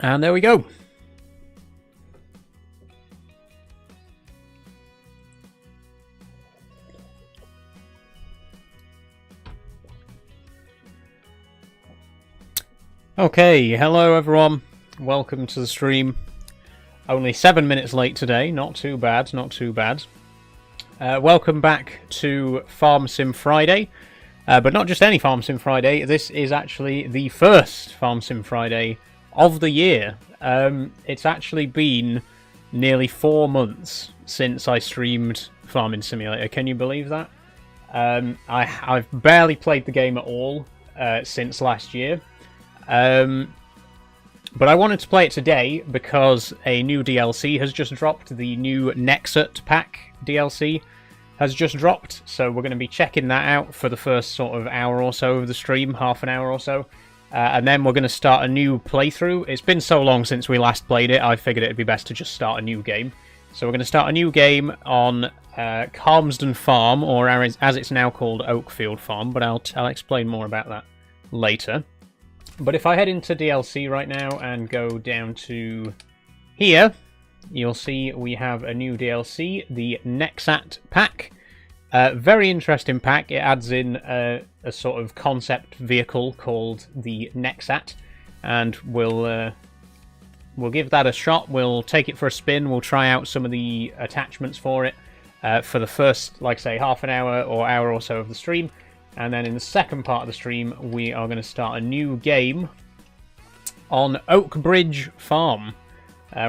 And there we go. Okay, hello everyone. Welcome to the stream. Only 7 minutes late today. Not too bad, not too bad. Welcome back to Farm Sim Friday. But not just any Farm Sim Friday. This is actually the first Farm Sim Friday of the year. It's actually been nearly 4 months since I streamed Farming Simulator. Can you believe that? I've barely played the game at all since last year. But I wanted to play it today because a new DLC has just dropped. The new NEXAT pack DLC has just dropped, so we're going to be checking that out for the first sort of hour or so of the stream, half an hour or so. And then we're going to start a new playthrough. It's been so long since we last played it, I figured it'd be best to just start a new game. So we're going to start a new game on Calmsden Farm, or as it's now called, Oakfield Farm, but I'll explain more about that later. But if I head into DLC right now and go down to here, you'll see we have a new DLC, the NEXAT pack. Very interesting pack. It adds in a sort of concept vehicle called the NEXAT, and we'll give that a shot. We'll take it for a spin. We'll try out some of the attachments for it for the first, like say, half an hour or so of the stream. And then in the second part of the stream, we are going to start a new game on Oakbridge Farm,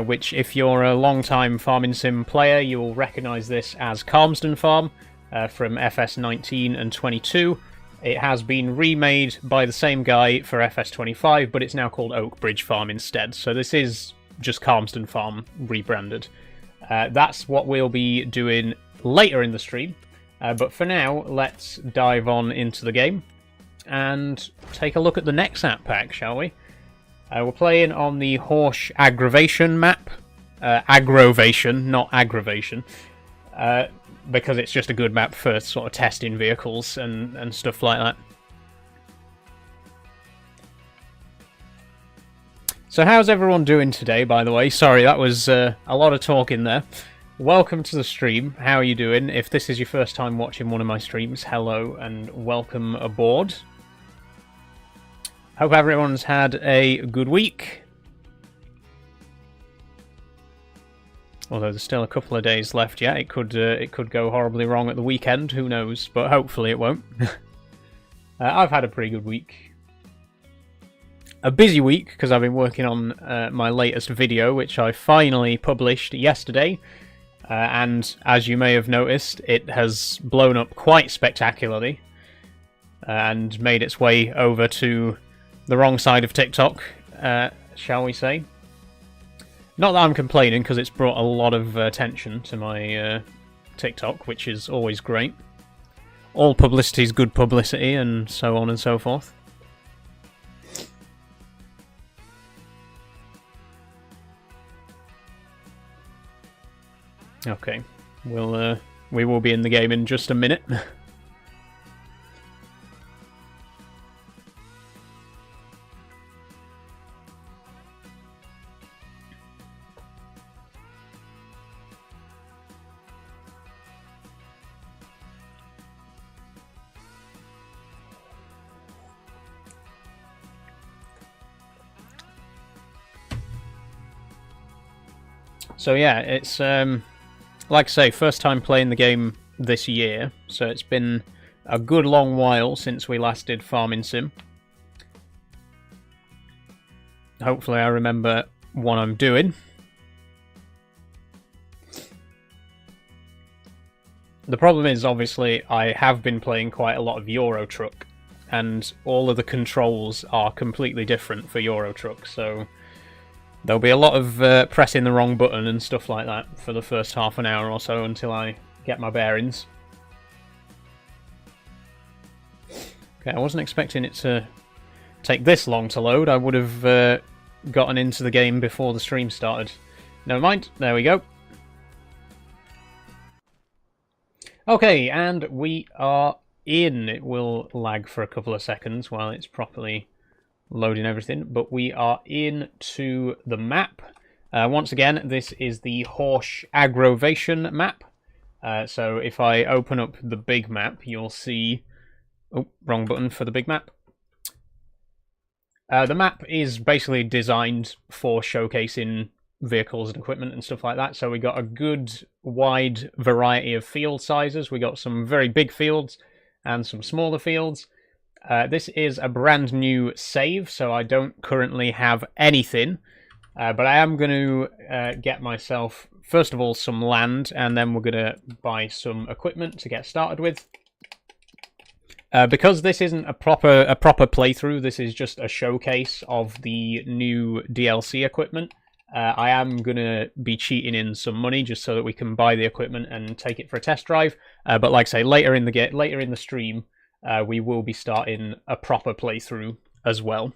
which, if you're a long-time Farming Sim player, you will recognise this as Calmsden Farm from FS19 and 22. It has been remade by the same guy for FS25, but it's now called Oakbridge Farm instead. So this is just Calmsden Farm rebranded. That's what we'll be doing later in the stream. But for now, let's dive on into the game and take a look at the NEXAT pack, shall we? We're playing on the Horse Aggravation map. Aggravation, not aggravation. Because it's just a good map for sort of testing vehicles and stuff like that. So how's everyone doing today, by the way? Sorry, that was a lot of talking there. Welcome to the stream. How are you doing? If this is your first time watching one of my streams, hello and welcome aboard. Hope everyone's had a good week. Although there's still a couple of days left yet, it could go horribly wrong at the weekend, who knows, but hopefully it won't. I've had a pretty good week. A busy week, because I've been working on my latest video, which I finally published yesterday. And as you may have noticed, it has blown up quite spectacularly and made its way over to the wrong side of TikTok, shall we say. Not that I'm complaining, because it's brought a lot of attention to my TikTok, which is always great. All publicity is good publicity, and so on and so forth. Okay, we will be in the game in just a minute. So yeah, it's like I say, first time playing the game this year, so it's been a good long while since we last did Farming Sim. Hopefully I remember what I'm doing. The problem is, obviously, I have been playing quite a lot of Euro Truck, and all of the controls are completely different for Euro Truck, so there'll be a lot of pressing the wrong button and stuff like that for the first half an hour or so until I get my bearings. Okay, I wasn't expecting it to take this long to load. I would have gotten into the game before the stream started. Never mind, there we go. Okay, and we are in. It will lag for a couple of seconds while it's properly loading everything, but we are into the map. Once again, this is the Horsh Aggravation map. So if I open up the big map, you'll see... Oh, wrong button for the big map. The map is basically designed for showcasing vehicles and equipment and stuff like that. So we got a good wide variety of field sizes. We got some very big fields and some smaller fields. This is a brand new save, so I don't currently have anything. But I am going to get myself, first of all, some land, and then we're going to buy some equipment to get started with. Because this isn't a proper playthrough, this is just a showcase of the new DLC equipment. I am going to be cheating in some money just so that we can buy the equipment and take it for a test drive. But like I say, later in the stream, we will be starting a proper playthrough as well.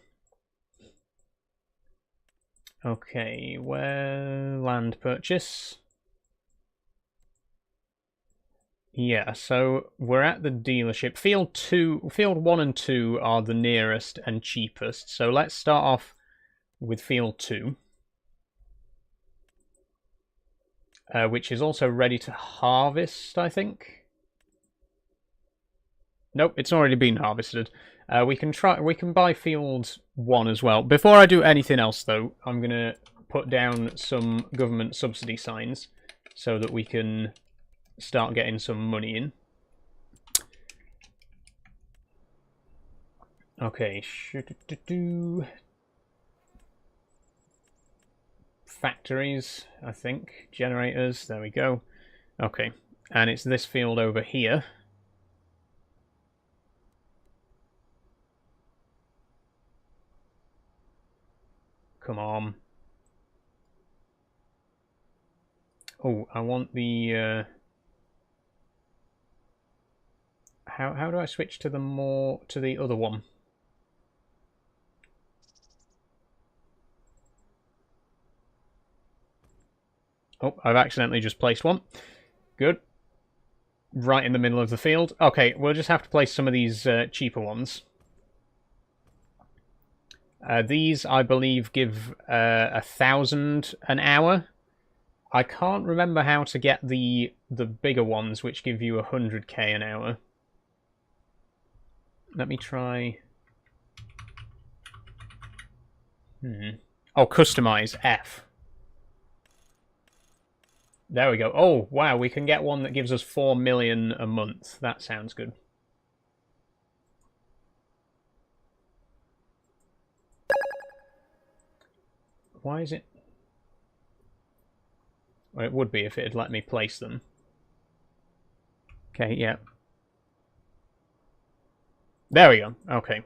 Okay, where land purchase? Yeah, so we're at the dealership. Field 1 and 2 are the nearest and cheapest. So let's start off with Field 2. Which is also ready to harvest, I think. Nope, it's already been harvested. We can buy Field 1 as well. Before I do anything else though, I'm gonna put down some government subsidy signs so that we can start getting some money in. Okay, factories, I think, generators, there we go. Okay, and it's this field over here. Come on. Oh, I want the how do I switch to the other one? Oh, I've accidentally just placed one. Good. Right in the middle of the field. Okay, we'll just have to place some of these cheaper ones. These, I believe, give 1,000 an hour. I can't remember how to get the bigger ones, which give you 100k an hour. Let me try... Oh, customize, F. There we go. Oh, wow, we can get one that gives us 4 million a month. That sounds good. Why is it... Well, it would be if it had let me place them. Okay, yeah. There we go. Okay.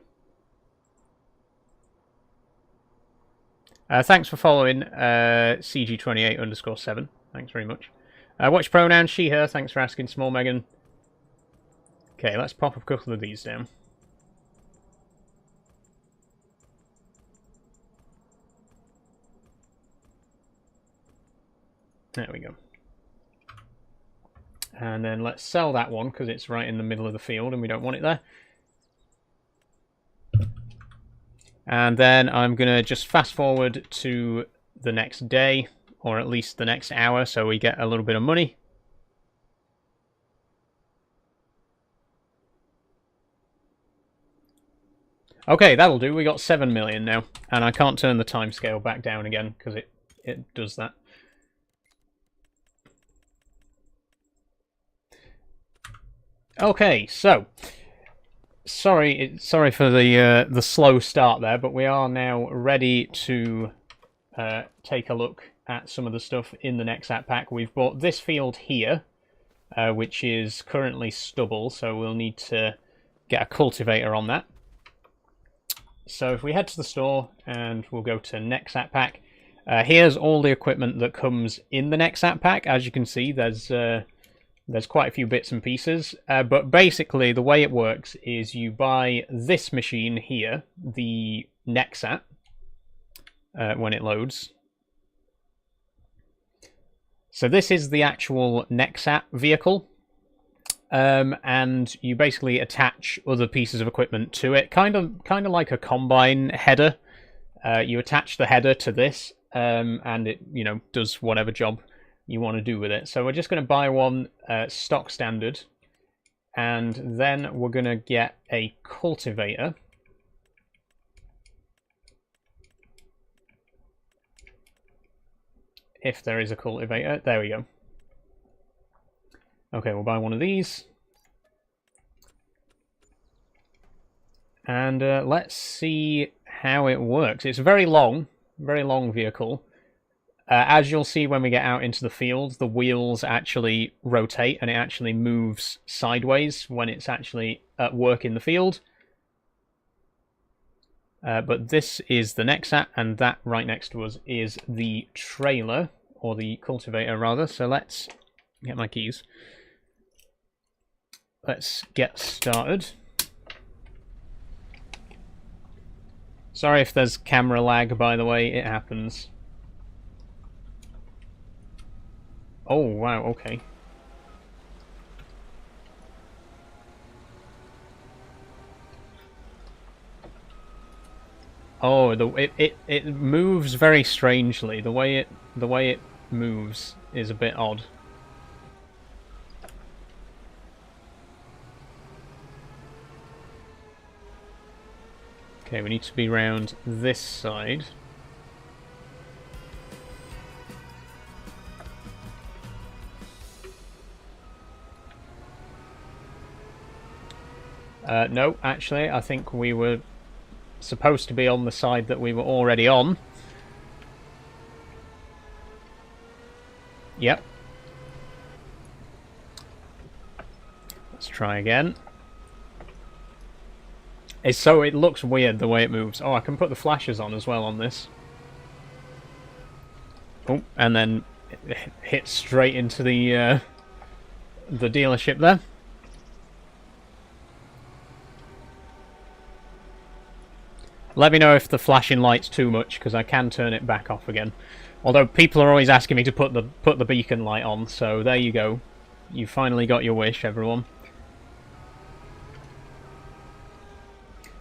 Thanks for following CG28_7. Thanks very much. What's your pronoun? She, her. Thanks for asking, Small Megan. Okay, let's pop a couple of these down. There we go. And then let's sell that one because it's right in the middle of the field and we don't want it there. And then I'm going to just fast forward to the next day, or at least the next hour, so we get a little bit of money. Okay, that'll do. We got 7 million now, and I can't turn the timescale back down again because it does that. Okay, so sorry for the slow start there, but we are now ready to take a look at some of the stuff in the NEXAT pack. We've bought this field here, which is currently stubble, so we'll need to get a cultivator on that. So if we head to the store and we'll go to NEXAT pack, here's all the equipment that comes in the NEXAT pack. As you can see, there's quite a few bits and pieces, but basically the way it works is you buy this machine here, the NEXAT, when it loads. So this is the actual NEXAT vehicle. and you basically attach other pieces of equipment to it, kind of like a combine header. You attach the header to this, and it does whatever job you want to do with it. So we're just going to buy one stock standard, and then we're going to get a cultivator. If there is a cultivator, there we go. Okay, we'll buy one of these. And let's see how it works. It's a very long vehicle. As you'll see when we get out into the field, the wheels actually rotate and it actually moves sideways when it's actually at work in the field. But this is the NEXAT, and that right next to us is the trailer, or the cultivator rather. So let's get my keys. Let's get started. Sorry if there's camera lag, by the way, it happens. Oh, wow, okay. Oh, it moves very strangely. The way it moves is a bit odd. Okay, we need to be round this side. No, actually, I think we were supposed to be on the side that we were already on. Yep. Let's try again. So it looks weird the way it moves. Oh, I can put the flashes on as well on this. Oh, and then it hits straight into the dealership there. Let me know if the flashing light's too much, because I can turn it back off again. Although people are always asking me to put the beacon light on, so there you go. You finally got your wish, everyone.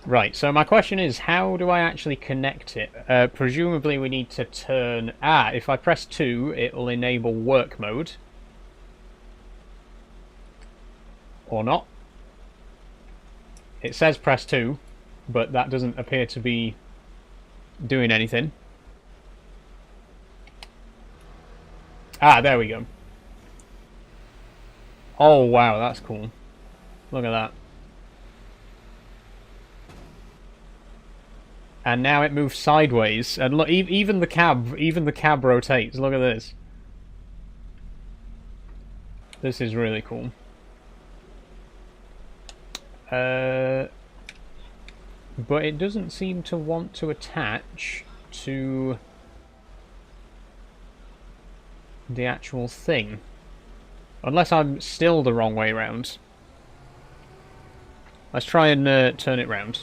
Right, so my question is, how do I actually connect it? Presumably we need to turn... if I press 2, it will enable work mode. Or not. It says press 2, but that doesn't appear to be doing anything. There we go. Oh, wow, that's cool. Look at that. And now it moves sideways, and look, even the cab rotates. Look at this. This is really cool. But it doesn't seem to want to attach to the actual thing. Unless I'm still the wrong way round. Let's try and turn it round.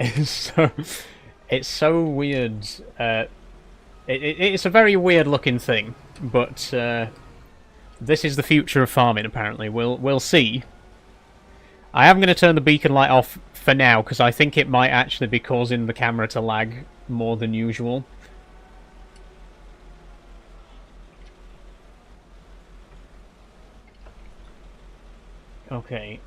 It's so weird. It's a very weird looking thing, but this is the future of farming. Apparently, we'll see. I am going to turn the beacon light off for now because I think it might actually be causing the camera to lag more than usual. Okay.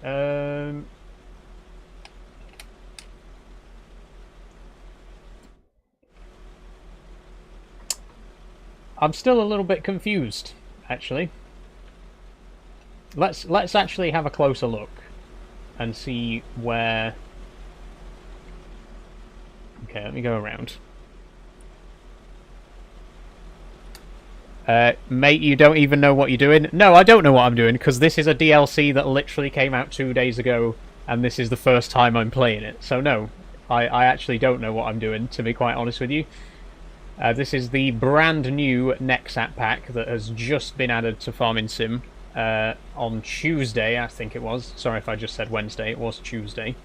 I'm still a little bit confused, actually. Let's actually have a closer look and see where... Okay, let me go around. Mate, you don't even know what you're doing? No, I don't know what I'm doing, because this is a DLC that literally came out 2 days ago, and this is the first time I'm playing it. So no, I actually don't know what I'm doing, to be quite honest with you. This is the brand new NEXAT pack that has just been added to Farming Sim on Tuesday, I think it was. Sorry if I just said Wednesday, it was Tuesday.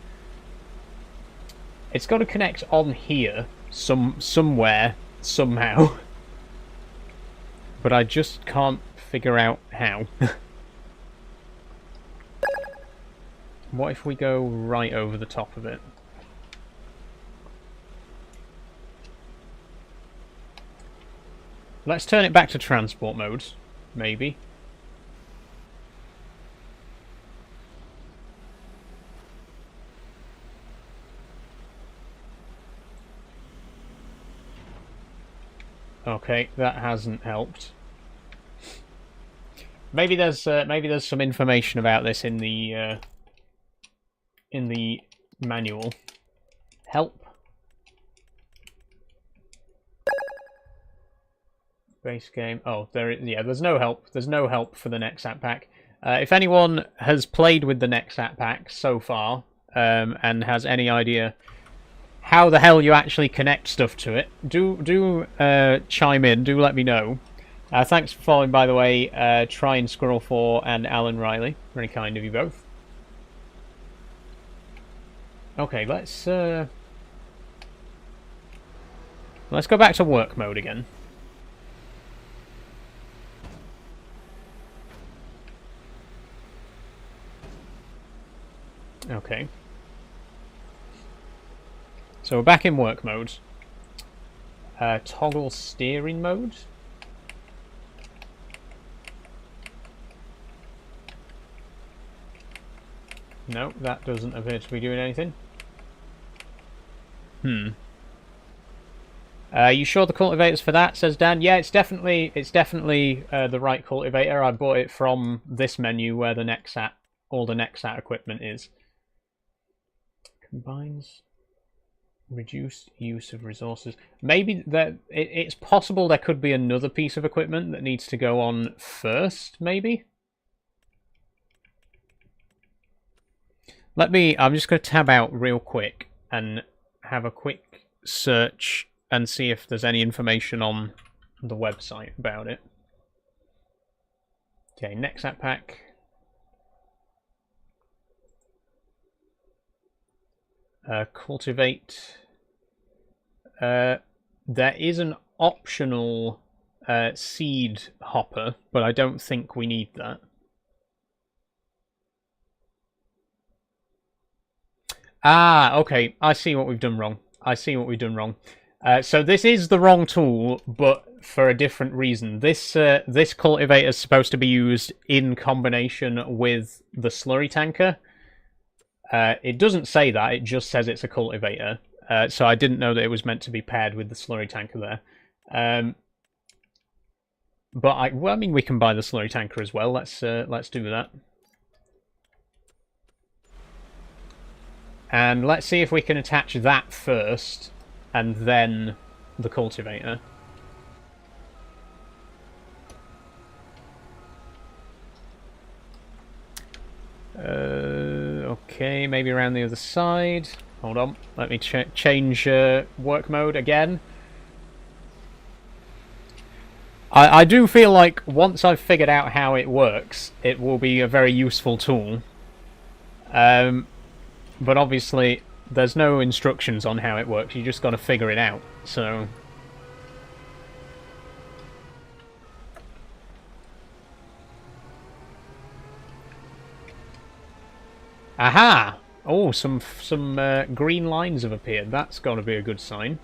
It's got to connect on here, somewhere, somehow. But I just can't figure out how. What if we go right over the top of it? Let's turn it back to transport mode, maybe. Okay, that hasn't helped. Maybe there's some information about this in the manual. Help. Base game. Oh, there's no help. There's no help for the NEXAT pack. If anyone has played with the NEXAT pack so far and has any idea how the hell you actually connect stuff to it, do chime in. Do let me know. Thanks for following, by the way, Trying Squirrel 4 and Alan Riley. Very kind of you both. Okay, let's go back to work mode again. Okay. So we're back in work mode. Toggle steering mode. No, that doesn't appear to be doing anything. You sure the cultivator's for that? Says Dan. Yeah, it's definitely the right cultivator. I bought it from this menu where the NEXAT, all the NEXAT equipment is. Combines reduced use of resources. Maybe it's possible there could be another piece of equipment that needs to go on first, maybe? I'm just going to tab out real quick and have a quick search and see if there's any information on the website about it. Okay, NEXAT pack. Cultivate. There is an optional seed hopper, but I don't think we need that. Ah, okay. I see what we've done wrong. So this is the wrong tool, but for a different reason. This cultivator is supposed to be used in combination with the slurry tanker. It doesn't say that, it just says it's a cultivator. So I didn't know that it was meant to be paired with the slurry tanker there. But I mean, we can buy the slurry tanker as well. Let's do that. And let's see if we can attach that first, and then the cultivator. Okay, maybe around the other side. Hold on, let me change work mode again. I do feel like once I've figured out how it works, it will be a very useful tool. But obviously, there's no instructions on how it works. You just got to figure it out. So, aha! Oh, some green lines have appeared. That's got to be a good sign.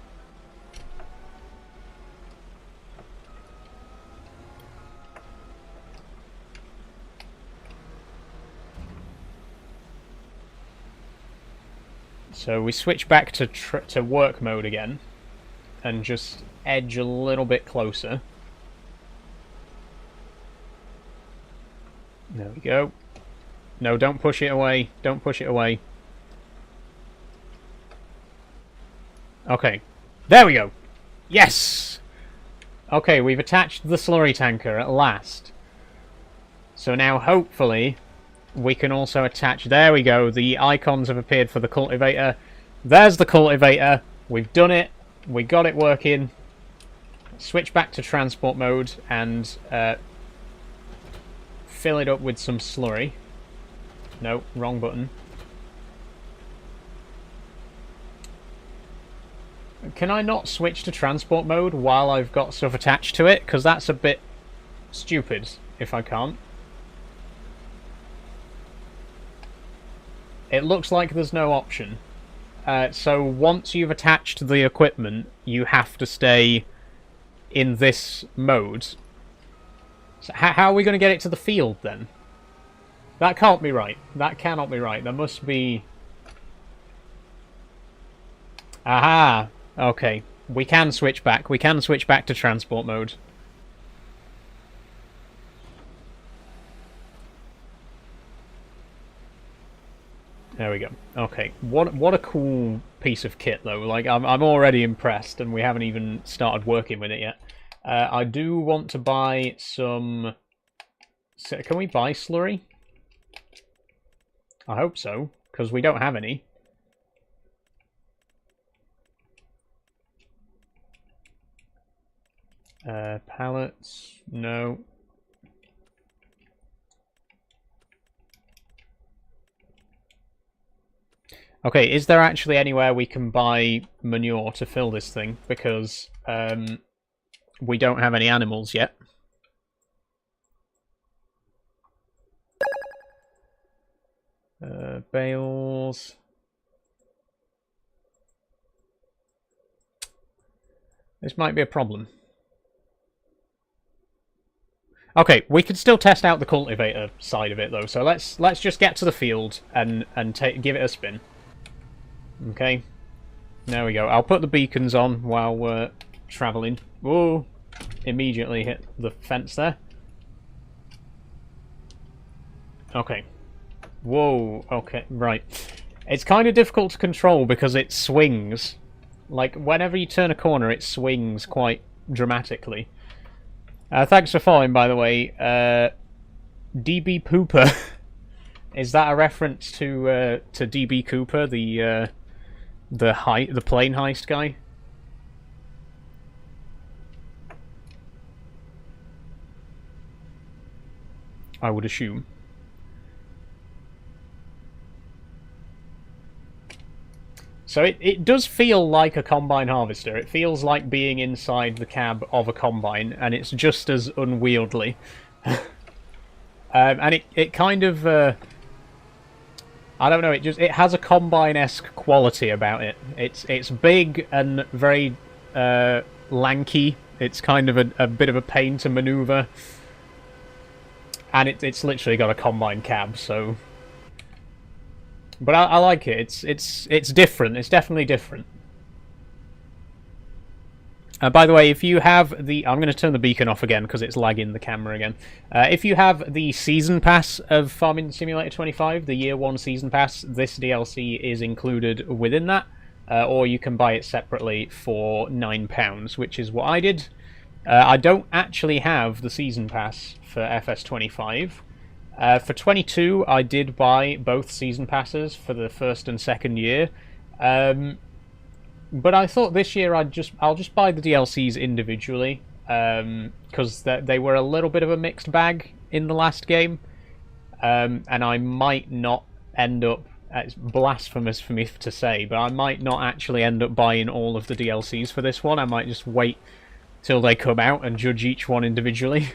So we switch back to work mode again, and just edge a little bit closer. There we go. No, don't push it away. Don't push it away. Okay. There we go. Yes! Okay, we've attached the slurry tanker at last. So now, hopefully, we can also attach... There we go. The icons have appeared for the cultivator. There's the cultivator. We've done it. We got it working. Switch back to transport mode and fill it up with some slurry. No, wrong button. Can I not switch to transport mode while I've got stuff attached to it? Because that's a bit stupid if I can't. it looks like there's no option. So once you've attached the equipment, you have to stay in this mode. So how are we going to get it to the field, then? That can't be right. That cannot be right. There must be... Aha! Okay. We can switch back. We can switch back to transport mode. There we go. Okay. What a cool piece of kit, though. Like, I'm already impressed, and we haven't even started working with it yet. I do want to buy some... Can we buy slurry? I hope so, because we don't have any. Pallets? No. Okay, is there actually anywhere we can buy manure to fill this thing? Because we don't have any animals yet. Bales. This might be a problem. Okay, we can still test out the cultivator side of it though. So let's just get to the field and give it a spin. Okay, there we go. I'll put the beacons on while we're traveling. Whoa! Immediately hit the fence there. Okay. Whoa, okay, right. It's kind of difficult to control because it swings. Like, whenever you turn a corner, it swings quite dramatically. Thanks for following, by the way. DB Pooper. Is that a reference to DB Cooper, the plane heist guy? I would assume. So it does feel like a combine harvester. It feels like being inside the cab of a combine, and it's just as unwieldy. And it kind of I don't know. It has a combine-esque quality about it. It's big and very lanky. It's kind of a bit of a pain to maneuver, and it's literally got a combine cab. So. But I like it. It's different. It's definitely different. By the way, if you have the... I'm going to turn the beacon off again because it's lagging the camera again. If you have the Season Pass of Farming Simulator 25, the Year 1 Season Pass, this DLC is included within that. Or you can buy it separately for £9, which is what I did. I don't actually have the Season Pass for FS25. For 22, I did buy both season passes for the first and second year, but I thought this year I'll just buy the DLCs individually because they were a little bit of a mixed bag in the last game, and I might not end up. It's blasphemous for me to say, but I might not actually end up buying all of the DLCs for this one. I might just wait till they come out and judge each one individually.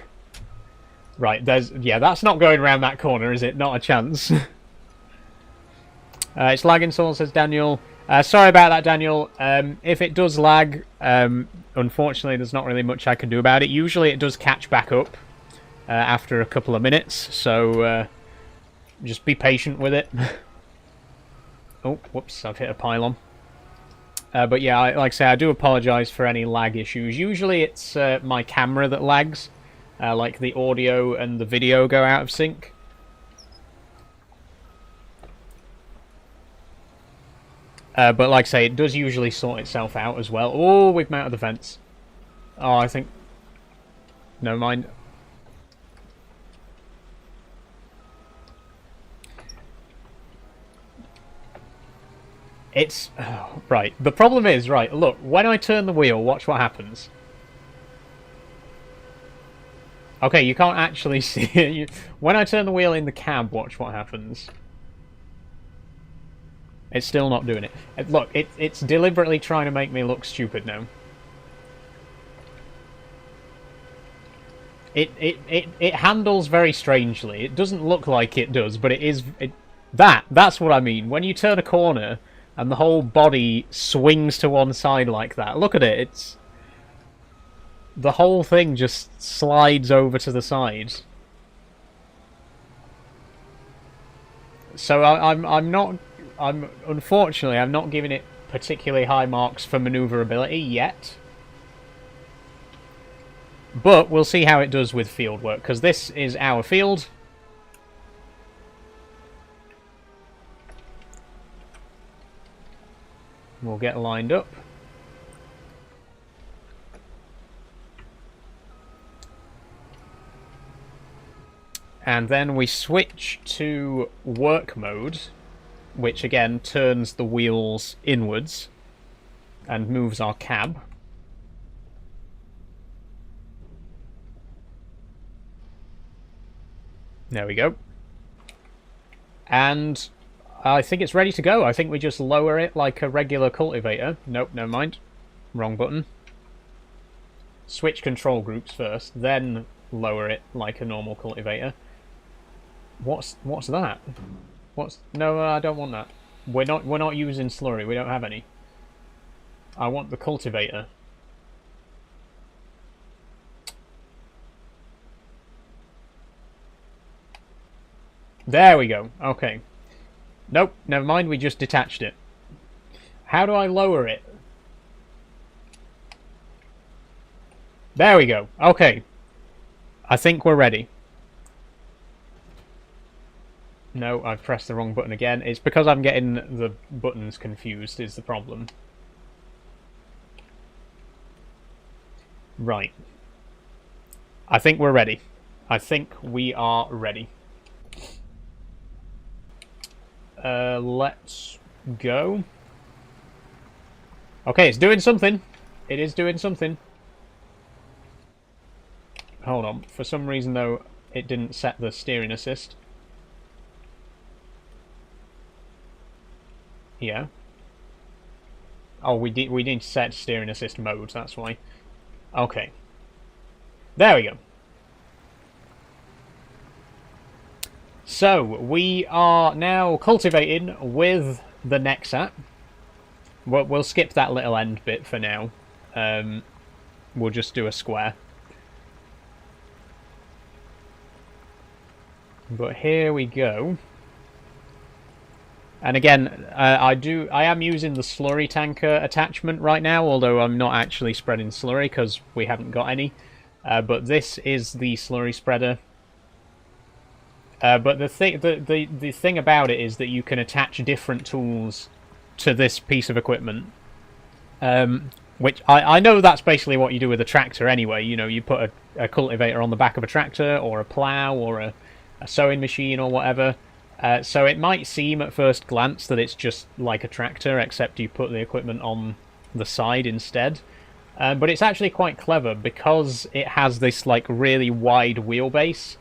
Right, that's not going around that corner, is it? Not a chance. It's lagging, someone says Daniel. Sorry about that, Daniel. If it does lag, unfortunately there's not really much I can do about it. Usually it does catch back up after a couple of minutes, so just be patient with it. Oh, whoops, I've hit a pylon. But yeah, like I say, I do apologise for any lag issues. Usually it's my camera that lags. Like the audio and the video go out of sync. But like I say, it does usually sort itself out as well. Oh, we've mounted the fence. Oh, I think... Never mind. It's... Oh, right. The problem is, right, look, when I turn the wheel, watch what happens. Okay, you can't actually see it. When I turn the wheel in the cab, watch what happens. It's still not doing it. Look, it's deliberately trying to make me look stupid now. It handles very strangely. It doesn't look like it does, but it is... That's what I mean. When you turn a corner and the whole body swings to one side like that. Look at it. It's the whole thing just slides over to the side. So unfortunately I'm not giving it particularly high marks for maneuverability yet. But we'll see how it does with field work, because this is our field. We'll get lined up. And then we switch to work mode, which again turns the wheels inwards and moves our cab. There we go. And I think it's ready to go. I think we just lower it like a regular cultivator. Nope, never mind. Wrong button. Switch control groups first, then lower it like a normal cultivator. What's that? No, I don't want that. We're not using slurry. We don't have any. I want the cultivator. There we go. Okay. Nope, never mind. We just detached it. How do I lower it? There we go. Okay. I think we're ready. No, I've pressed the wrong button again. It's because I'm getting the buttons confused is the problem. Right. I think we're ready. I think we are ready. Let's go. Okay, it's doing something. It is doing something. Hold on. For some reason, though, it didn't set the steering assist. Yeah. Oh, we need to set steering assist mode, that's why. Okay. There we go. So, we are now cultivating with the NEXAT. We'll skip that little end bit for now. We'll just do a square. But here we go. And again, I am using the slurry tanker attachment right now, although I'm not actually spreading slurry because we haven't got any. But this is the slurry spreader. But the thing about it is that you can attach different tools to this piece of equipment. Which I know that's basically what you do with a tractor anyway. You know, you put a cultivator on the back of a tractor, or a plough, or a sowing machine, or whatever. So it might seem at first glance that it's just like a tractor, except you put the equipment on the side instead. But it's actually quite clever because it has this like really wide wheelbase.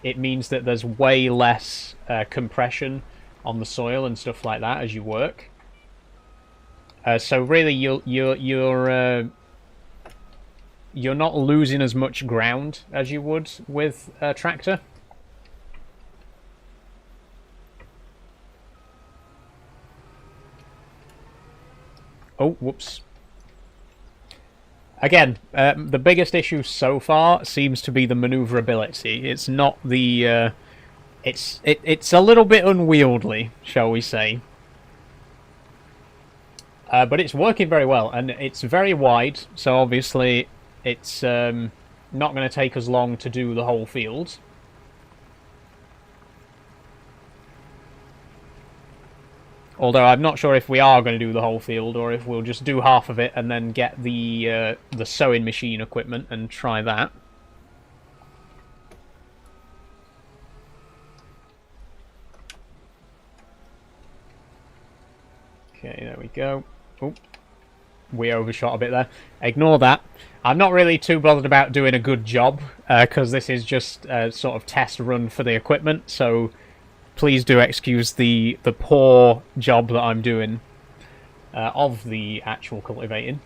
It means that there's way less compression on the soil and stuff like that as you work. So really, you're not losing as much ground as you would with a tractor. Oh, whoops. Again, the biggest issue so far seems to be the maneuverability. It's not the... It's a little bit unwieldy, shall we say. But it's working very well, and it's very wide, so obviously it's not going to take us long to do the whole field. Although I'm not sure if we are going to do the whole field, or if we'll just do half of it and then get the sewing machine equipment and try that. Okay, there we go. Oh, we overshot a bit there. Ignore that. I'm not really too bothered about doing a good job, because this is just a sort of test run for the equipment, so please do excuse the poor job that I'm doing of the actual cultivating.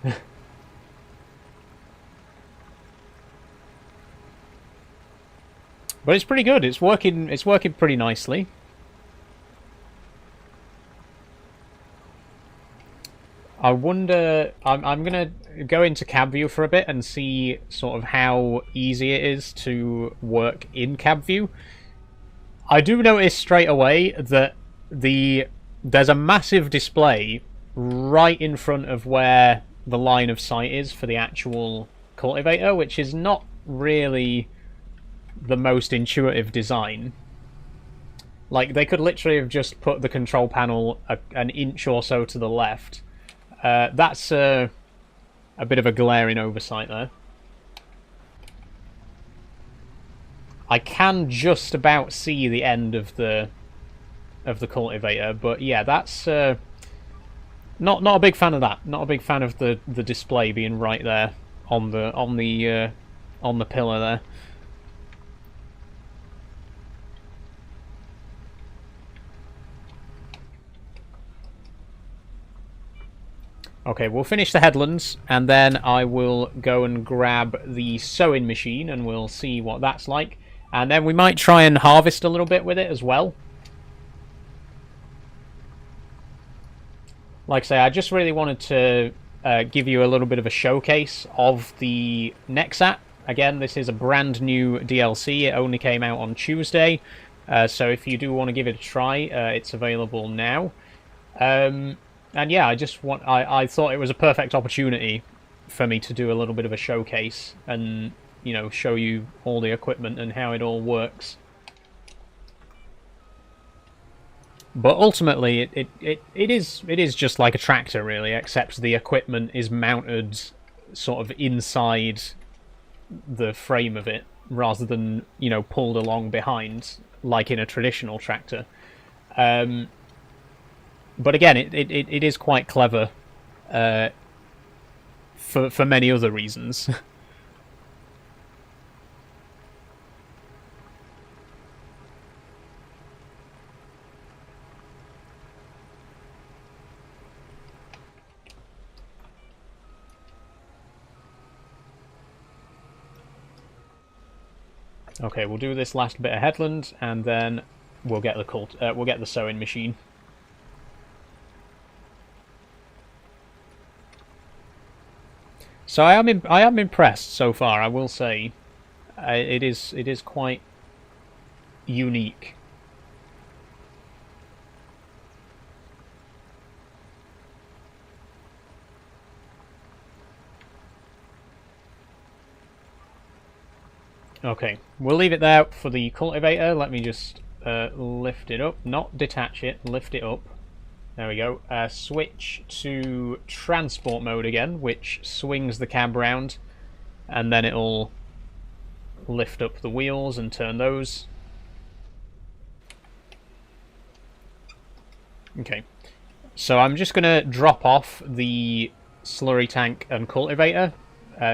But it's pretty good. It's working pretty nicely. I wonder... I'm going to go into cab view for a bit and see sort of how easy it is to work in cab view. I do notice straight away that there's a massive display right in front of where the line of sight is for the actual cultivator, which is not really the most intuitive design. Like, they could literally have just put the control panel an inch or so to the left. That's a bit of a glaring oversight there. I can just about see the end of the cultivator, but yeah, that's not a big fan of that. Not a big fan of the display being right there on the pillar there. Okay, we'll finish the headlands, and then I will go and grab the sewing machine, and we'll see what that's like. And then we might try and harvest a little bit with it as well. Like I say, I just really wanted to give you a little bit of a showcase of the NEXAT. Again, this is a brand new DLC. It only came out on Tuesday. So if you do want to give it a try, it's available now. And yeah, I thought it was a perfect opportunity for me to do a little bit of a showcase and, you know, show you all the equipment and how it all works. But ultimately, it is just like a tractor, really, except the equipment is mounted sort of inside the frame of it, rather than, you know, pulled along behind, like in a traditional tractor. But again, it is quite clever for many other reasons. Okay, we'll do this last bit of headland, and then we'll get the sewing machine. So I am impressed so far, I will say. It is quite unique. Okay, we'll leave it there for the cultivator. Let me just lift it up, not detach it, lift it up. There we go. Switch to transport mode again, which swings the cab round, and then it'll lift up the wheels and turn those. Okay, so I'm just going to drop off the slurry tank and cultivator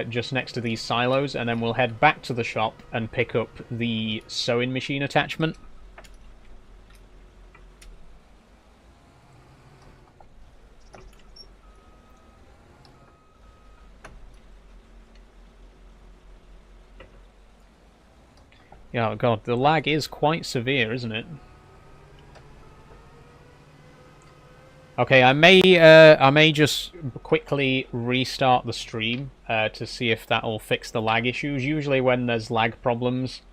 just next to these silos, and then we'll head back to the shop and pick up the sewing machine attachment. Oh god, the lag is quite severe, isn't it? Okay, I may just quickly restart the stream to see if that'll fix the lag issues. Usually when there's lag problems,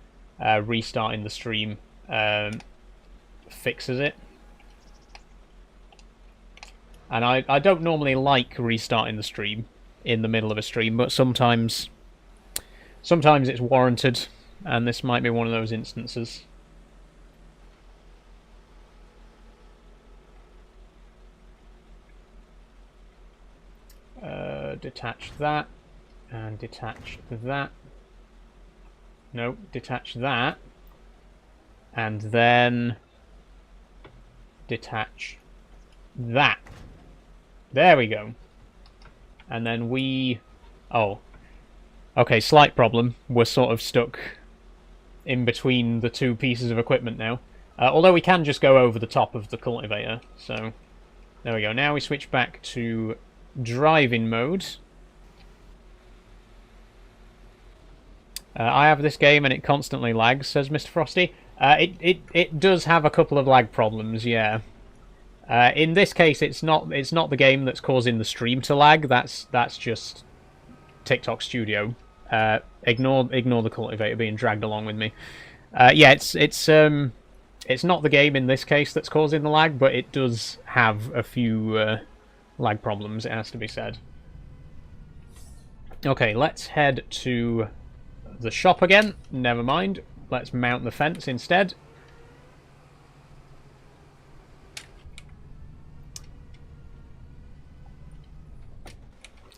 restarting the stream fixes it. And I don't normally like restarting the stream in the middle of a stream, but sometimes it's warranted. And this might be one of those instances. Detach that, and detach that. No, detach that, and then detach that. There we go. And then we... Oh. Okay, slight problem. We're sort of stuck in between the two pieces of equipment now. Although we can just go over the top of the cultivator. So, there we go. Now we switch back to driving mode. I have this game and it constantly lags, says Mr. Frosty. It does have a couple of lag problems, yeah. In this case, it's not the game that's causing the stream to lag. That's just TikTok Studio. Ignore the cultivator being dragged along with me. Yeah, it's not the game in this case that's causing the lag, but it does have a few lag problems, it has to be said. Okay, let's head to the shop again. Never mind. Let's mount the fence instead.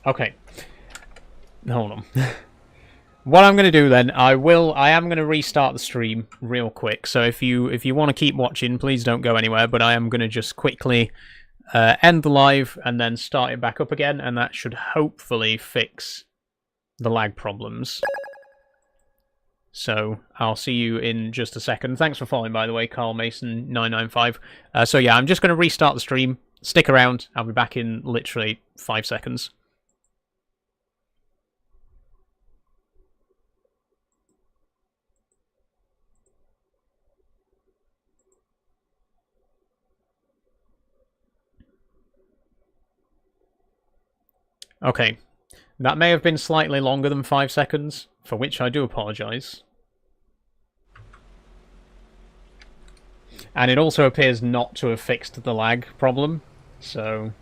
Okay. Hold on. What I'm going to do then, I am going to restart the stream real quick. So if you want to keep watching, please don't go anywhere. But I am going to just quickly end the live and then start it back up again, and that should hopefully fix the lag problems. So I'll see you in just a second. Thanks for following, by the way, Carl Mason 995. So yeah, I'm just going to restart the stream. Stick around. I'll be back in literally 5 seconds. Okay, that may have been slightly longer than 5 seconds, for which I do apologise. And it also appears not to have fixed the lag problem, so...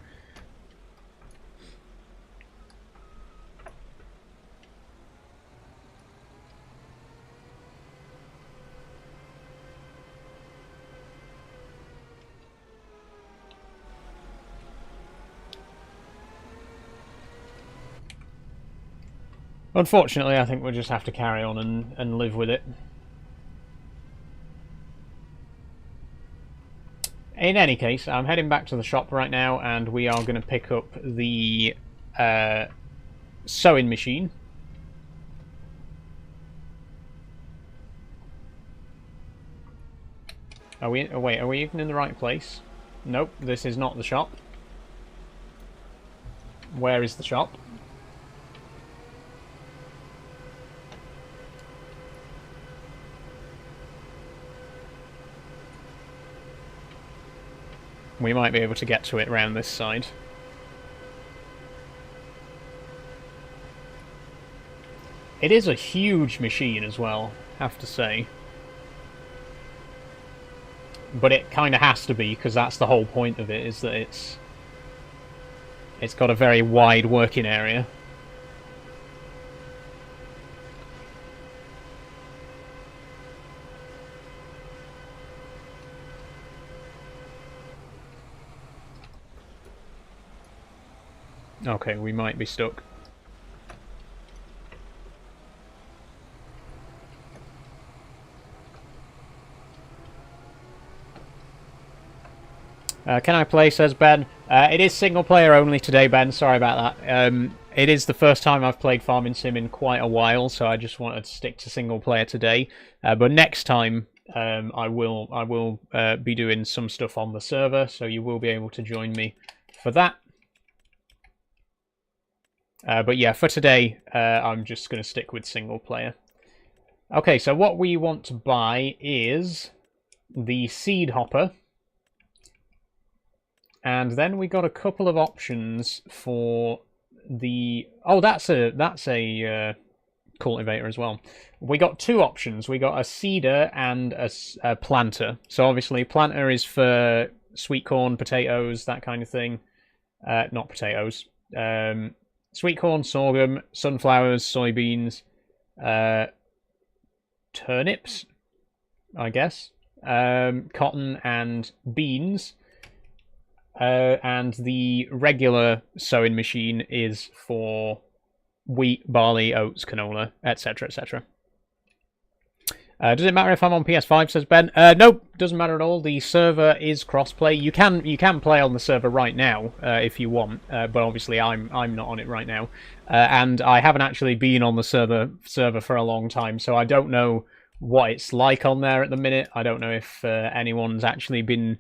Unfortunately, I think we'll just have to carry on and live with it. In any case, I'm heading back to the shop right now, and we are going to pick up the sewing machine. Are we? Oh wait, are we even in the right place? Nope, this is not the shop. Where is the shop? We might be able to get to it round this side. It is a huge machine as well, I have to say. But it kind of has to be, because that's the whole point of it, is that it's got a very wide working area. Okay, we might be stuck. Can I play, says Ben. It is single player only today, Ben. Sorry about that. It is the first time I've played Farming Sim in quite a while, so I just wanted to stick to single player today. But next time, I will be doing some stuff on the server, so you will be able to join me for that. But yeah, for today, I'm just going to stick with single player. Okay, so what we want to buy is the seed hopper. And then we got a couple of options for the... Oh, that's a cultivator as well. We got two options. We got a seeder and a planter. So obviously planter is for sweet corn, potatoes, that kind of thing. Not potatoes. Sweet corn, sorghum, sunflowers, soybeans, turnips, I guess, cotton and beans. And the regular sewing machine is for wheat, barley, oats, canola, etc., etc. Does it matter if I'm on PS5, says Ben? Nope, doesn't matter at all. The server is crossplay. You can play on the server right now if you want, but obviously I'm not on it right now, and I haven't actually been on the server for a long time, so I don't know what it's like on there at the minute. I don't know if anyone's actually been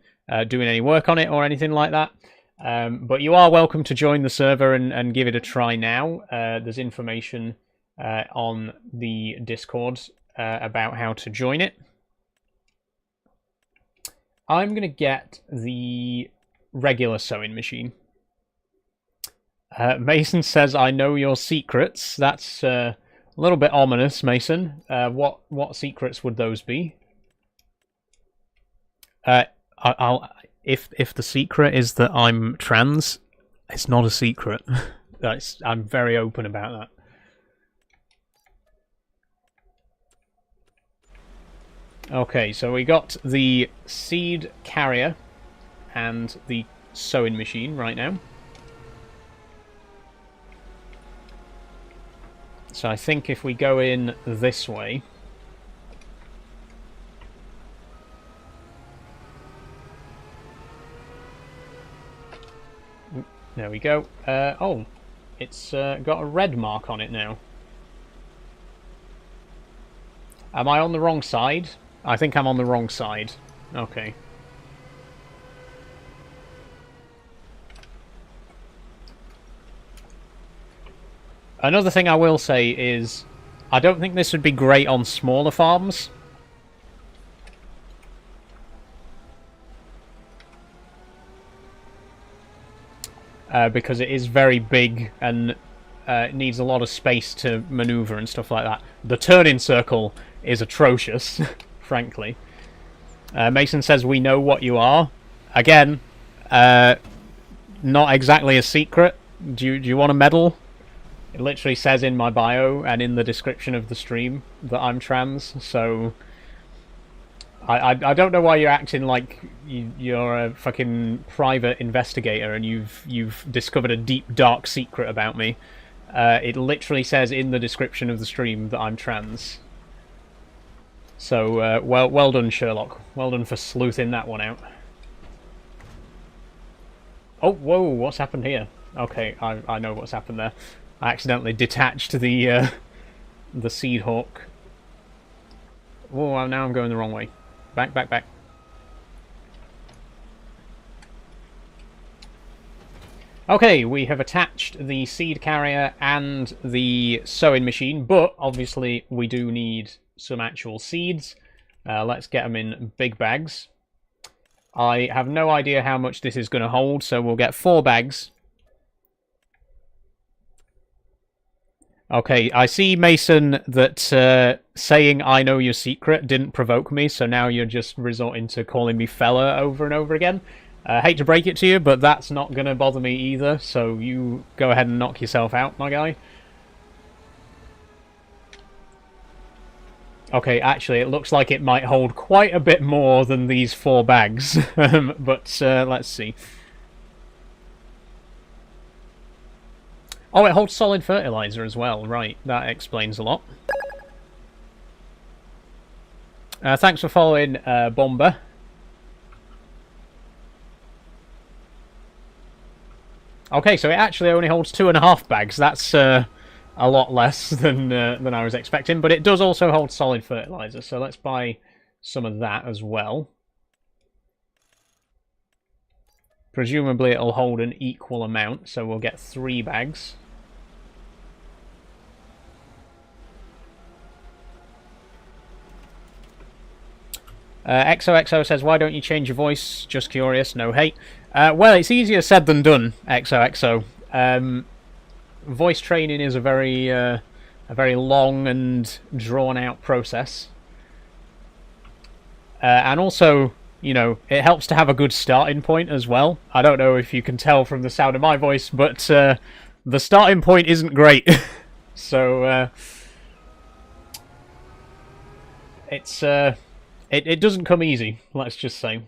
doing any work on it or anything like that. But you are welcome to join the server and give it a try now. There's information on the Discord about how to join it. I'm going to get the regular sewing machine. Mason says, "I know your secrets." That's a little bit ominous, Mason. What secrets would those be? If the secret is that I'm trans, it's not a secret. I'm very open about that. Okay, so we got the seed carrier and the sewing machine right now. So I think if we go in this way... There we go. Oh, it's got a red mark on it now. Am I on the wrong side? I think I'm on the wrong side. Okay. Another thing I will say is, I don't think this would be great on smaller farms. Because it is very big and it needs a lot of space to maneuver and stuff like that. The turning circle is atrocious, frankly. Mason says, "We know what you are." Again, not exactly a secret. Do you want a medal? It literally says in my bio and in the description of the stream that I'm trans, so... I don't know why you're acting like you're a fucking private investigator and you've discovered a deep, dark secret about me. It literally says in the description of the stream that I'm trans. So, well done, Sherlock. Well done for sleuthing that one out. Oh, whoa, what's happened here? Okay, I know what's happened there. I accidentally detached the Seed Hawk. Whoa, now I'm going the wrong way. Back, back, back. Okay, we have attached the seed carrier and the sewing machine, but obviously we do need some actual seeds. Let's get them in big bags. I have no idea how much this is going to hold, so we'll get 4 bags. Okay, I see, Mason, that saying "I know your secret" didn't provoke me, so now you're just resorting to calling me fella over and over again. Hate to break it to you, but that's not going to bother me either, so you go ahead and knock yourself out, my guy. Okay, actually, it looks like it might hold quite a bit more than these 4 bags, but let's see. Oh, it holds solid fertilizer as well. Right, that explains a lot. Thanks for following, Bomber. Okay, so it actually only holds 2.5 bags. That's a lot less than I was expecting, but it does also hold solid fertilizer. So let's buy some of that as well. Presumably it'll hold an equal amount, so we'll get 3 bags. XOXO says, "Why don't you change your voice? Just curious, no hate." Well, it's easier said than done, XOXO. Voice training is a very long and drawn-out process. And also, you know, it helps to have a good starting point as well. I don't know if you can tell from the sound of my voice, but the starting point isn't great. So, it doesn't come easy, let's just say.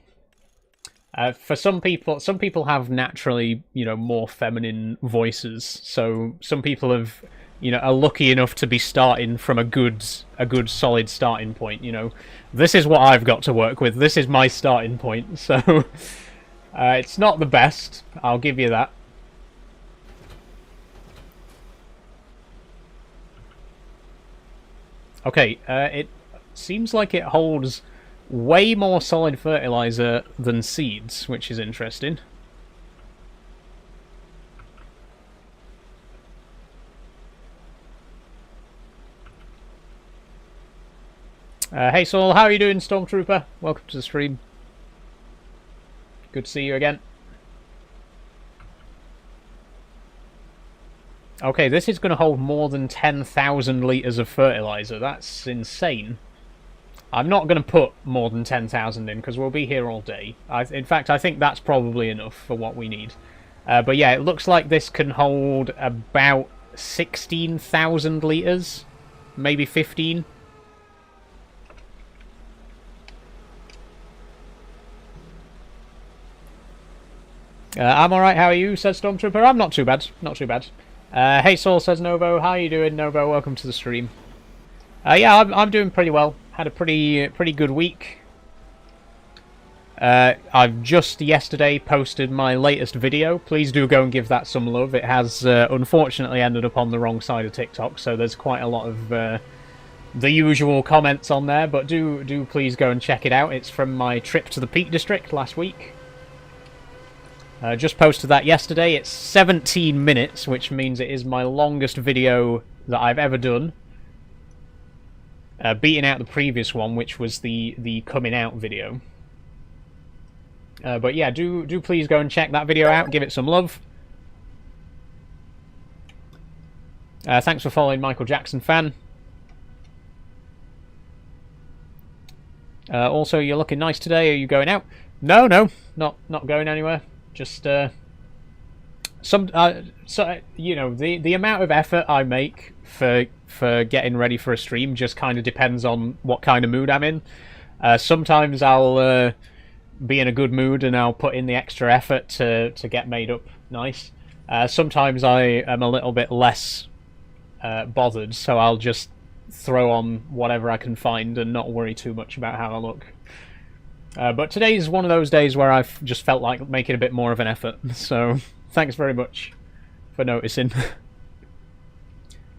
For some people have naturally, you know, more feminine voices. So some people have, you know, are lucky enough to be starting from a good solid starting point. You know, this is what I've got to work with. This is my starting point. So it's not the best, I'll give you that. Okay, it seems like it holds way more solid fertilizer than seeds, which is interesting. Hey Saul, how are you doing, Stormtrooper? Welcome to the stream. Good to see you again. Okay, this is going to hold more than 10,000 litres of fertiliser. That's insane. I'm not going to put more than 10,000 in because we'll be here all day. In fact, I think that's probably enough for what we need. But yeah, it looks like this can hold about 16,000 litres. Maybe 15. I'm alright, how are you? Says Stormtrooper. I'm not too bad. Not too bad. Hey Saul, says Novo. How are you doing, Novo? Welcome to the stream. Yeah, I'm doing pretty well. Had a pretty good week. I've just yesterday posted my latest video. Please do go and give that some love. It has unfortunately ended up on the wrong side of TikTok, so there's quite a lot of the usual comments on there. But do please go and check it out. It's from my trip to the Peak District last week. Just posted that yesterday. It's 17 minutes, which means it is my longest video that I've ever done. Beating out the previous one, which was the coming out video. But yeah, do please go and check that video out. Give it some love. Thanks for following, Michael Jackson fan. Also, you're looking nice today. Are you going out? No, not going anywhere. Just so you know, the amount of effort I make for getting ready for a stream just kind of depends on what kind of mood I'm in. Sometimes I'll be in a good mood and I'll put in the extra effort to get made up nice. Sometimes I am a little bit less bothered, so I'll just throw on whatever I can find and not worry too much about how I look. But today's one of those days where I've just felt like making a bit more of an effort, so thanks very much for noticing.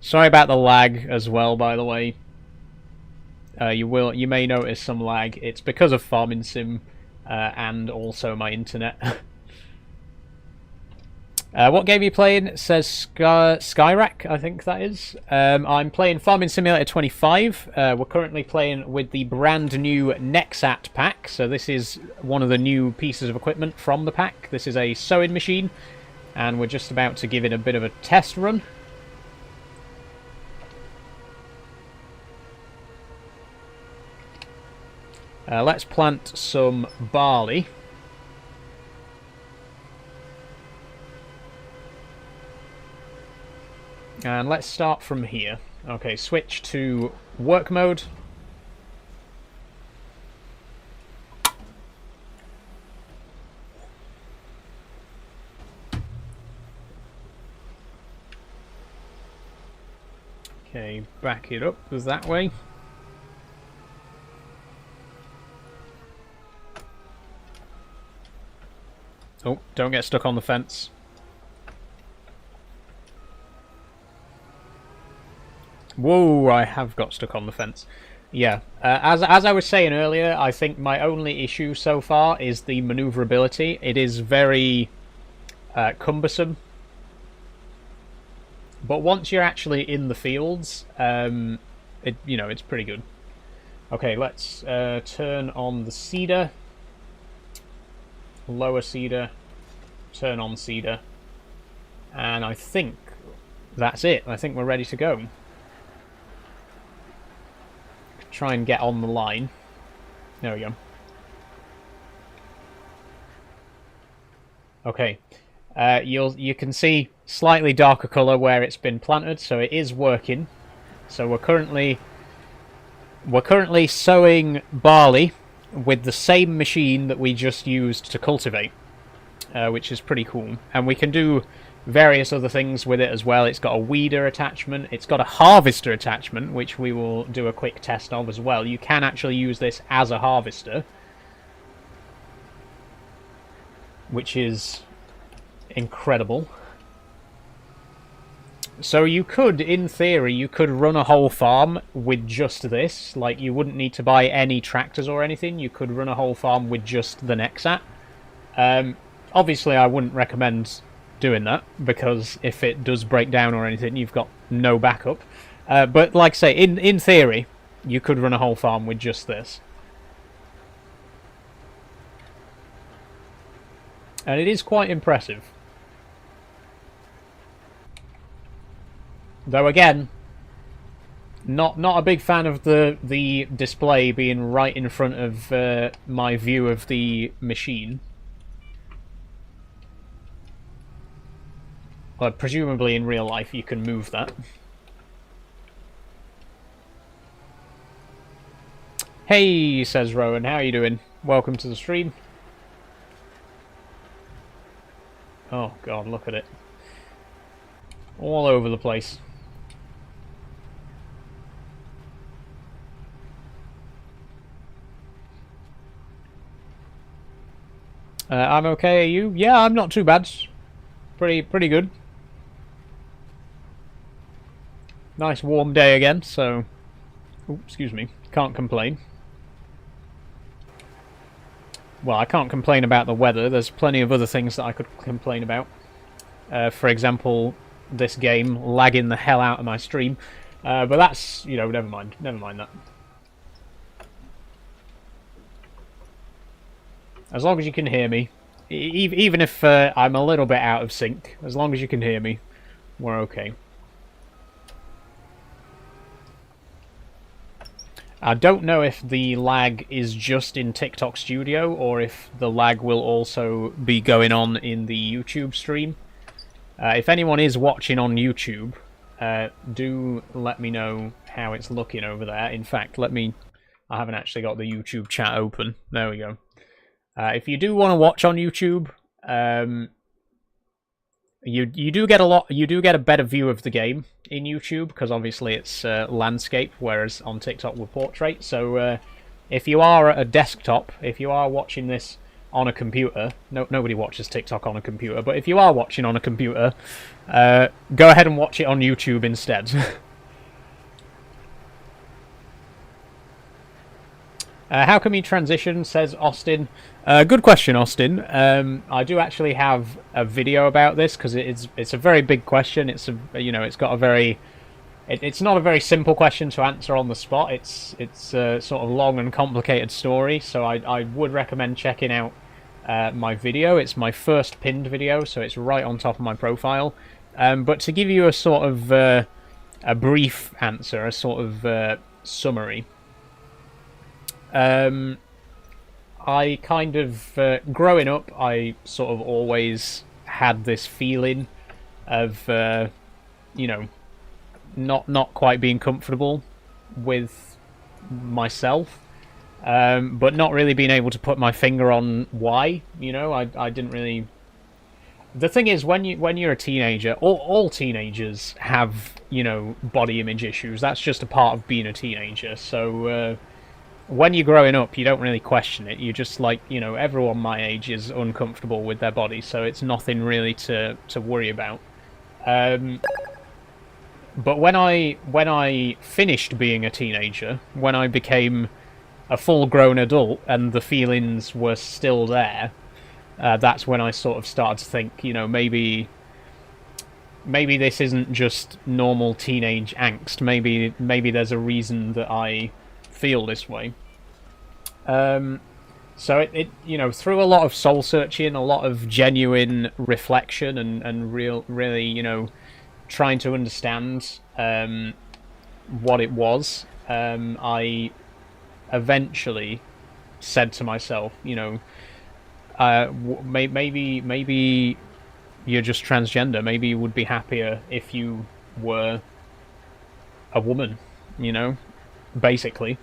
Sorry about the lag as well, by the way. You may notice some lag. It's because of Farming Sim and also my internet. What game are you playing? It says Skyrack, I think that is. I'm playing Farming Simulator 25. We're currently playing with the brand new NEXAT pack. So this is one of the new pieces of equipment from the pack. This is a sewing machine, and we're just about to give it a bit of a test run. Let's plant some barley. And let's start from here. Okay, switch to work mode. Okay, back it up that way. Oh, don't get stuck on the fence. Whoa, I have got stuck on the fence. Yeah, as I was saying earlier, I think my only issue so far is the maneuverability. It is very cumbersome. But once you're actually in the fields, it's pretty good. Okay, let's turn on the seeder. Lower seeder. Turn on seeder. And I think that's it. I think we're ready to go. Try and get on the line. There we go. Okay. You can see slightly darker colour where it's been planted, so it is working. So we're currently sowing barley with the same machine that we just used to cultivate, which is pretty cool. And we can do various other things with it as well. It's got a weeder attachment, it's got a harvester attachment, which we will do a quick test of as well. You can actually use this as a harvester, which is incredible. So you could, in theory, you could run a whole farm with just this. Like, you wouldn't need to buy any tractors or anything. You could run a whole farm with just the NEXAT. Obviously, I wouldn't recommend doing that, because if it does break down or anything, you've got no backup. But like I say, in theory, you could run a whole farm with just this. And it is quite impressive. Though again, not a big fan of the display being right in front of my view of the machine. But presumably in real life you can move that. Hey, says Rowan, how are you doing? Welcome to the stream. Oh god, look at it. All over the place. I'm okay, are you? Yeah, I'm not too bad. Pretty good. Nice warm day again, so... Ooh, excuse me. Can't complain. Well, I can't complain about the weather. There's plenty of other things that I could complain about. For example, this game lagging the hell out of my stream. But that's, you know, never mind. Never mind that. As long as you can hear me. Even if I'm a little bit out of sync. As long as you can hear me, we're okay. I don't know if the lag is just in TikTok Studio or if the lag will also be going on in the YouTube stream. If anyone is watching on YouTube, do let me know how it's looking over there. In fact, I haven't actually got the YouTube chat open. There we go. If you do want to watch on YouTube, you do get a better view of the game in YouTube because obviously it's landscape, whereas on TikTok we're portrait. So if you are at a desktop, if you are watching this on a computer, nobody watches TikTok on a computer, but if you are watching on a computer, go ahead and watch it on YouTube instead. How can we transition, says Austin. Good question, Austin. I do actually have a video about this because it's a very big question. It's got a very... It's not a very simple question to answer on the spot. It's a sort of long and complicated story, so I would recommend checking out my video. It's my first pinned video, so it's right on top of my profile. But to give you a sort of a brief answer, a sort of summary... I kind of, growing up, I sort of always had this feeling of, not quite being comfortable with myself, but not really being able to put my finger on why. I didn't really... The thing is, when you're a teenager, all teenagers have, body image issues. That's just a part of being a teenager, so... when you're growing up, you don't really question it. You're just like, everyone my age is uncomfortable with their body, so it's nothing really to worry about. But when I finished being a teenager, when I became a full-grown adult and the feelings were still there, that's when I sort of started to think, maybe this isn't just normal teenage angst. Maybe there's a reason that I feel this way. So it through a lot of soul searching, a lot of genuine reflection, and really trying to understand what it was, I eventually said to myself, maybe you're just transgender. Maybe you would be happier if you were a woman, basically.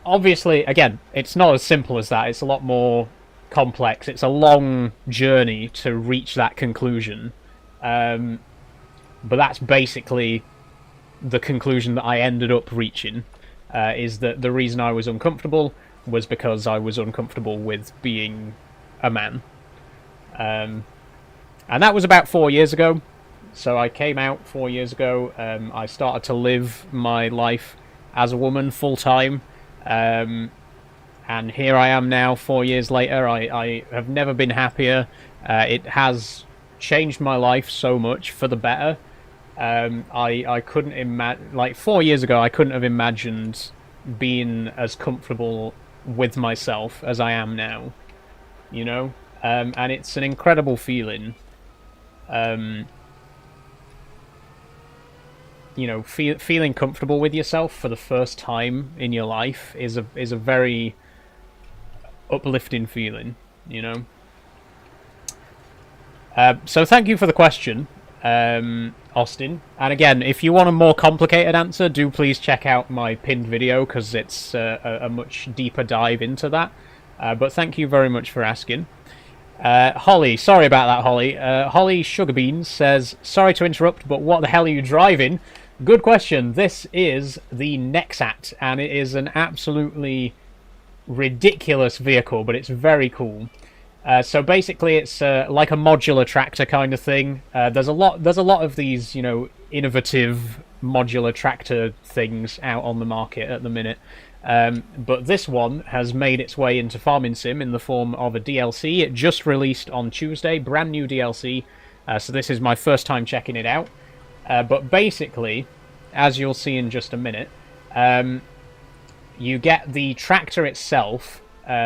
Obviously, again, it's not as simple as that. It's a lot more complex. It's a long journey to reach that conclusion. But that's basically the conclusion that I ended up reaching, is that the reason I was uncomfortable was because I was uncomfortable with being a man. And that was about 4 years ago. So I came out 4 years ago. I started to live my life as a woman full-time. And here I am now, 4 years later. I have never been happier. It has changed my life so much for the better. I couldn't imagine... Like, 4 years ago, I couldn't have imagined being as comfortable with myself as I am now. And it's an incredible feeling. you know, feeling comfortable with yourself for the first time in your life is a very uplifting feeling, you know. So thank you for the question, Austin. And again, if you want a more complicated answer, do please check out my pinned video, because it's a much deeper dive into that. But thank you very much for asking. Holly, sorry about that, Holly. Holly Sugarbeans says, sorry to interrupt, but what the hell are you driving? Good question. This is the NEXAT, and it is an absolutely ridiculous vehicle, but it's very cool. So basically, it's like a modular tractor kind of thing. There's a lot of these, you know, innovative modular tractor things out on the market at the minute. But this one has made its way into Farming Sim in the form of a DLC. It just released on Tuesday, brand new DLC. So this is my first time checking it out. But basically, as you'll see in just a minute, you get the tractor itself,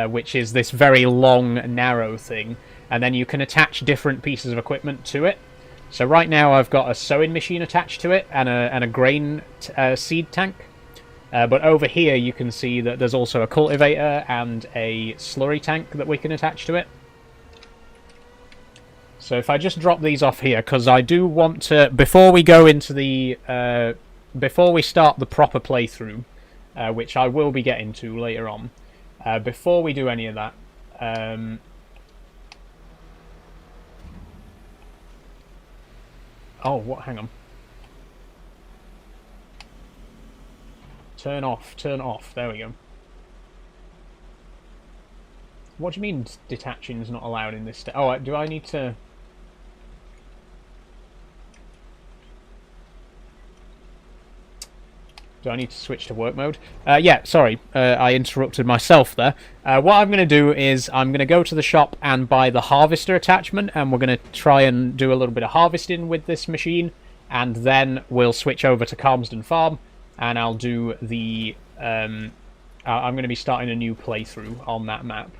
which is this very long, narrow thing, and then you can attach different pieces of equipment to it. So right now I've got a sewing machine attached to it and a grain seed tank. But over here you can see that there's also a cultivator and a slurry tank that we can attach to it. So if I just drop these off here, because I do want to, before we go into the, before we start the proper playthrough, which I will be getting to later on, before we do any of that, oh, what? Hang on. Turn off. There we go. What do you mean detaching is not allowed in this? Oh, do I need to? Do I need to switch to work mode? Yeah, sorry, I interrupted myself there. What I'm going to do is I'm going to go to the shop and buy the harvester attachment, and we're going to try and do a little bit of harvesting with this machine, and then we'll switch over to Calmsden Farm, and I'll do the... I'm going to be starting a new playthrough on that map.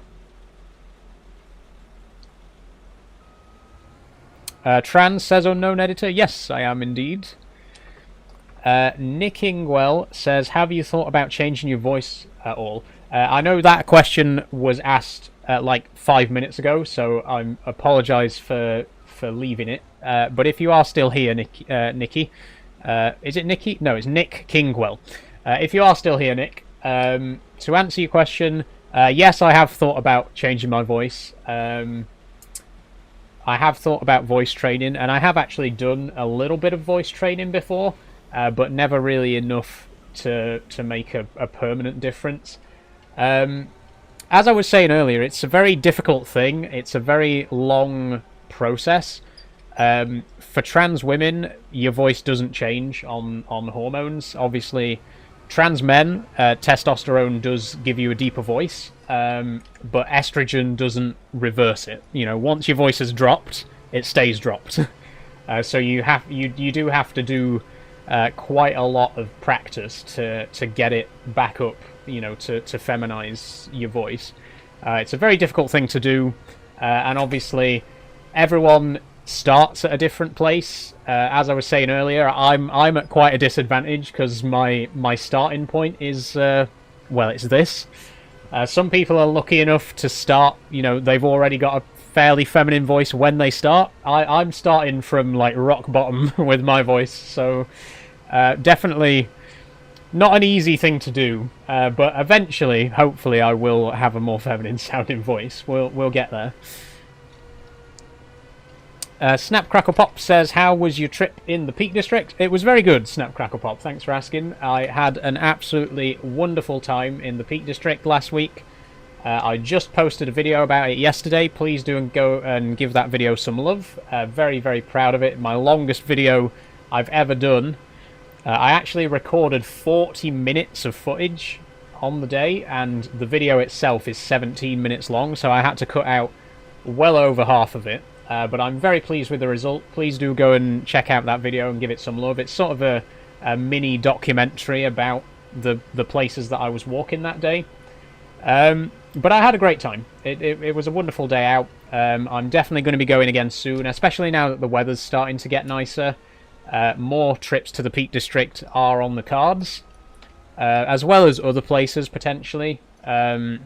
Trans says unknown editor. Yes, I am indeed. Nick Ingwell says, have you thought about changing your voice at all? I know that question was asked like 5 minutes ago, so I apologise for leaving it. But if you are still here, Nikki, is it Nikki? No, it's Nick Kingwell. If you are still here, Nick, to answer your question, yes, I have thought about changing my voice. I have thought about voice training, and I have actually done a little bit of voice training before. But never really enough to make a permanent difference. As I was saying earlier, it's a very difficult thing. It's a very long process. For trans women, your voice doesn't change on hormones. Obviously, trans men, testosterone does give you a deeper voice, but estrogen doesn't reverse it. You know, once your voice has dropped, it stays dropped. So you do have to do quite a lot of practice to get it back up, you know, to feminize your voice. It's a very difficult thing to do, and obviously everyone starts at a different place. As I was saying earlier, I'm at quite a disadvantage because my starting point is well, it's this. Some people are lucky enough to start, you know, they've already got a fairly feminine voice when they start. I'm starting from like rock bottom with my voice, so definitely not an easy thing to do, but eventually, hopefully, I will have a more feminine sounding voice. We'll get there. Snap Crackle Pop says, how was your trip in the Peak District? It was very good, Snap Crackle Pop, thanks for asking. I had an absolutely wonderful time in the Peak District last week. I just posted a video about it yesterday. Please do go and give that video some love. Very, very proud of it. My longest video I've ever done. I actually recorded 40 minutes of footage on the day, and the video itself is 17 minutes long, so I had to cut out well over half of it. But I'm very pleased with the result. Please do go and check out that video and give it some love. It's sort of a mini documentary about the places that I was walking that day. But I had a great time. It was a wonderful day out. I'm definitely going to be going again soon, especially now that the weather's starting to get nicer. more trips to the Peak District are on the cards, as well as other places potentially. And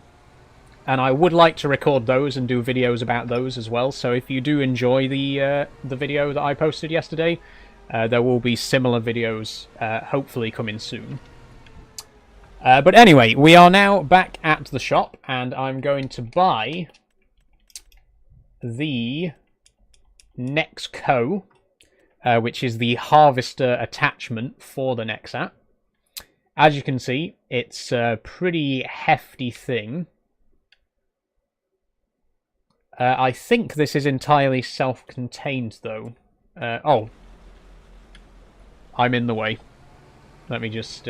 I would like to record those and do videos about those as well. So if you do enjoy the video that I posted yesterday, there will be similar videos hopefully coming soon. But anyway, we are now back at the shop, and I'm going to buy the NEXAT, which is the harvester attachment for the NEXAT. As you can see, it's a pretty hefty thing. I think this is entirely self-contained, though. Oh. I'm in the way. Let me just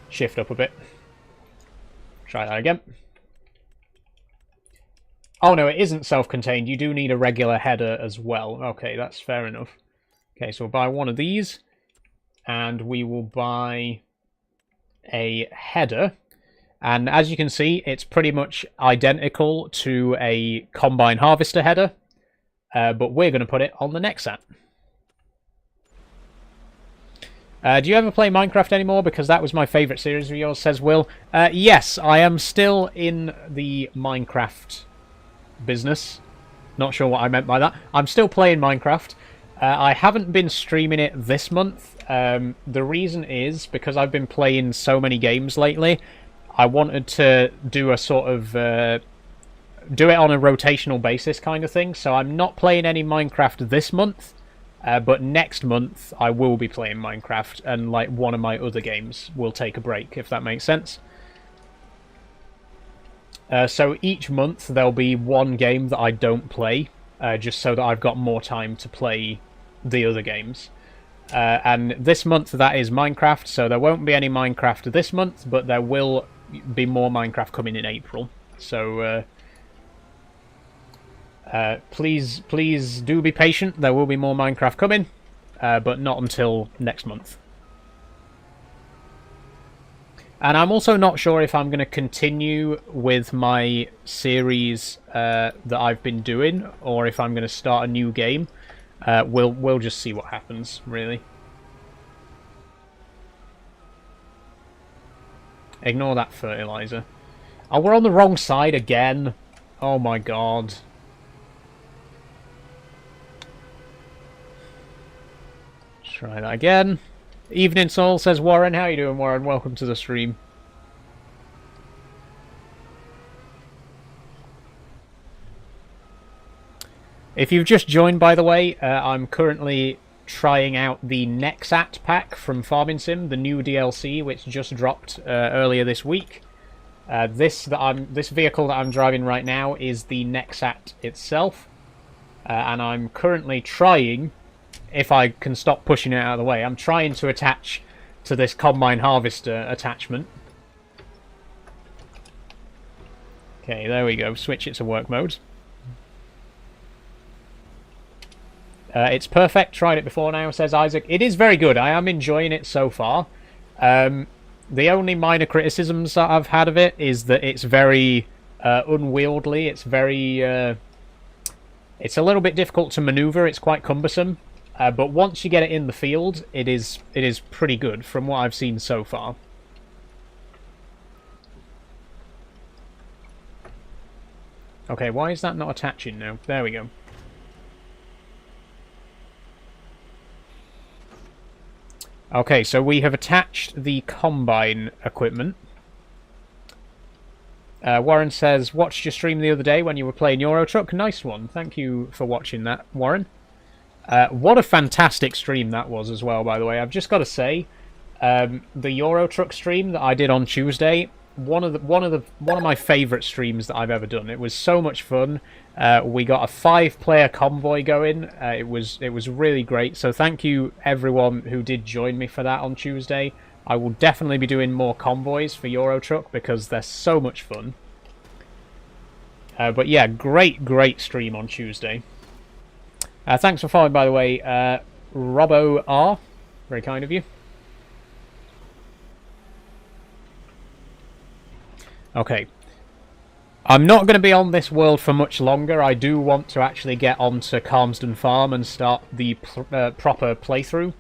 shift up a bit. Try that again. Oh no, it isn't self-contained. You do need a regular header as well. Okay, that's fair enough. Okay, so we'll buy one of these. And we will buy a header. And as you can see, it's pretty much identical to a combine harvester header. But we're going to put it on the NEXAT. Do you ever play Minecraft anymore? Because that was my favourite series of yours, says Will. Yes, I am still in the Minecraft business. Not sure what I meant by that. I'm still playing Minecraft. I haven't been streaming it this month. The reason is because I've been playing so many games lately. I wanted to do a sort of... do it on a rotational basis kind of thing. So I'm not playing any Minecraft this month. But next month I will be playing Minecraft, and like one of my other games will take a break, if that makes sense. So each month there'll be one game that I don't play, just so that I've got more time to play the other games. And this month that is Minecraft, so there won't be any Minecraft this month, but there will be more Minecraft coming in April. So please do be patient. There will be more Minecraft coming, but not until next month. And I'm also not sure if I'm going to continue with my series that I've been doing, or if I'm going to start a new game. We'll just see what happens, really. Ignore that fertilizer. Oh, we're on the wrong side again. Oh my god. Try that again. Evening Soul, says Warren. How you doing, Warren? Welcome to the stream. If you've just joined, by the way, I'm currently trying out the NEXAT pack from Farming Sim, the new DLC, which just dropped earlier this week. This vehicle that I'm driving right now is the NEXAT itself, and I'm currently trying, if I can stop pushing it out of the way, I'm trying to attach to this combine harvester attachment. Okay, there we go. Switch it to work mode. It's perfect. Tried it before now, says Isaac. It is very good. I am enjoying it so far. The only minor criticisms that I've had of it is that it's very unwieldy. It's very... it's a little bit difficult to maneuver. It's quite cumbersome. But once you get it in the field, it is pretty good from what I've seen so far. Okay, why is that not attaching now? There we go. Okay, so we have attached the combine equipment. Warren says, watched your stream the other day when you were playing Euro Truck. Nice one. Thank you for watching that, Warren. What a fantastic stream that was as well, by the way. I've just got to say, the Euro Truck stream that I did on Tuesday, one of my favourite streams that I've ever done. It was so much fun. We got a 5-player convoy going. It was really great. So thank you everyone who did join me for that on Tuesday. I will definitely be doing more convoys for Euro Truck because they're so much fun. But yeah, great stream on Tuesday. Thanks for following, by the way, Robbo R. Very kind of you. Okay. I'm not going to be on this world for much longer. I do want to actually get onto Calmsden Farm and start the proper playthrough.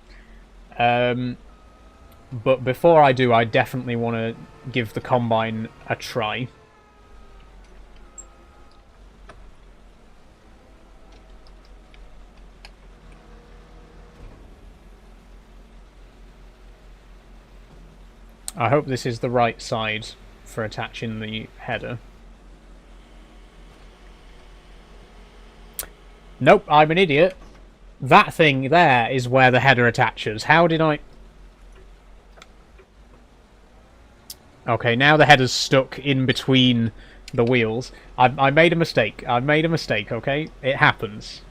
But before I do, I definitely want to give the Combine a try. I hope this is the right side for attaching the header. Nope, I'm an idiot. That thing there is where the header attaches. How did I... Okay, now the header's stuck in between the wheels. I made a mistake. I made a mistake, okay? It happens.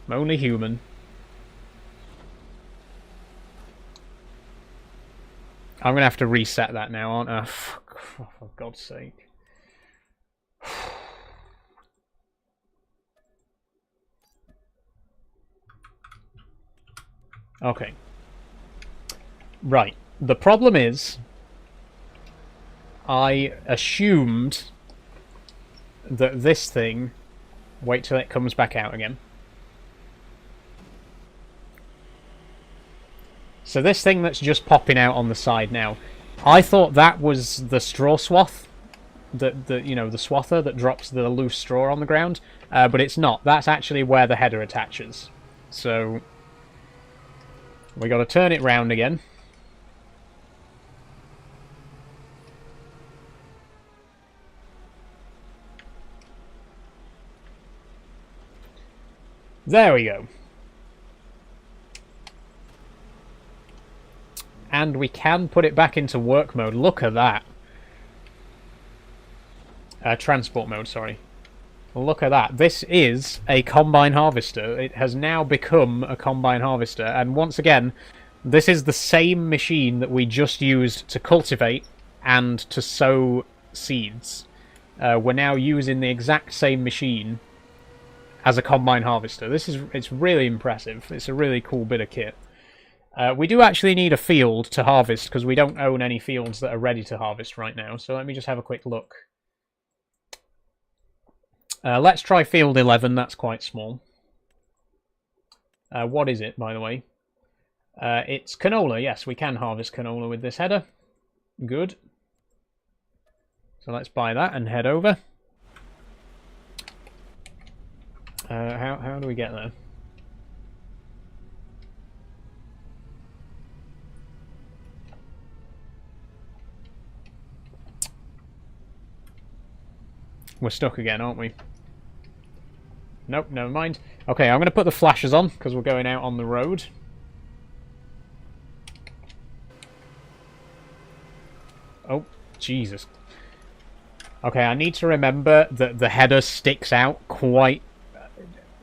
I'm only human. I'm going to have to reset that now, aren't I? Oh, for God's sake. Okay. Right. The problem is, I assumed that this thing... Wait till it comes back out again. So this thing that's just popping out on the side now, I thought that was the straw swath, the swather that drops the loose straw on the ground, but it's not. That's actually where the header attaches. So we got to turn it round again. There we go. And we can put it back into work mode. Look at that. Transport mode, sorry. Look at that. This is a combine harvester. It has now become a combine harvester. And once again, this is the same machine that we just used to cultivate and to sow seeds. We're now using the exact same machine as a combine harvester. It's really impressive. It's a really cool bit of kit. We do actually need a field to harvest because we don't own any fields that are ready to harvest right now. So let me just have a quick look. Let's try field 11. That's quite small. What is it, by the way? It's canola. Yes, we can harvest canola with this header. Good. So let's buy that and head over. How do we get there? We're stuck again, aren't we? Nope, never mind. Okay, I'm going to put the flashers on because we're going out on the road. Oh, Jesus. Okay, I need to remember that the header sticks out quite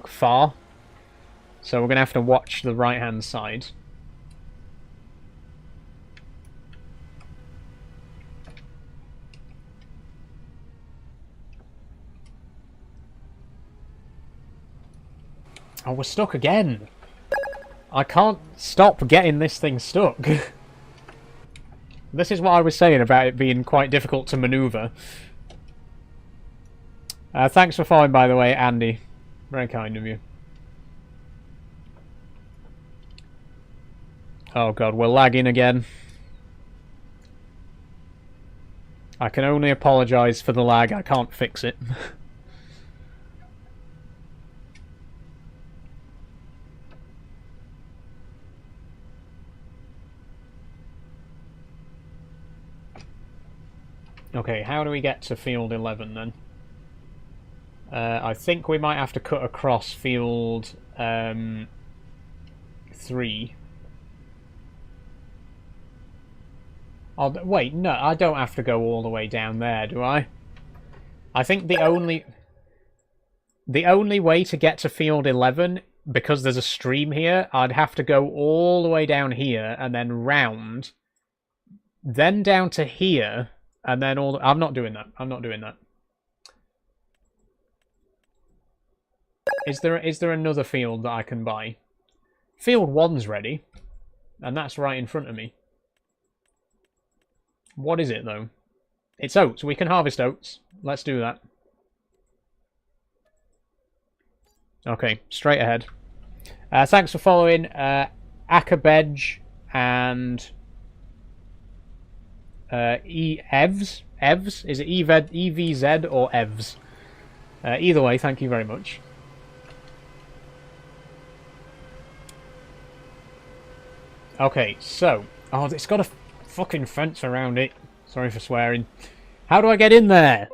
far. So we're going to have to watch the right-hand side. Oh, we're stuck again. I can't stop getting this thing stuck. This is what I was saying about it being quite difficult to maneuver. Thanks for following, by the way, Andy. Very kind of you. Oh god, we're lagging again. I can only apologise for the lag, I can't fix it. Okay, how do we get to field 11 then? I think we might have to cut across field 3. Oh, wait, no, I don't have to go all the way down there, do I? I think the only way to get to field 11, because there's a stream here, I'd have to go all the way down here and then round, then down to here, and then all... I'm not doing that. I'm not doing that. Is there another field that I can buy? Field 1's ready, and that's right in front of me. What is it, though? It's oats. We can harvest oats. Let's do that. Okay, straight ahead. Thanks for following Akabej and Evs. Evs? Is it EVZ or Evs? Either way, thank you very much. Okay, so... Oh, it's got a fucking fence around it. Sorry for swearing. How do I get in there?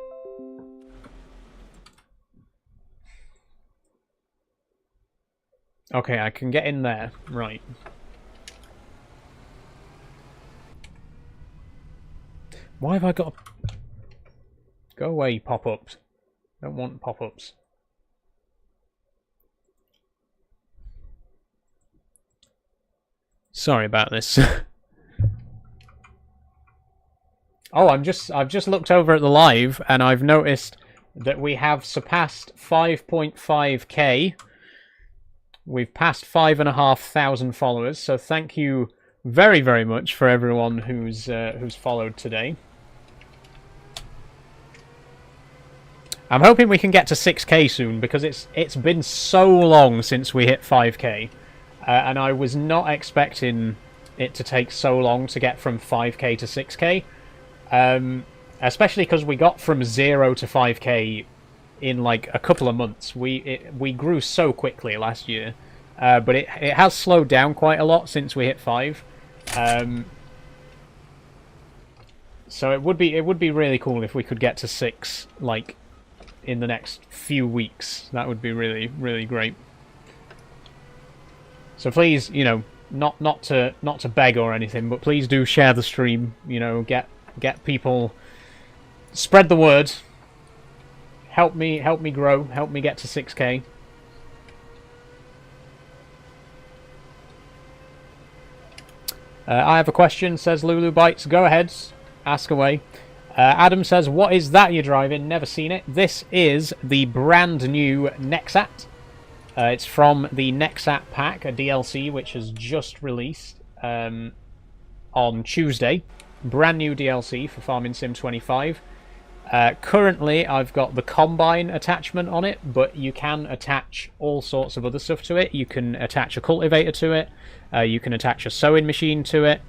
Okay, I can get in there. Right. Why have I got... Go away, pop-ups. Don't want pop-ups. Sorry about this. Oh, I've just looked over at the live and I've noticed that we have surpassed 5.5k. We've passed 5,500 followers, so thank you very, very much for everyone who's followed today. I'm hoping we can get to 6k soon because it's been so long since we hit 5k, and I was not expecting it to take so long to get from 5k to 6k, especially because we got from 0 to 5k in like a couple of months. We grew so quickly last year, but it has slowed down quite a lot since we hit 5. So it would be really cool if we could get to 6 like in the next few weeks. That would be really, really great. So please, you know, not to beg or anything, but please do share the stream. You know, get people, spread the word. Help me grow. Help me get to 6k. I have a question, says Lulu Bites. Go ahead, ask away. Adam says, what is that you're driving? Never seen it. This is the brand new NEXAT. It's from the NEXAT pack, a DLC which has just released on Tuesday. Brand new DLC for Farming Sim 25. Currently, I've got the Combine attachment on it, but you can attach all sorts of other stuff to it. You can attach a cultivator to it. You can attach a sewing machine to it.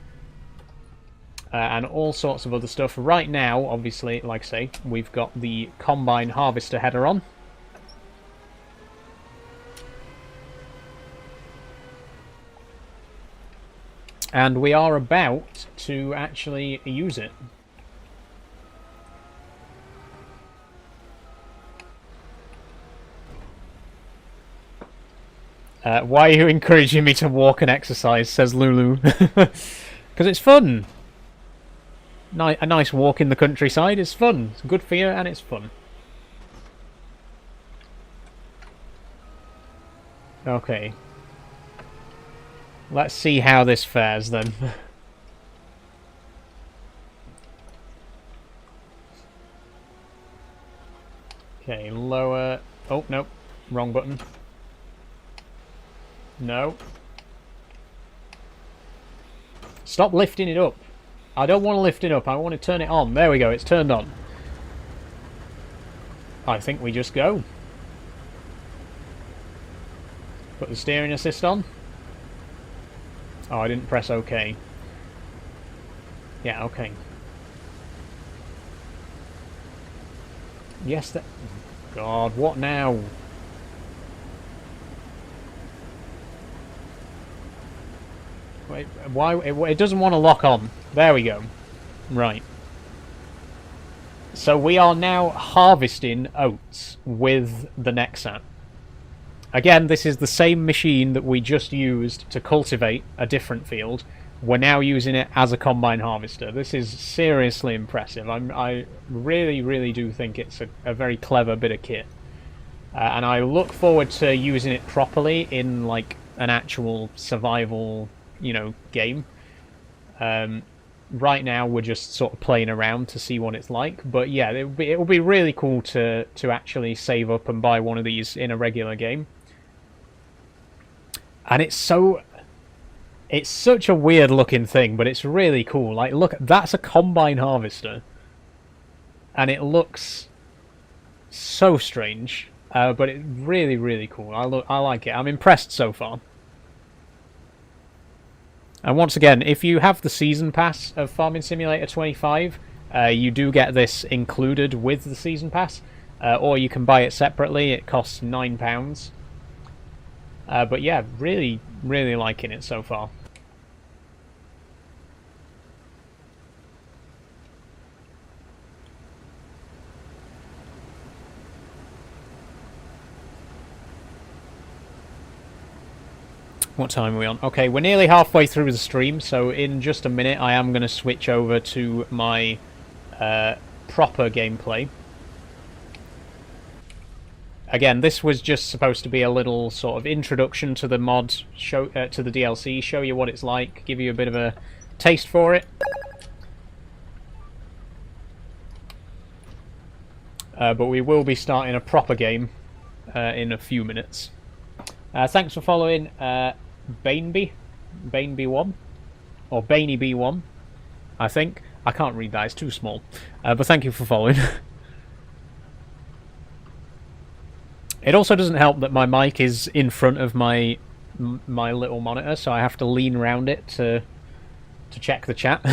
And all sorts of other stuff. Right now, obviously, like I say, we've got the Combine Harvester header on. And we are about to actually use it. Why are you encouraging me to walk and exercise, says Lulu. Because it's fun. A nice walk in the countryside is fun. It's good for you and it's fun. Okay. Let's see how this fares then. Okay, lower... Oh, nope. Wrong button. No. Stop lifting it up. I don't want to lift it up. I want to turn it on. There we go. It's turned on. I think we just go. Put the steering assist on. Oh, I didn't press OK. Yeah, OK. Yes, that... God, what now? Wait, why? It doesn't want to lock on. There we go. Right. So we are now harvesting oats with the NEXAT. Again, this is the same machine that we just used to cultivate a different field. We're now using it as a combine harvester. This is seriously impressive. I really, really do think it's a very clever bit of kit. And I look forward to using it properly in like an actual survival, you know, game. Right now we're just sort of playing around to see what it's like, but yeah, it will be really cool to actually save up and buy one of these in a regular game. And it's such a weird looking thing, but it's really cool. Like, look, that's a combine harvester. and it looks so strange, but it's really, really cool. I like it. I'm impressed so far. And once again, if you have the season pass of Farming Simulator 25, you do get this included with the season pass, or you can buy it separately. It costs £9. But yeah, really, really liking it so far. What time are we on? Okay, we're nearly halfway through the stream, so in just a minute I am going to switch over to my proper gameplay. Again, this was just supposed to be a little sort of introduction to the mod, to the DLC, show you what it's like, give you a bit of a taste for it. But we will be starting a proper game in a few minutes. Thanks for following Baneby1, or Baneyb1, I think. I can't read that, it's too small. But thank you for following. It also doesn't help that my mic is in front of my little monitor, so I have to lean around it to check the chat.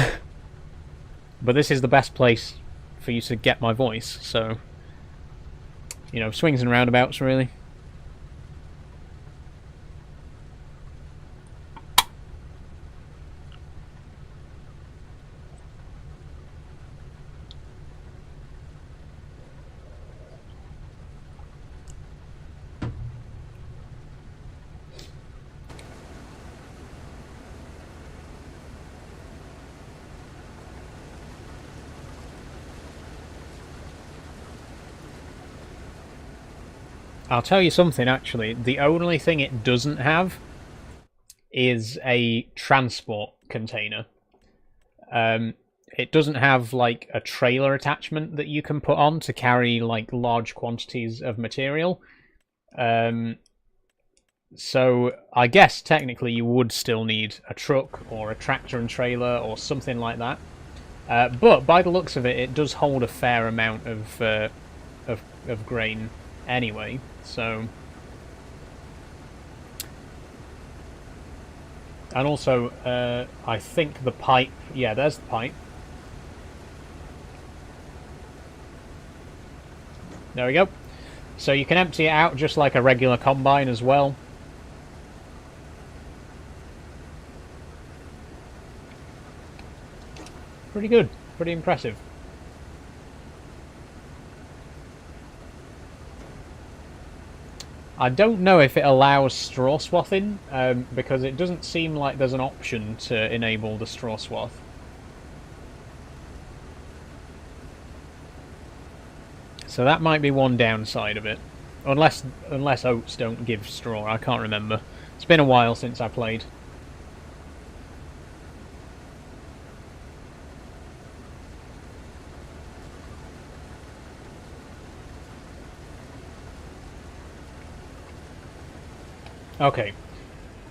But this is the best place for you to get my voice, so, you know, swings and roundabouts, really. I'll tell you something, actually. The only thing it doesn't have is a transport container. It doesn't have, like, a trailer attachment that you can put on to carry, like, large quantities of material. So I guess, technically, you would still need a truck or a tractor and trailer or something like that. But by the looks of it, it does hold a fair amount of grain anyway, so... And also, I think the pipe... Yeah, there's the pipe. There we go. So you can empty it out just like a regular combine as well. Pretty good. Pretty impressive. I don't know if it allows straw swathing, because it doesn't seem like there's an option to enable the straw swath. So that might be one downside of it. Unless oats don't give straw, I can't remember. It's been a while since I played. Okay,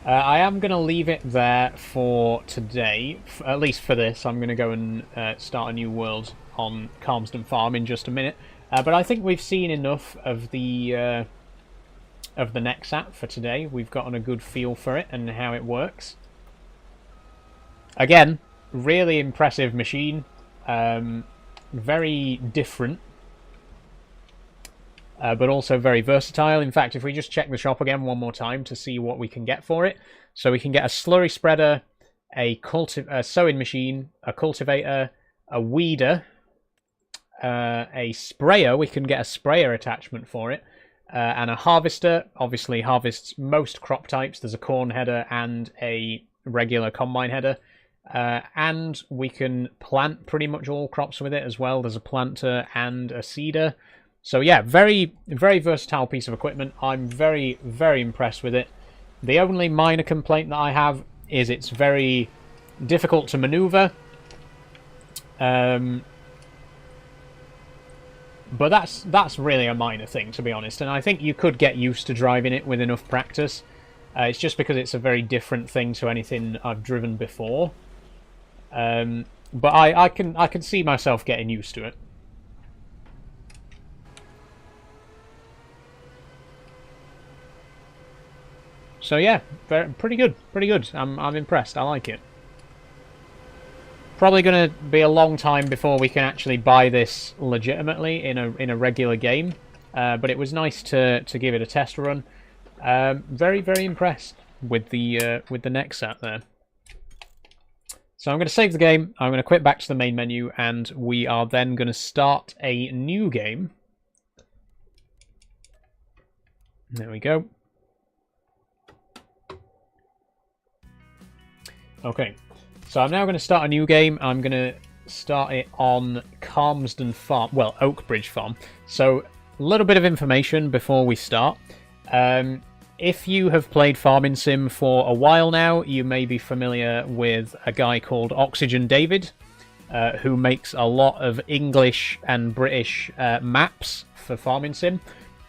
I am going to leave it there for today, at least for this. I'm going to go and start a new world on Calmsden Farm in just a minute. But I think we've seen enough of the NEXAT for today. We've gotten a good feel for it and how it works. Again, really impressive machine. Very different. But also very versatile. In fact, if we just check the shop again one more time to see what we can get for it. So we can get a slurry spreader, a sowing machine, a cultivator, a weeder, a sprayer. We can get a sprayer attachment for it, and a harvester. Obviously harvests most crop types. There's a corn header and a regular combine header. And we can plant pretty much all crops with it as well. There's a planter and a seeder. So yeah, very, very versatile piece of equipment. I'm very, very impressed with it. The only minor complaint that I have is it's very difficult to maneuver. But that's really a minor thing, to be honest. And I think you could get used to driving it with enough practice. It's just because it's a very different thing to anything I've driven before. But I can see myself getting used to it. So yeah, pretty good, pretty good. I'm impressed. I like it. Probably going to be a long time before we can actually buy this legitimately in a regular game, but it was nice to give it a test run. Very impressed with the NEXAT there. So I'm going to save the game. I'm going to quit back to the main menu, and we are then going to start a new game. There we go. Okay. So I'm now going to start a new game. I'm going to start it on Calmsden Farm. Well, Oakbridge Farm. So a little bit of information before we start. If you have played Farming Sim for a while now, you may be familiar with a guy called Oxygen David, who makes a lot of English and British maps for Farming Sim.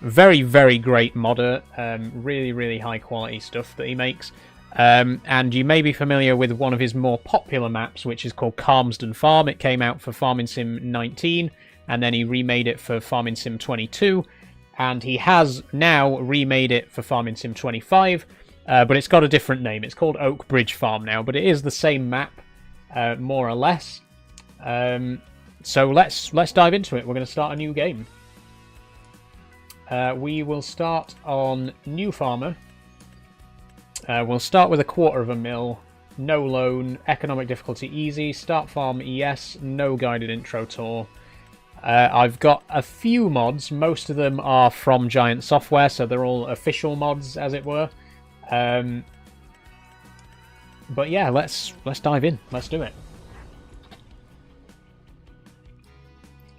Very great modder. Really high quality stuff that he makes. And you may be familiar with one of his more popular maps, which is called Calmsden Farm. It came out for Farming Sim 19, and then he remade it for Farming Sim 22, and he has now remade it for Farming Sim 25, but it's got a different name. It's called Oakbridge Farm now, but it is the same map, more or less. So let's dive into it. We're going to start a new game. We will start on New Farmer. We'll start with 1/4 mil, no loan, economic difficulty easy, start farm ES, no guided intro tour. I've got a few mods. Most of them are from Giant Software, so they're all official mods, as it were. But yeah, let's dive in. Let's do it.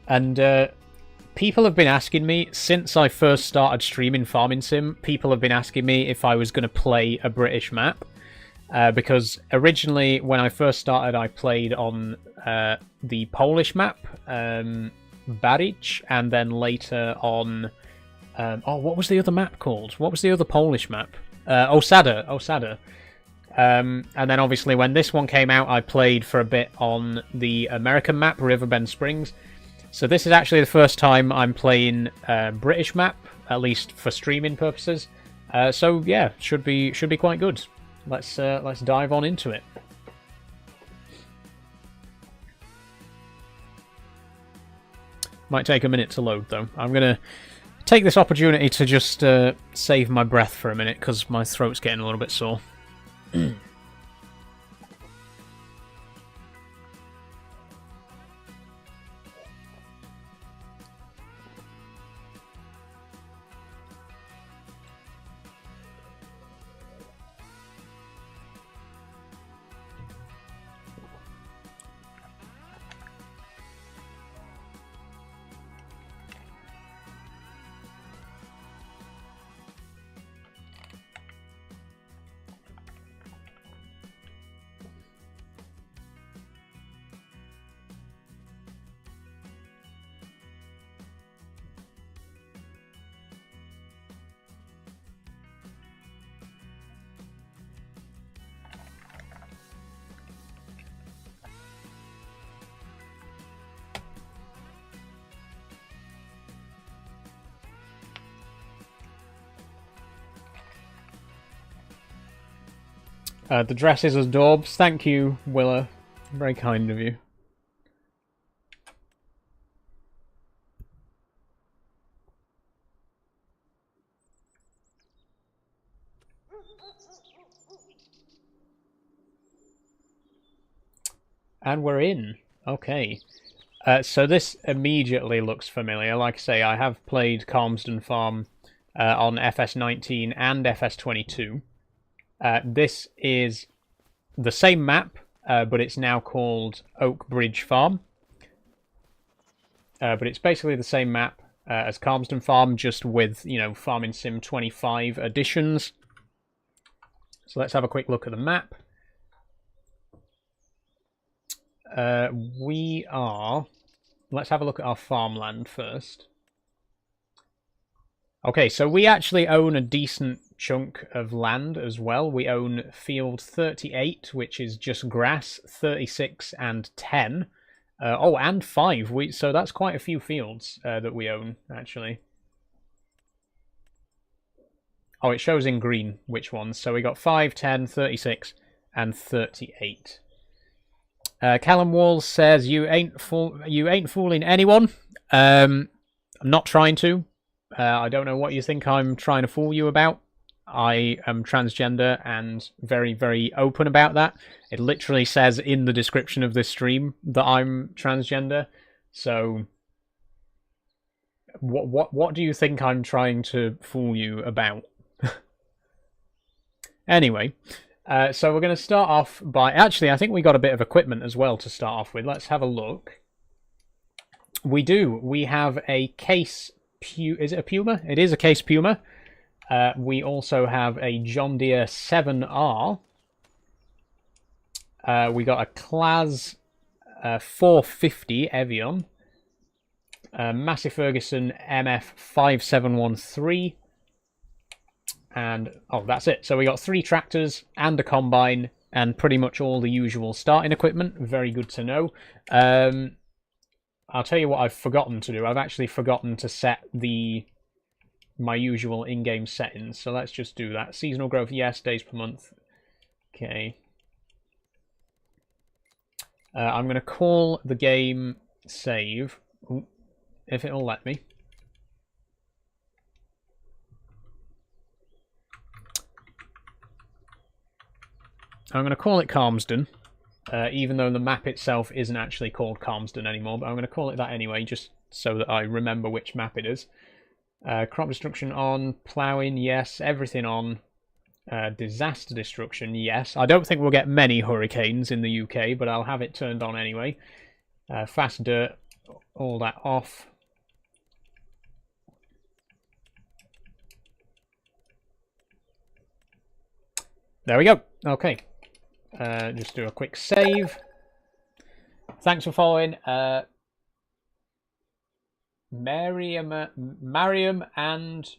And people have been asking me, since I first started streaming Farming Sim, people have been asking me if I was going to play a British map. Because originally, when I first started, I played on the Polish map, Baric, and then later on... what was the other map called? What was the other Polish map? Osada. And then obviously when this one came out, I played for a bit on the American map, Riverbend Springs. So this is actually the first time I'm playing British map, at least for streaming purposes. So yeah, should be quite good. Let's dive on into it. Might take a minute to load though. I'm gonna take this opportunity to just save my breath for a minute because my throat's getting a little bit sore. The dress is adorbs. Thank you, Willa. Very kind of you. And we're in. Okay. So this immediately looks familiar. Like I say, I have played Calmsden Farm on FS19 and FS22. This is the same map, but it's now called Oakbridge Farm. But it's basically the same map as Calmsden Farm, just with, you know, Farming Sim 25 additions. So let's have a quick look at the map. Let's have a look at our farmland first. Okay, so we actually own a decent chunk of land as well. We own field 38, which is just grass, 36 and 10. And 5. So that's quite a few fields that we own, actually. Oh, it shows in green which ones. So we got 5, 10, 36, and 38. Callum Walls says you ain't fooling anyone. I'm not trying to. I don't know what you think I'm trying to fool you about. I am transgender and very, very open about that. It literally says in the description of this stream that I'm transgender. So, what do you think I'm trying to fool you about? Anyway, so we're going to start off by... Actually, I think we got a bit of equipment as well to start off with. Let's have a look. We do. We have a case... Is it a Puma? It is a case Puma. We also have a John Deere 7R. We got a Claas 450 Evian. Massey Ferguson MF 5713. And, oh, that's it. So we got 3 tractors and a combine and pretty much all the usual starting equipment. Very good to know. I'll tell you what I've forgotten to do. I've actually forgotten to set my usual in-game settings. So let's just do that. Seasonal growth, yes. Days per month. Okay. I'm going to call the game save. Ooh, if it'll let me. I'm going to call it Calmsden, even though the map itself isn't actually called Calmsden anymore, but I'm going to call it that anyway, just so that I remember which map it is. Crop destruction on, ploughing, yes, everything on. Disaster destruction, yes. I don't think we'll get many hurricanes in the UK, but I'll have it turned on anyway. Fast dirt, all that off. There we go. Okay. Just do a quick save. Thanks for following. Mariam and...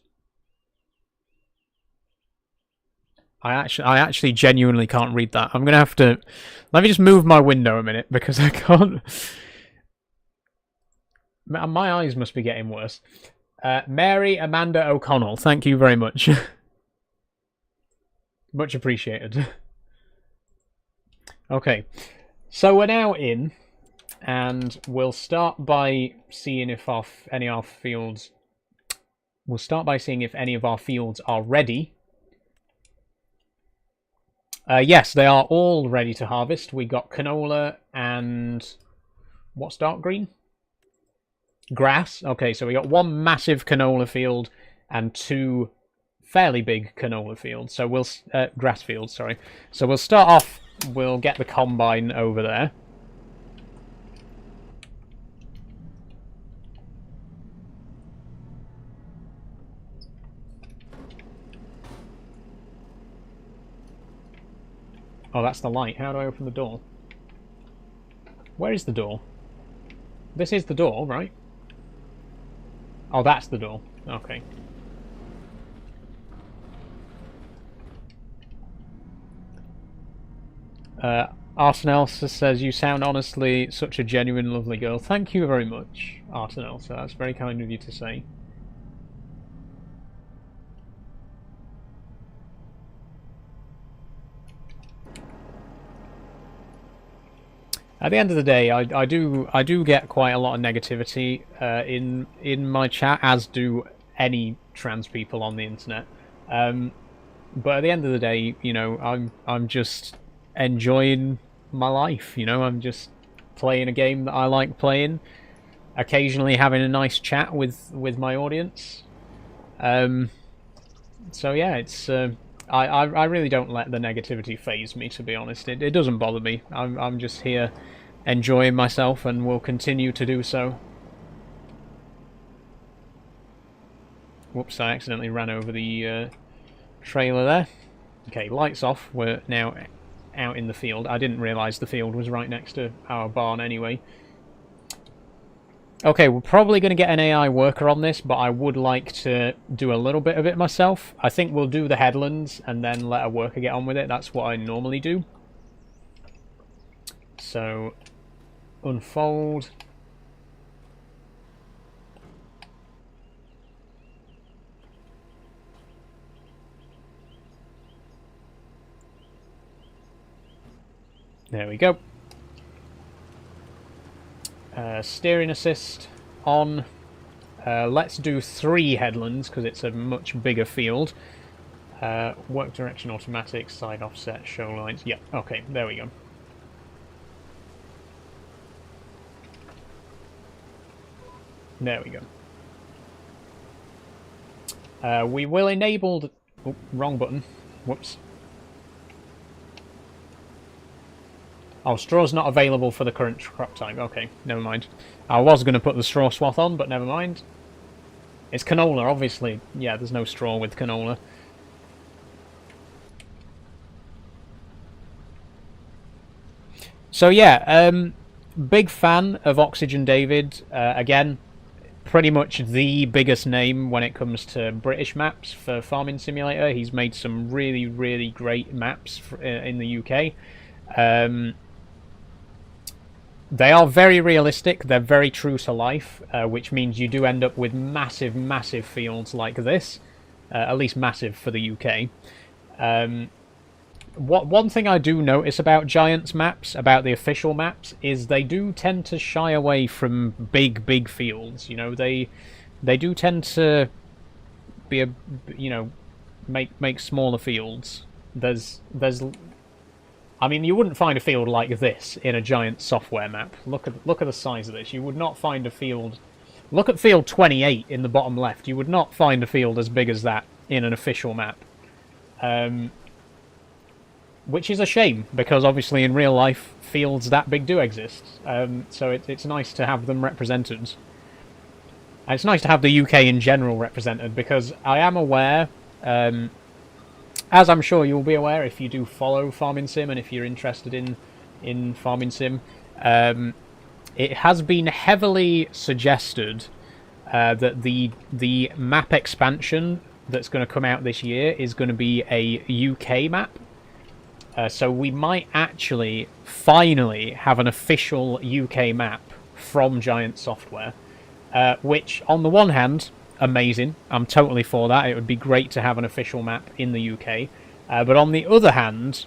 I actually genuinely can't read that. I'm going to have to... Let me just move my window a minute, because I can't... My eyes must be getting worse. Mary Amanda O'Connell, thank you very much. Much appreciated. Okay, so we're now in, and we'll start by seeing if any of our fields... We'll start by seeing if any of our fields are ready. Yes, they are all ready to harvest. We got canola and... What's dark green? Grass. Okay, so we got 1 massive canola field and 2 fairly big canola fields. So we'll... grass fields, sorry. So we'll start off... We'll get the combine over there. Oh, that's the light. How do I open the door? Where is the door? This is the door, right? Oh, that's the door. Okay. Arsenelsa says, you sound honestly such a genuine, lovely girl. Thank you very much, Arsenelsa. That's very kind of you to say. At the end of the day, I do get quite a lot of negativity in my chat, as do any trans people on the internet. But at the end of the day, you know, I'm just enjoying my life. You know, I'm just playing a game that I like playing, occasionally having a nice chat with my audience. So yeah, it's I really don't let the negativity faze me, to be honest. It doesn't bother me. I'm just here enjoying myself, and will continue to do so. Whoops, I accidentally ran over the trailer there. Okay, lights off. We're now out in the field. I didn't realise the field was right next to our barn anyway. Okay, we're probably going to get an AI worker on this, but I would like to do a little bit of it myself. I think we'll do the headlands and then let a worker get on with it. That's what I normally do. So, unfold. There we go. Steering assist on. Let's do 3 headlands because it's a much bigger field. Work direction automatic, side offset, show lines. Yep, okay, there we go. There we go. We will enable... Oh, wrong button. Whoops. Oh, straw's not available for the current crop type. Okay, never mind. I was going to put the straw swath on, but never mind. It's canola, obviously. Yeah, there's no straw with canola. So yeah, big fan of Oxygen David. Again, pretty much the biggest name when it comes to British maps for Farming Simulator. He's made some really, really great maps in the UK. They are very realistic, they're very true to life, which means you do end up with massive, massive fields like this. At least massive for the UK. One thing I do notice about Giants maps, about the official maps, is they do tend to shy away from big, big fields. You know, they do tend to be make smaller fields. I mean, you wouldn't find a field like this in a Giant software map. Look at the size of this. You would not find a field. Look at field 28 in the bottom left. You would not find a field as big as that in an official map. Which is a shame, because obviously in real life, fields that big do exist. So it's nice to have them represented. And it's nice to have the UK in general represented, because I am aware, as I'm sure you'll be aware if you do follow Farming Sim and if you're interested in Farming Sim, it has been heavily suggested that the map expansion that's going to come out this year is going to be a UK map. So we might actually finally have an official UK map from Giant Software, which on the one hand, amazing. I'm totally for that. It would be great to have an official map in the UK. But on the other hand,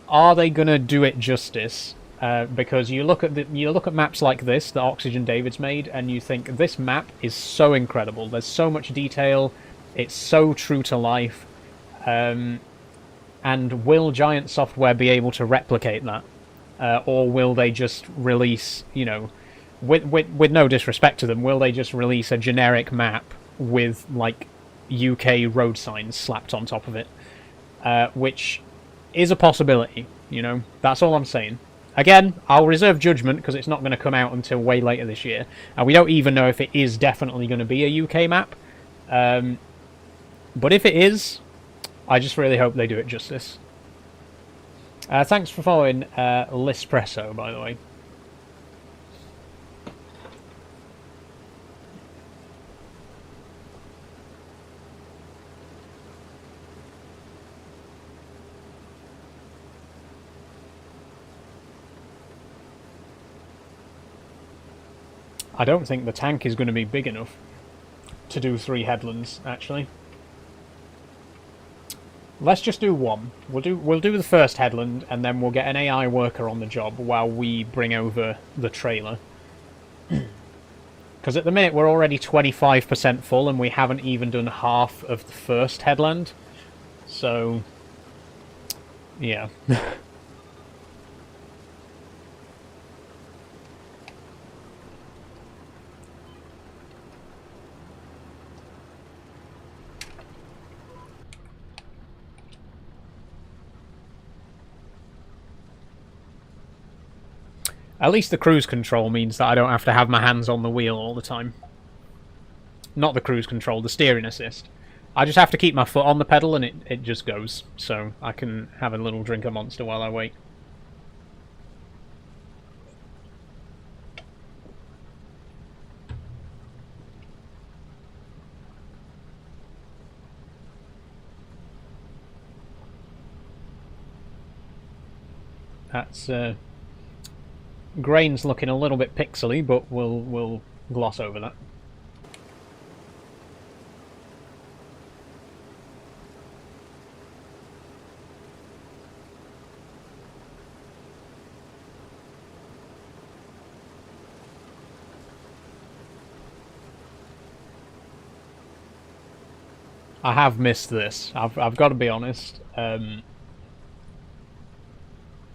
are they going to do it justice? Because you look at maps like this that Oxygen David's made, and you think this map is so incredible. There's so much detail. It's so true to life. And will Giant Software be able to replicate that, or will they just release, you know, with no disrespect to them, will they just release a generic map with like UK road signs slapped on top of it, which is a possibility. You know, that's all I'm saying. Again, I'll reserve judgment because it's not going to come out until way later this year, and we don't even know if it is definitely going to be a UK map. But if it is, I just really hope they do it justice. Thanks for following Lispresso, by the way. I don't think the tank is going to be big enough to do 3 headlands, actually. Let's just do 1. We'll do the first headland, and then we'll get an AI worker on the job while we bring over the trailer. Because at the minute we're already 25% full, and we haven't even done half of the first headland. So, yeah. At least the cruise control means that I don't have to have my hands on the wheel all the time. Not the cruise control, the steering assist. I just have to keep my foot on the pedal and it just goes. So I can have a little drink of Monster while I wait. That's grain's looking a little bit pixely, but we'll gloss over that. I have missed this. I've got to be honest.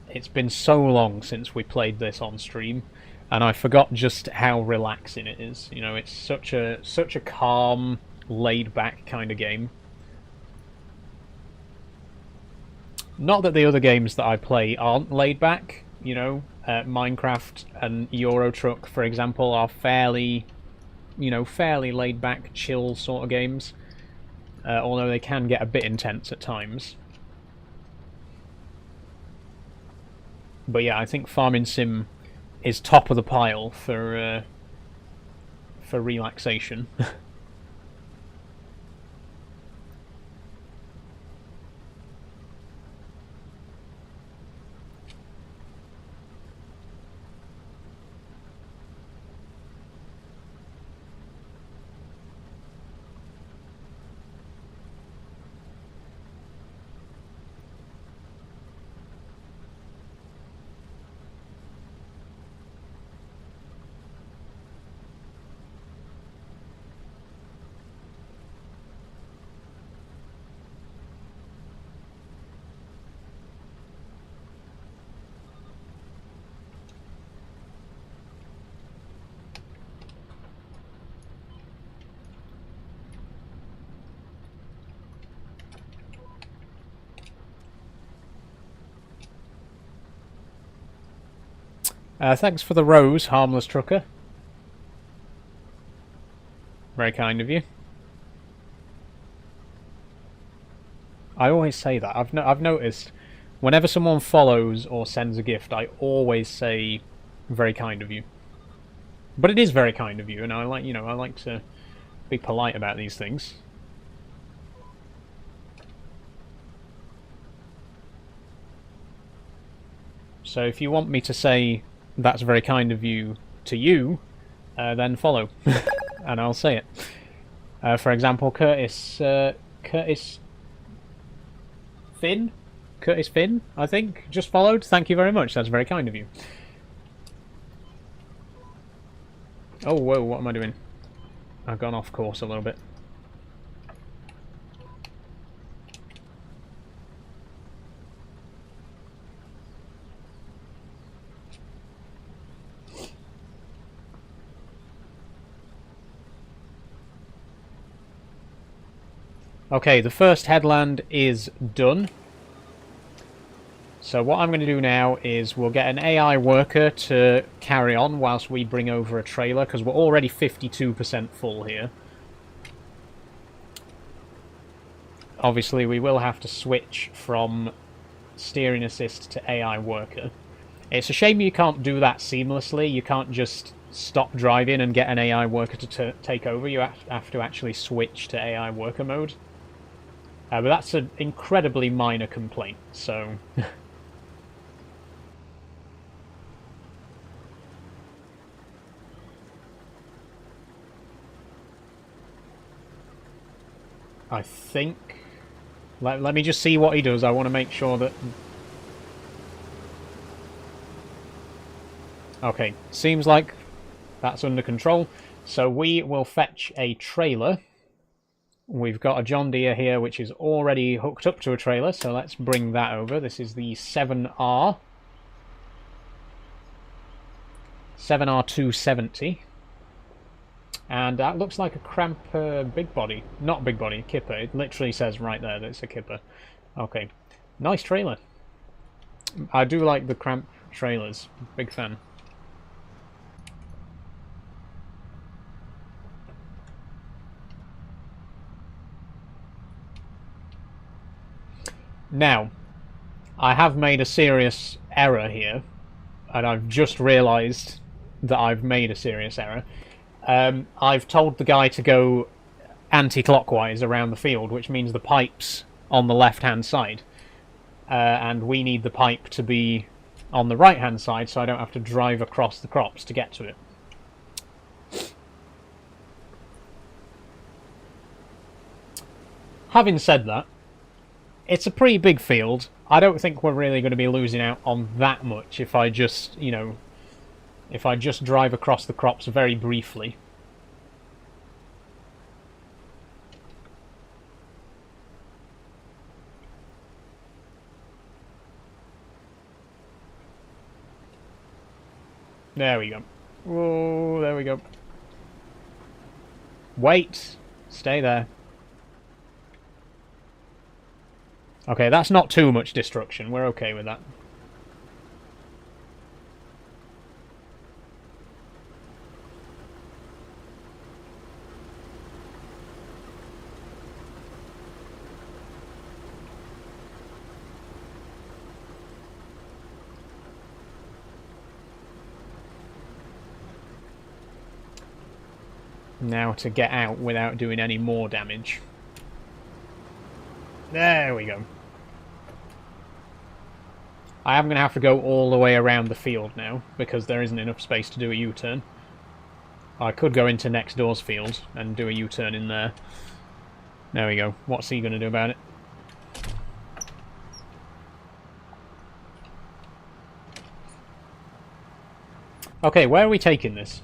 It's been so long since we played this on stream, and I forgot just how relaxing it is. You know, it's such a calm, laid-back kind of game. Not that the other games that I play aren't laid back. You know, Minecraft and Euro Truck, for example, are fairly laid back, chill sort of games. Although they can get a bit intense at times. But yeah, I think Farming Sim is top of the pile for relaxation. Thanks for the rose, harmless trucker. Very kind of you. I always say that. I've noticed whenever someone follows or sends a gift, I always say very kind of you. But it is very kind of you, and I like to be polite about these things. So if you want me to say that's very kind of you to you, then follow, and I'll say it. For example, Curtis Finn, I think, just followed. Thank you very much. That's very kind of you. Oh, whoa, what am I doing? I've gone off course a little bit. Okay, the first headland is done. So what I'm going to do now is we'll get an AI worker to carry on whilst we bring over a trailer, because we're already 52% full here. Obviously, we will have to switch from steering assist to AI worker. It's a shame you can't do that seamlessly. You can't just stop driving and get an AI worker to take over. You have to actually switch to AI worker mode. But that's an incredibly minor complaint, so... I think... Let me just see what he does. I want to make sure that... Okay, seems like that's under control. So we will fetch a trailer. We've got a John Deere here which is already hooked up to a trailer, so let's bring that over. This is the 7R. 7R 270. And that looks like a Cramp big body. Not big body, kipper. It literally says right there that it's a kipper. Okay. Nice trailer. I do like the Cramp trailers. Big fan. Now, I have made a serious error here, and I've just realised that I've made a serious error. I've told the guy to go anti-clockwise around the field, which means the pipe's on the left-hand side. And we need the pipe to be on the right-hand side, so I don't have to drive across the crops to get to it. Having said that, it's a pretty big field. I don't think we're really going to be losing out on that much if I just, if I just drive across the crops very briefly. There we go. Oh, there we go. Wait! Stay there. Okay, that's not too much destruction. We're okay with that. Now to get out without doing any more damage. There we go. I am going to have to go all the way around the field now, because there isn't enough space to do a U-turn. I could go into next door's field and do a U-turn in there. There we go. What's he going to do about it? Okay, where are we taking this?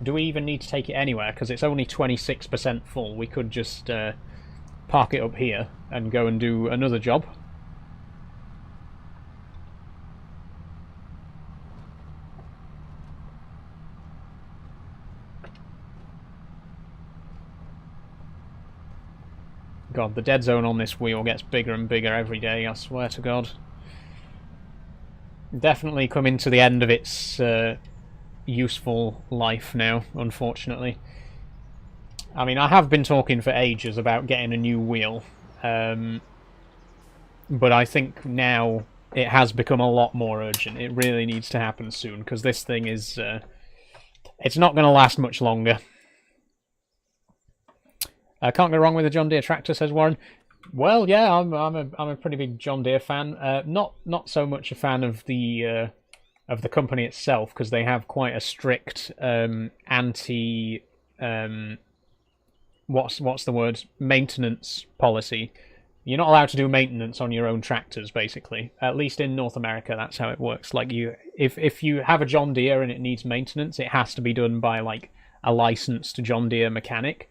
Do we even need to take it anywhere? Because it's only 26% full. We could just park it up here and go and do another job. God, the dead zone on this wheel gets bigger and bigger every day, I swear to God. Definitely coming to the end of its useful life now, unfortunately. I mean, I have been talking for ages about getting a new wheel, but I think now it has become a lot more urgent. It really needs to happen soon, because this thing is... it's not going to last much longer. Can't go wrong with a John Deere tractor, says Warren. Well, yeah, I'm a pretty big John Deere fan. Not so much a fan of the company itself, because they have quite a strict anti what's the word, maintenance policy. You're not allowed to do maintenance on your own tractors, basically. At least in North America, that's how it works. Like, if you have a John Deere and it needs maintenance, it has to be done by like a licensed John Deere mechanic.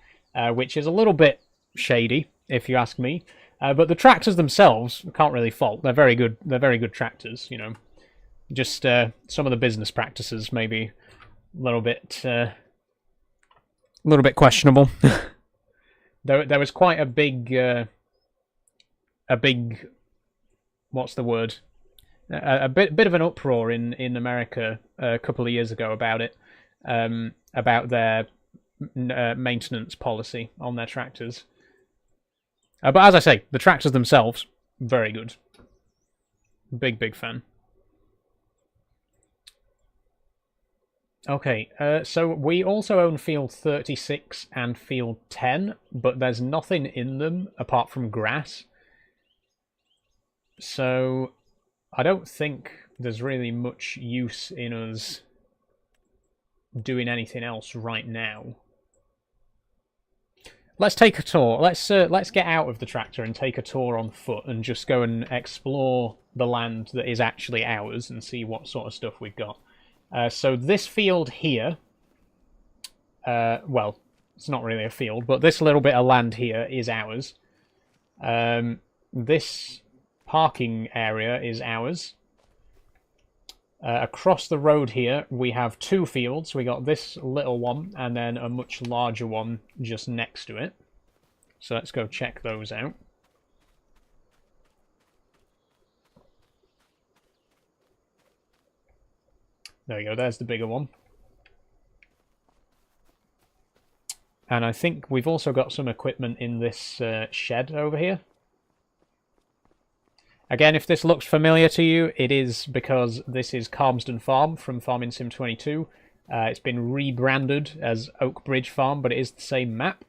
Which is a little bit shady, if you ask me. But the tractors themselves, can't really fault. They're very good. They're very good tractors, you know. Just some of the business practices maybe a little bit questionable. There was quite a big what's the word? A bit of an uproar in America a couple of years ago about it, about their maintenance policy on their tractors. But as I say, the tractors themselves, very good. Big fan. Okay, so we also own Field 36 and Field 10, but there's nothing in them apart from grass. So I don't think there's really much use in us doing anything else right now. Let's take a tour. Let's get out of the tractor and take a tour on foot and just go and explore the land that is actually ours and see what sort of stuff we've got. So this field here, well, it's not really a field, but this little bit of land here is ours. This parking area is ours. Across the road here, we have two fields. We got this little one and then a much larger one just next to it. So let's go check those out. There we go, there's the bigger one. And I think we've also got some equipment in this shed over here. Again, if this looks familiar to you, it is because this is Calmsden Farm from Farming Sim 22. It's been rebranded as Oak Bridge Farm, but it is the same map.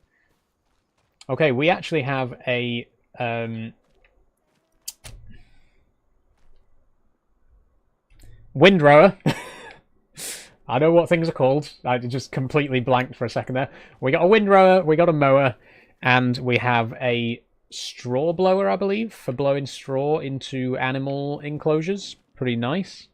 Okay, we actually have a... windrower. I know what things are called. I just completely blanked for a second there. We got a windrower, we got a mower, and we have a straw blower, I believe, for blowing straw into animal enclosures. Pretty nice.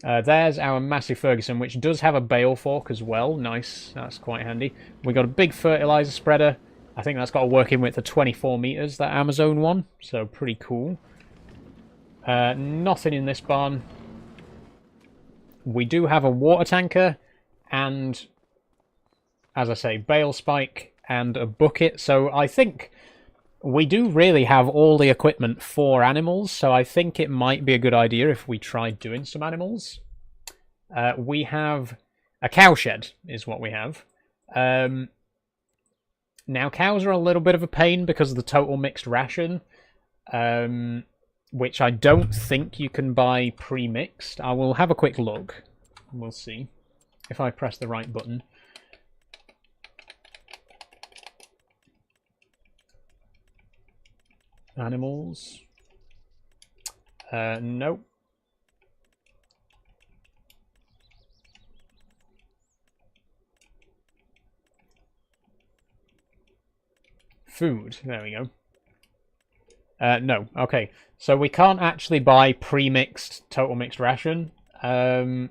There's our massive Ferguson, which does have a bale fork as well. Nice, that's quite handy. We got a big fertilizer spreader. I think that's got a working width of 24 meters, that Amazon one, so pretty cool. Nothing in this barn. We do have a water tanker and, as I say, bale spike and a bucket. So I think we do really have all the equipment for animals. So I think it might be a good idea if we tried doing some animals. We have a cowshed is what we have. Now, cows are a little bit of a pain because of the total mixed ration, which I don't think you can buy pre-mixed. I will have a quick look. We'll see if I press the right button. Animals. Nope. Food. There we go. No. Okay. So we can't actually buy pre-mixed total mixed ration. Oh,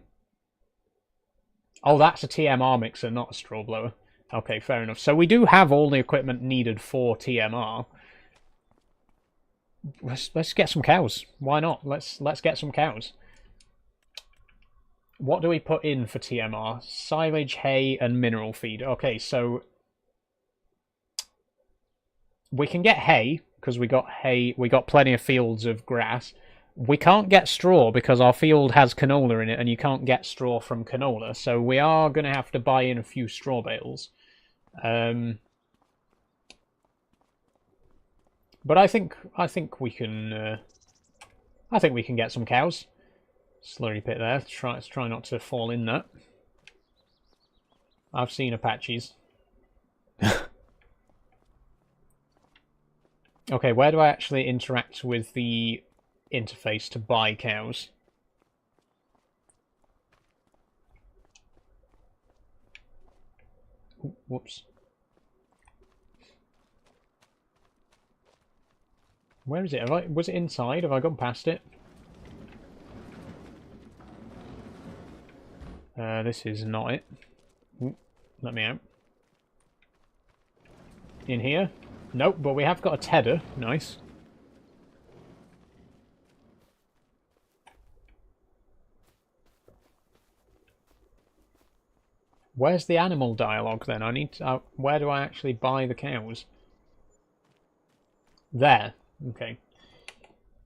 that's a TMR mixer, not a straw blower. Okay, fair enough. So we do have all the equipment needed for TMR. Let's get some cows. Why not? Let's get some cows. What do we put in for TMR? Silage, hay, and mineral feed. Okay, so we can get hay because we got hay. We got plenty of fields of grass. We can't get straw because our field has canola in it, and you can't get straw from canola. So we are going to have to buy in a few straw bales. But I think we can. I think we can get some cows. Slurry pit there. Let's try not to fall in that. I've seen Apaches. Okay, where do I actually interact with the interface to buy cows? Ooh, whoops. Where is it? Was it inside? Have I gone past it? This is not it. Ooh, let me out. In here? Nope, but we have got a tedder. Nice. Where's the animal dialogue then? I need to... where do I actually buy the cows? There. Okay.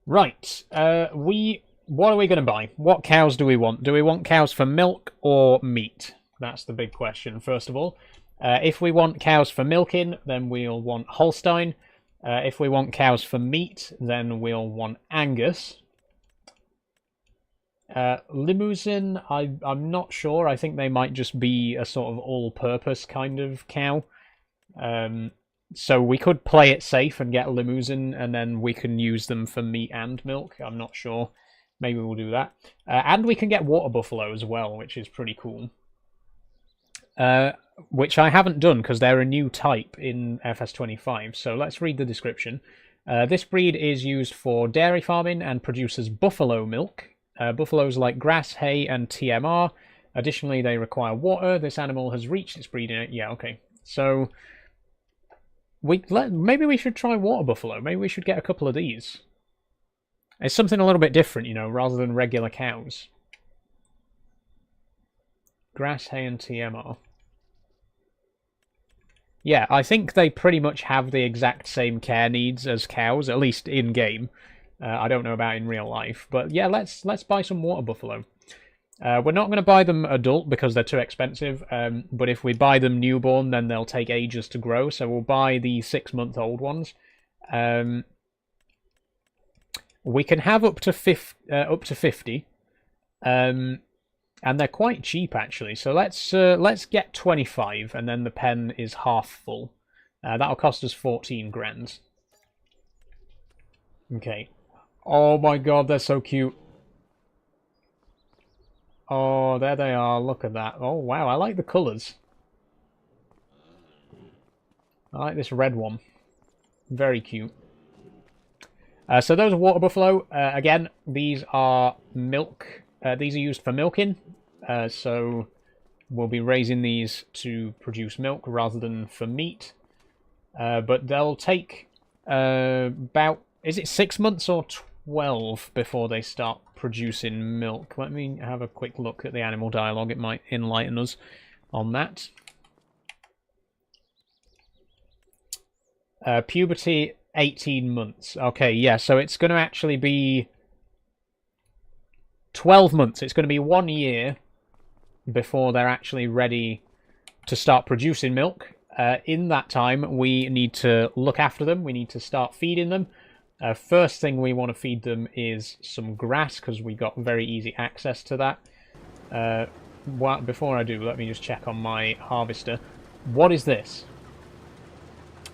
Right. What are we going to buy? What cows do we want? Do we want cows for milk or meat? That's the big question, first of all. If we want cows for milking, then we'll want Holstein. If we want cows for meat, then we'll want Angus. Limousin, I'm not sure. I think they might just be a sort of all-purpose kind of cow. So we could play it safe and get Limousin, and then we can use them for meat and milk. I'm not sure. Maybe we'll do that. And we can get water buffalo as well, which is pretty cool. Which I haven't done because they're a new type in FS25. So let's read the description. This breed is used for dairy farming and produces buffalo milk. Buffaloes like grass, hay, and TMR. Additionally, they require water. This animal has reached its breeding age. Yeah, okay. So maybe we should try water buffalo. Maybe we should get a couple of these. It's something a little bit different, you know, rather than regular cows. Grass, hay, and TMR. Yeah, I think they pretty much have the exact same care needs as cows, at least in-game. I don't know about in real life. But yeah, let's buy some water buffalo. We're not going to buy them adult because they're too expensive. But if we buy them newborn, then they'll take ages to grow. So we'll buy the 6-month-old ones. We can have up to 50. And they're quite cheap, actually. So let's get 25, and then the pen is half full. That'll cost us 14 grand. Okay. Oh my god, they're so cute. Oh, there they are. Look at that. Oh, wow. I like the colours. I like this red one. Very cute. So those are water buffalo. Again, these are milk. These are used for milking. So we'll be raising these to produce milk rather than for meat. But they'll take about... Is it 6 months or 12 before they start producing milk. Let me have a quick look at the animal dialogue. It might enlighten us on that. Puberty, 18 months. Okay, yeah, so it's going to actually be 12 months. It's going to be 1 year before they're actually ready to start producing milk. In that time, we need to look after them. We need to start feeding them. First thing we want to feed them is some grass, because we got very easy access to that. Before I do, let me just check on my harvester. What is this?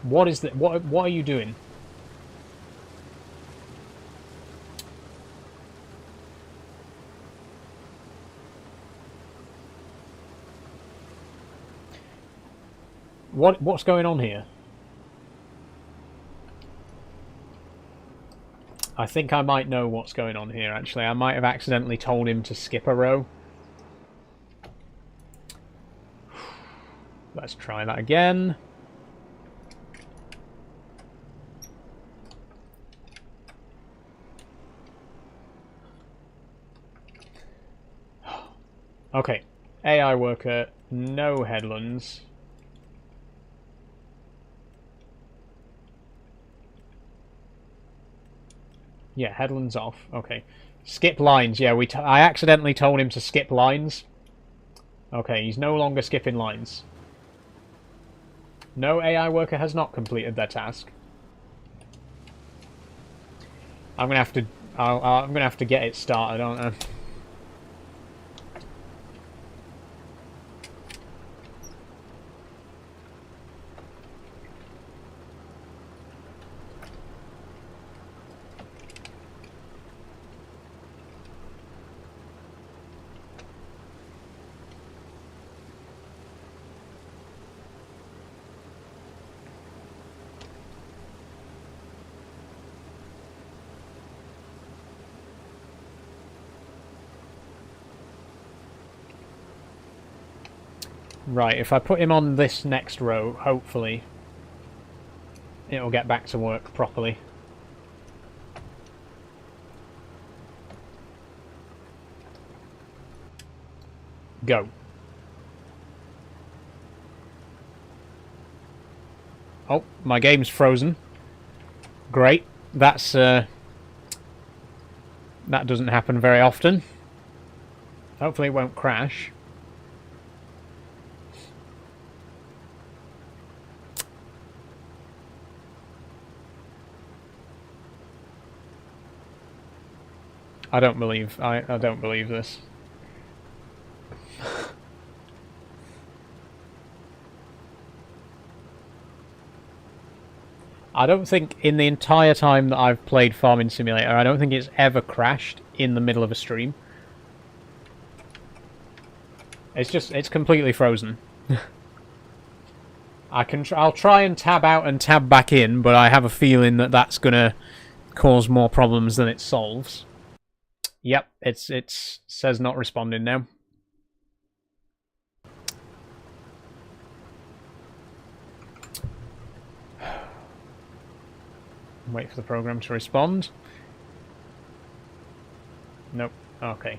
What is that? What are you doing? What's going on here? I think I might know what's going on here, actually. I might have accidentally told him to skip a row. Let's try that again. Okay. AI worker, no headlands. Yeah, headlands off. Okay. Skip lines. Yeah, I accidentally told him to skip lines. Okay, he's no longer skipping lines. No, AI worker has not completed their task. I'm gonna have to. I'm gonna have to get it started, aren't I? Right, if I put him on this next row, hopefully it'll get back to work properly. Go. Oh, my game's frozen. Great. That's that doesn't happen very often. Hopefully it won't crash. I don't believe this. I don't think in the entire time that I've played Farming Simulator, I don't think it's ever crashed in the middle of a stream. It's completely frozen. I'll try and tab out and tab back in, but I have a feeling that that's gonna cause more problems than it solves. Yep, it says not responding now. Wait for the program to respond. Nope. Okay.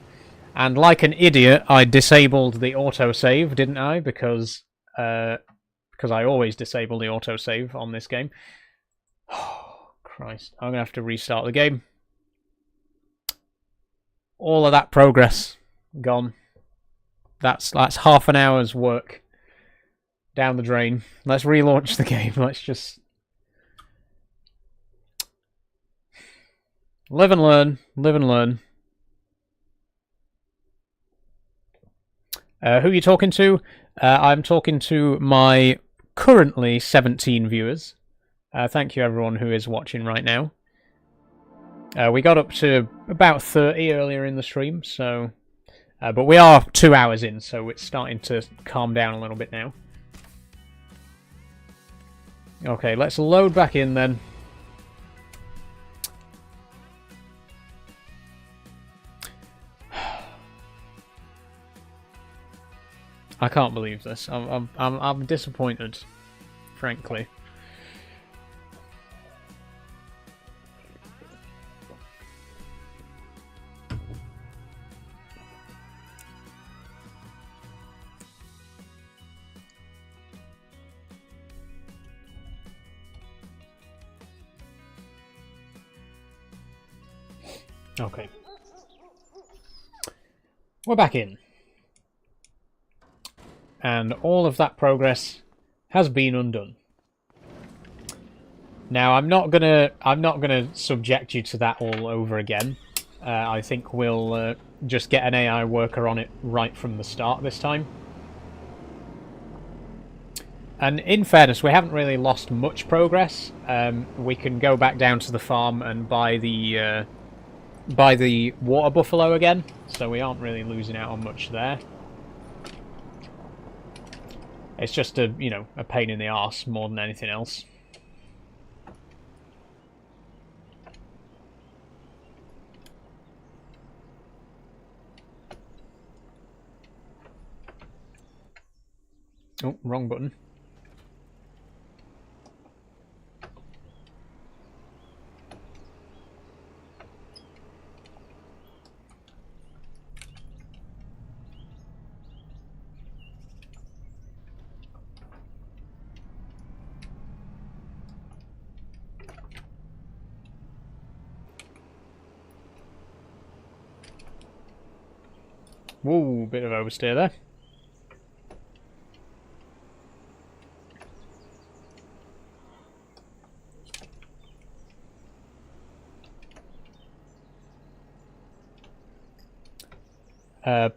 And like an idiot, I disabled the autosave, didn't I? Because I always disable the autosave on this game. Oh, Christ. I'm going to have to restart the game. All of that progress gone. That's half an hour's work down the drain. Let's relaunch the game. Let's just live and learn. Live and learn. Who are you talking to? I'm talking to my currently 17 viewers. Thank you everyone who is watching right now. We got up to about 30 earlier in the stream, so but we are 2 hours in, so it's starting to calm down a little bit now. Okay, let's load back in then. I can't believe this. I'm disappointed, frankly. Okay. We're back in. And all of that progress has been undone. Now I'm not gonna subject you to that all over again. I think we'll just get an AI worker on it right from the start this time. And in fairness, we haven't really lost much progress. We can go back down to the farm and buy the water buffalo again, so we aren't really losing out on much there. It's just a pain in the arse more than anything else. Oh, wrong button. Whoa, bit of oversteer there.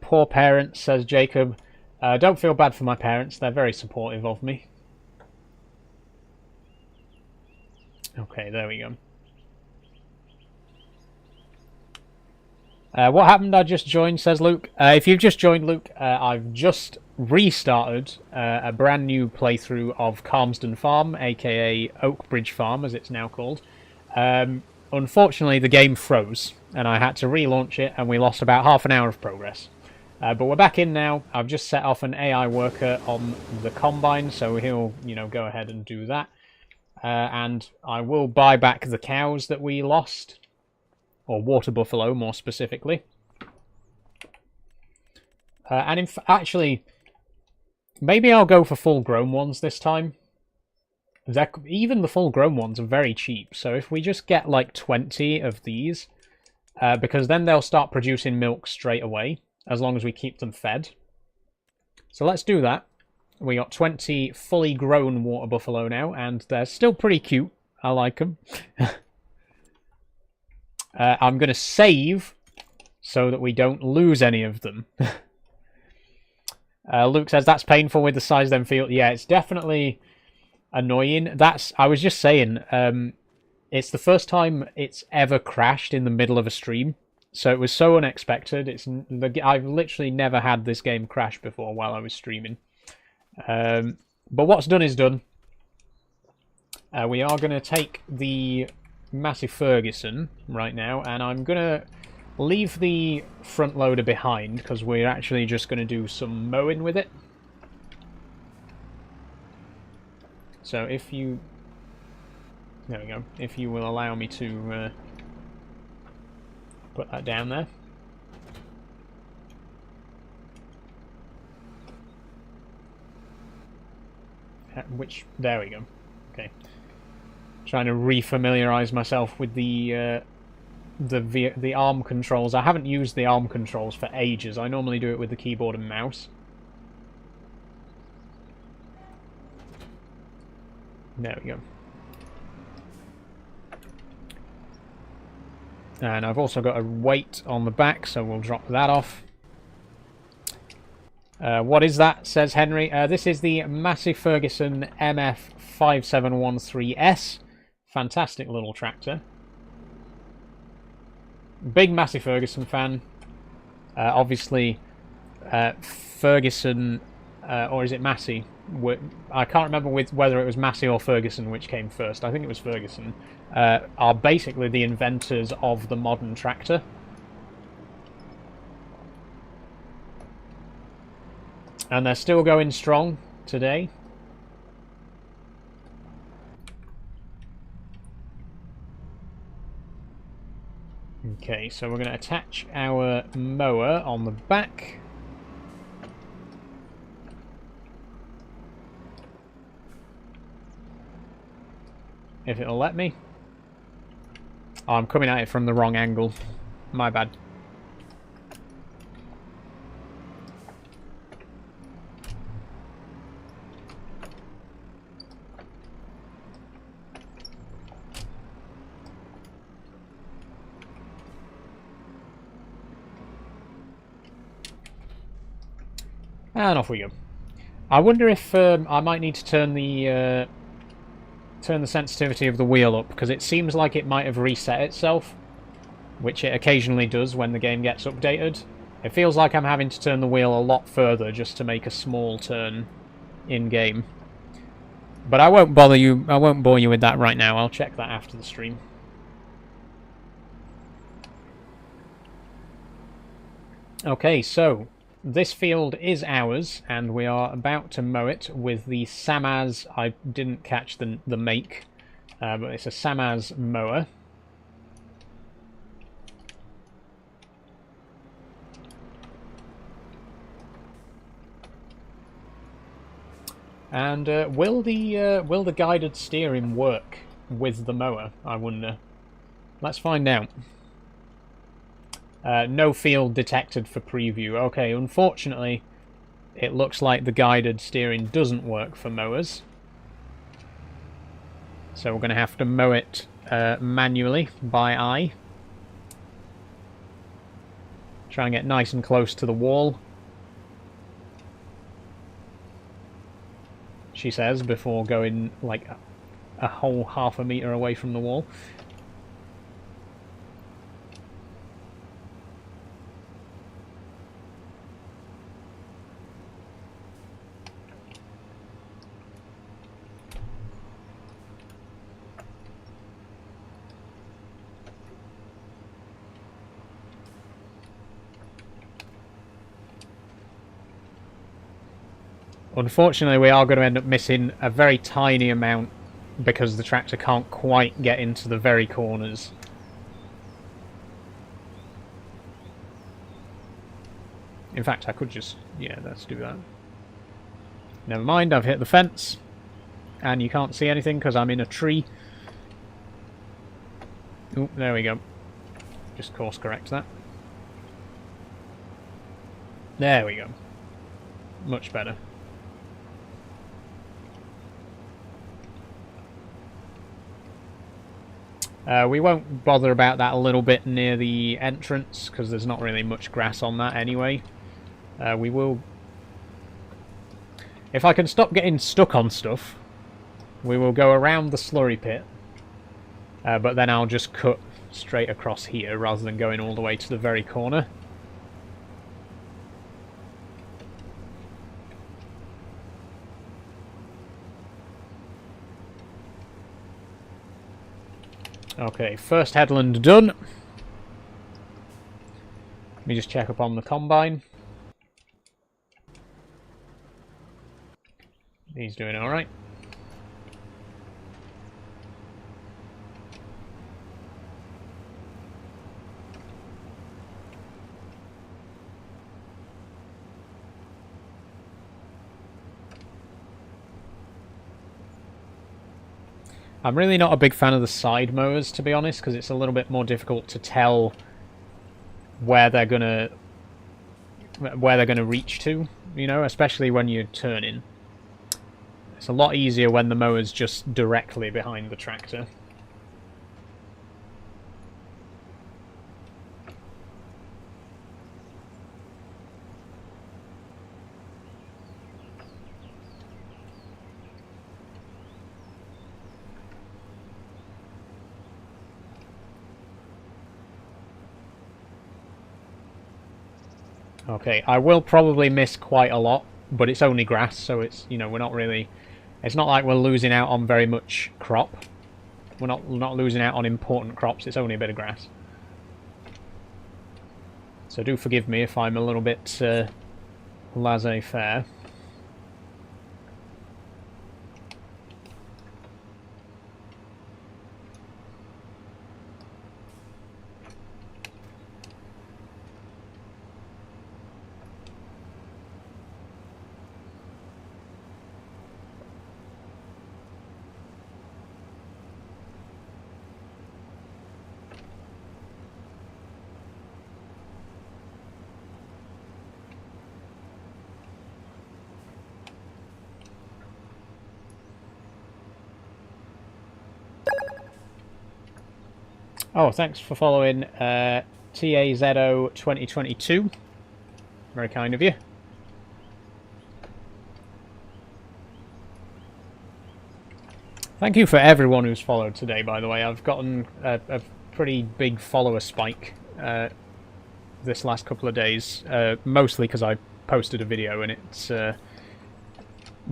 Poor parents, says Jacob. Don't feel bad for my parents. They're very supportive of me. Okay, there we go. What happened? I just joined, says Luke. If you've just joined, Luke, I've just restarted a brand new playthrough of Calmsden Farm, aka Oakbridge Farm, as it's now called. Unfortunately, the game froze, and I had to relaunch it, and we lost about half an hour of progress. But we're back in now. I've just set off an AI worker on the combine, so he'll, go ahead and do that. And I will buy back the cows that we lost. Or water buffalo, more specifically. And actually, maybe I'll go for full-grown ones this time. Even the full-grown ones are very cheap. So if we just get like 20 of these, because then they'll start producing milk straight away, as long as we keep them fed. So let's do that. We got 20 fully grown water buffalo now, and they're still pretty cute. I like them. I'm going to save so that we don't lose any of them. Luke says, that's painful with the size of them field. Yeah, it's definitely annoying. I was just saying, it's the first time it's ever crashed in the middle of a stream. So it was so unexpected. I've literally never had this game crash before while I was streaming. But what's done is done. We are going to take the Massey Ferguson right now, and I'm going to leave the front loader behind because we're actually just going to do some mowing with it. So if you... There we go. If you will allow me to put that down there. There we go. Okay. Trying to re-familiarize myself with the ARM controls. I haven't used the ARM controls for ages. I normally do it with the keyboard and mouse. There we go. And I've also got a weight on the back, so we'll drop that off. What is that, says Henry? This is the Massey Ferguson MF5713S. Fantastic little tractor. Big Massey Ferguson fan. Obviously, Ferguson, or is it Massey? I can't remember whether it was Massey or Ferguson which came first. I think it was Ferguson. Are basically the inventors of the modern tractor. And they're still going strong today. Okay, so we're going to attach our mower on the back. If it'll let me. Oh, I'm coming at it from the wrong angle. my bad. And off we go. I wonder if I might need to turn the sensitivity of the wheel up, because it seems like it might have reset itself, which it occasionally does when the game gets updated. It feels like I'm having to turn the wheel a lot further just to make a small turn in-game. But I won't bore you with that right now. I'll check that after the stream. Okay, so this field is ours, and we are about to mow it with the Samaz. I didn't catch the make, but it's a Samaz mower. And will the guided steering work with the mower, I wonder? Let's find out. No field detected for preview. Okay, unfortunately, it looks like the guided steering doesn't work for mowers. So we're going to have to mow it manually, by eye. Try and get nice and close to the wall, she says, before going like a whole half a meter away from the wall. Unfortunately, we are going to end up missing a very tiny amount because the tractor can't quite get into the very corners. In fact, I could just... yeah, let's do that. Never mind, I've hit the fence. And you can't see anything because I'm in a tree. Oop, there we go. Just course correct that. There we go. Much better. We won't bother about that a little bit near the entrance, because there's not really much grass on that anyway. We will... if I can stop getting stuck on stuff, we will go around the slurry pit, but then I'll just cut straight across here, rather than going all the way to the very corner. Okay, first headland done. Let me just check up on the combine. He's doing alright. I'm really not a big fan of the side mowers, to be honest, because it's a little bit more difficult to tell where they're gonna reach to, you know, especially when you're turning. It's a lot easier when the mower's just directly behind the tractor. Okay, I will probably miss quite a lot, but it's only grass, so it's, you know, we're not really... it's not like we're losing out on very much crop. We're not losing out on important crops, it's only a bit of grass. So do forgive me if I'm a little bit laissez-faire. Oh, thanks for following TAZO 2022. Very kind of you. Thank you for everyone who's followed today, by the way. I've gotten a pretty big follower spike this last couple of days, mostly because I posted a video and it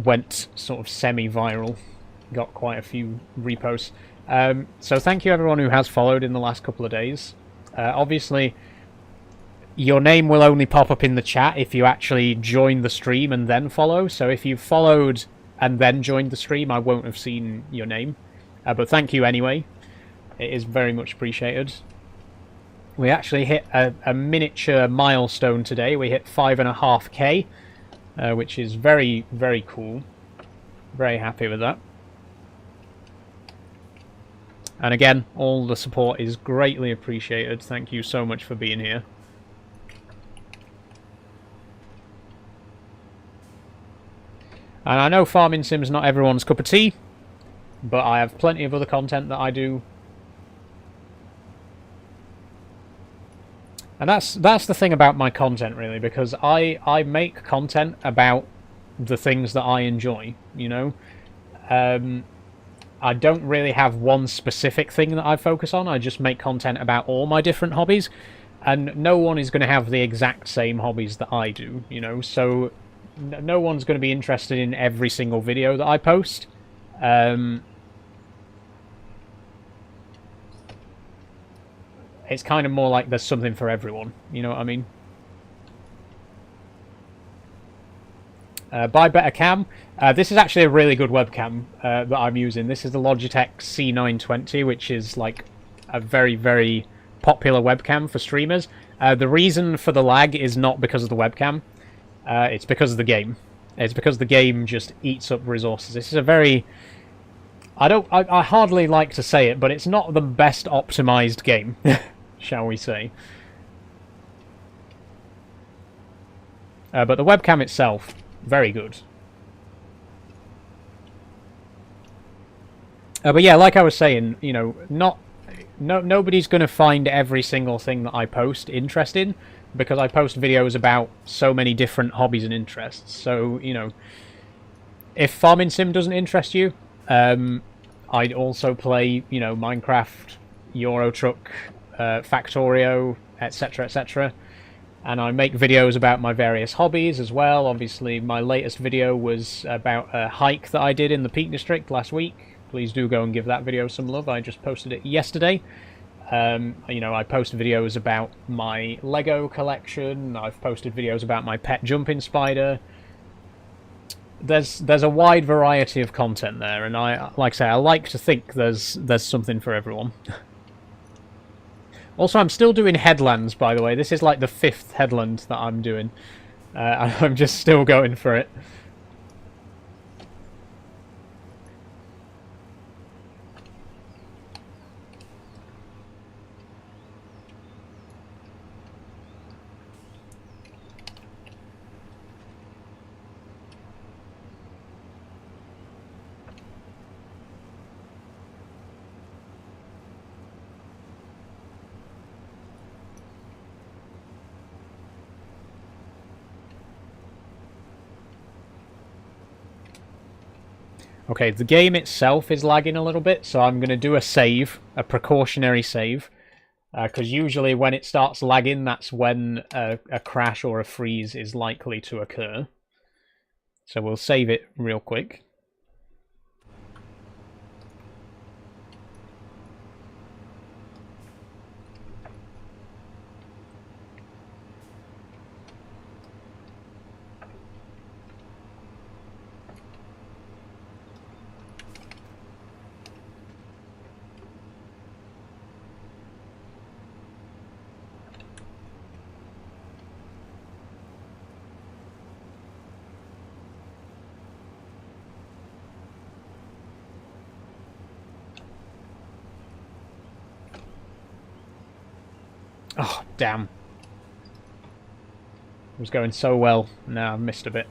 went sort of semi-viral, got quite a few reposts. So thank you everyone who has followed in the last couple of days. Obviously, your name will only pop up in the chat if you actually join the stream and then follow. So if you followed and then joined the stream, I won't have seen your name. But thank you anyway. It is very much appreciated. We actually hit a miniature milestone today. We hit 5.5k, which is very, very cool. Very happy with that. And again, all the support is greatly appreciated. Thank you so much for being here. And I know farming sim's not everyone's cup of tea, but I have plenty of other content that I do. And that's the thing about my content, really, because I make content about the things that I enjoy, you know? I don't really have one specific thing that I focus on. I just make content about all my different hobbies, and no one is going to have the exact same hobbies that I do, you know? So no one's going to be interested in every single video that I post. It's kind of more like there's something for everyone, you know what I mean? Buy better cam. This is actually a really good webcam that I'm using. This is the Logitech C920, which is like a very, very popular webcam for streamers. The reason for the lag is not because of the webcam. It's because of the game. It's because the game just eats up resources. This is a very... I hardly like to say it, but it's not the best optimized game, shall we say. But the webcam itself, very good. But yeah, like I was saying, you know, nobody's going to find every single thing that I post interesting, because I post videos about so many different hobbies and interests. So, you know, if farming sim doesn't interest you, I'd also play, you know, Minecraft, Euro Truck, Factorio, etc., etc. And I make videos about my various hobbies as well. Obviously, my latest video was about a hike that I did in the Peak District last week. Please do go and give that video some love. I just posted it yesterday. You know, I post videos about my Lego collection. I've posted videos about my pet jumping spider. There's a wide variety of content there, and like I say, I like to think there's something for everyone. Also, I'm still doing headlands, by the way. This is like the 5th headland that I'm doing. I'm just still going for it. Okay, the game itself is lagging a little bit, so I'm going to do a save, a precautionary save, because usually when it starts lagging, that's when a crash or a freeze is likely to occur. So we'll save it real quick. Oh, damn. It was going so well. Now I've missed a bit.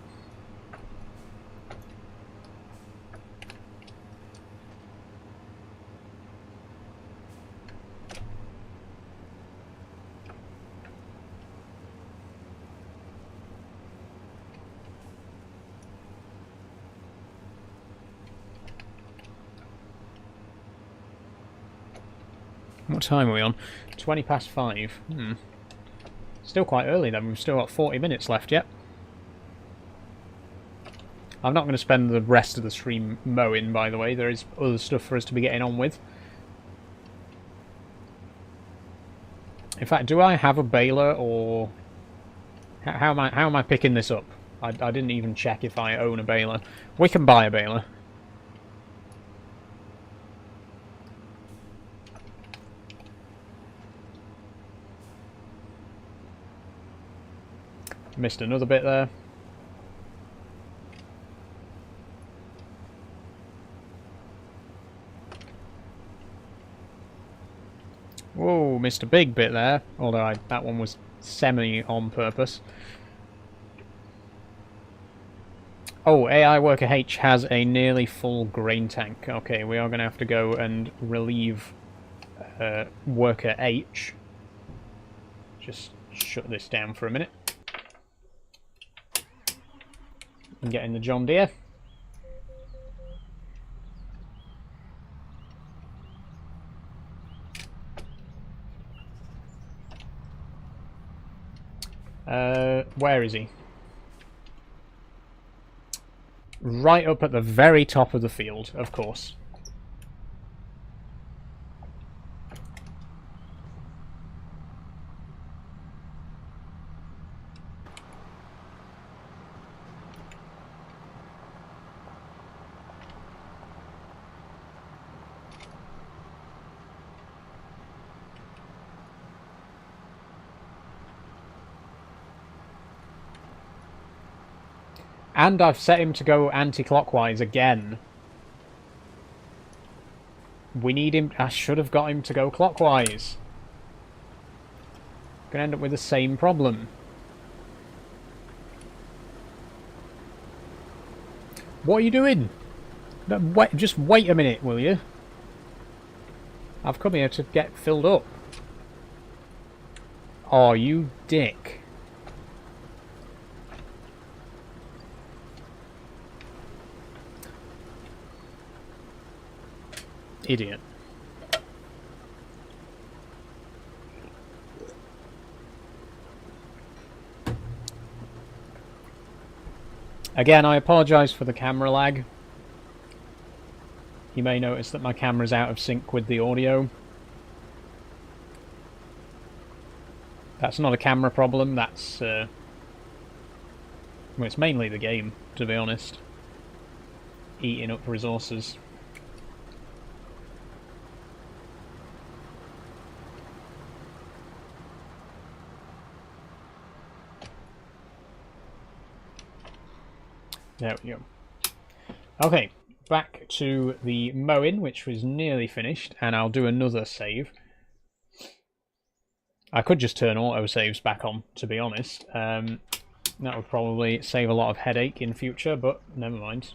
What time are we on? 20 past 5. Still quite early then. We've still got 40 minutes left yet. I'm not going to spend the rest of the stream mowing, by the way. There is other stuff for us to be getting on with. In fact, do I have a baler, or how am I picking this up? I didn't even check if I own a baler. We can buy a baler. Missed another bit there. Whoa, missed a big bit there. Although that one was semi on purpose. Oh, AI Worker H has a nearly full grain tank. Okay, we are going to have to go and relieve Worker H. Just shut this down for a minute. And get in the John Deere. Where is he? Right up at the very top of the field, of course. And I've set him to go anti-clockwise again. We need him... I should have got him to go clockwise. Gonna end up with the same problem. What are you doing? No, wait, just wait a minute, will you? I've come here to get filled up. Oh, you dick. Idiot. Again, I apologise for the camera lag. You may notice that my camera's out of sync with the audio. That's not a camera problem, that's... well, it's mainly the game, to be honest. Eating up resources. There we go. Okay, back to the mowing, which was nearly finished, and I'll do another save. I could just turn autosaves back on, to be honest. That would probably save a lot of headache in future, but never mind.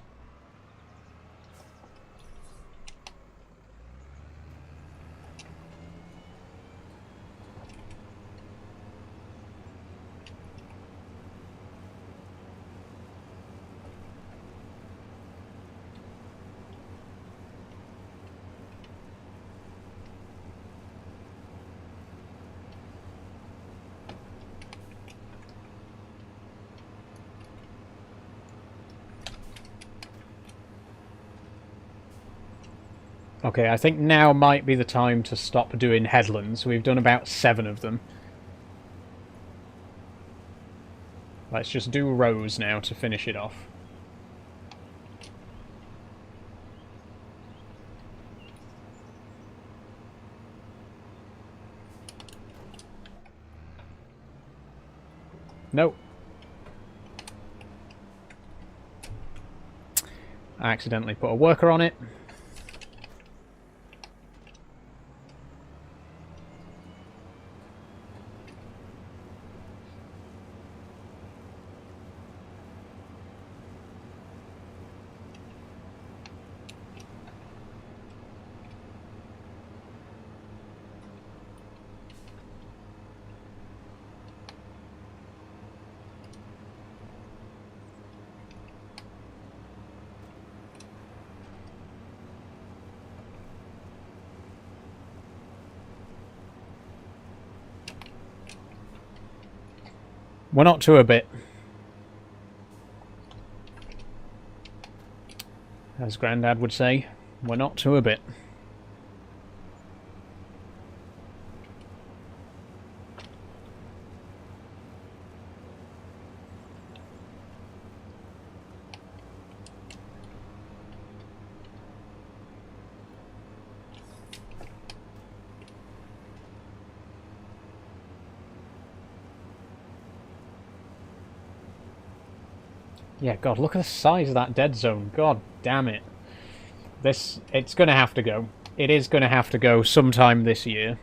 Okay, I think now might be the time to stop doing headlands. We've done about 7 of them. Let's just do rows now to finish it off. Nope. I accidentally put a worker on it. We're not to a bit. As Grandad would say, we're not to a bit. Yeah, God, look at the size of that dead zone. God damn it. It's going to have to go. It is going to have to go sometime this year.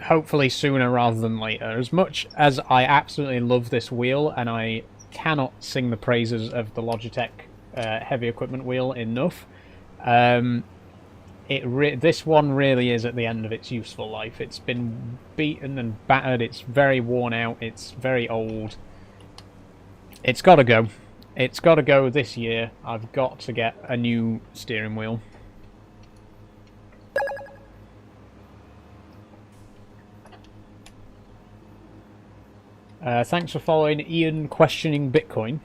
Hopefully sooner rather than later. As much as I absolutely love this wheel, and I cannot sing the praises of the Logitech heavy equipment wheel enough, this one really is at the end of its useful life. It's been beaten and battered, it's very worn out, it's very old. It's got to go. It's got to go this year. I've got to get a new steering wheel. Thanks for following Ian Questioning Bitcoin.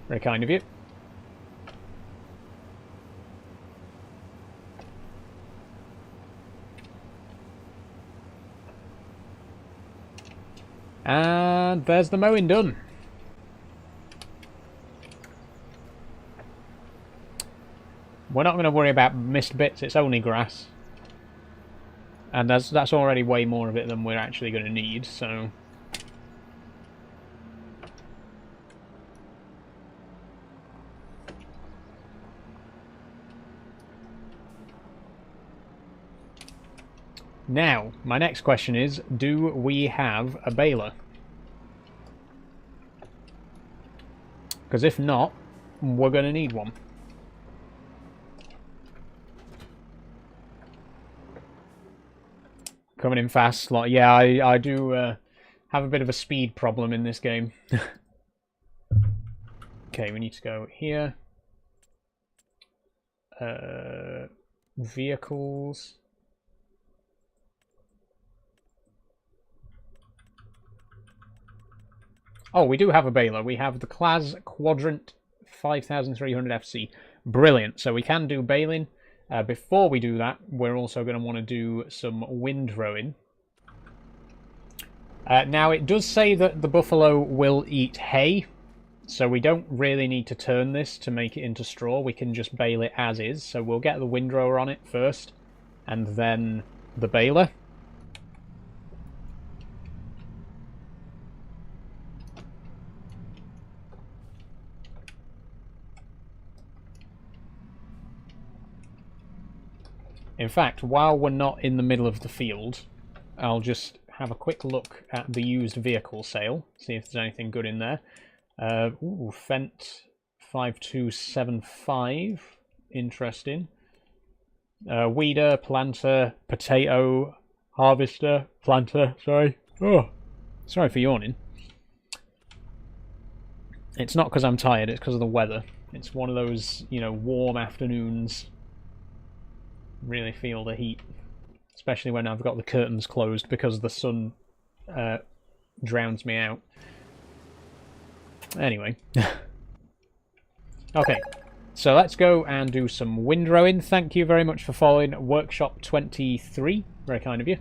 Very kind of you. And there's the mowing done. We're not going to worry about missed bits, it's only grass. And that's already way more of it than we're actually going to need, so... Now, my next question is, do we have a baler? Because if not, we're going to need one. Coming in fast. Like, yeah, I do have a bit of a speed problem in this game. Okay, we need to go here. Vehicles. Oh, we do have a baler. We have the Class Quadrant 5300 FC. Brilliant. So we can do baling. Before we do that, we're also going to want to do some windrowing. Now, it does say that the buffalo will eat hay, so we don't really need to turn this to make it into straw. We can just bale it as is. So we'll get the windrower on it first, and then the baler. In fact, while we're not in the middle of the field, I'll just have a quick look at the used vehicle sale, see if there's anything good in there. Ooh, Fendt 5275, interesting. Weeder, planter, potato, harvester, planter, sorry. Oh, sorry for yawning. It's not because I'm tired, it's because of the weather. It's one of those, you know, warm afternoons. Really feel the heat, especially when I've got the curtains closed because the sun drowns me out. Anyway. Okay, so let's go and do some windrowing. Thank you very much for following Workshop 23. Very kind of you.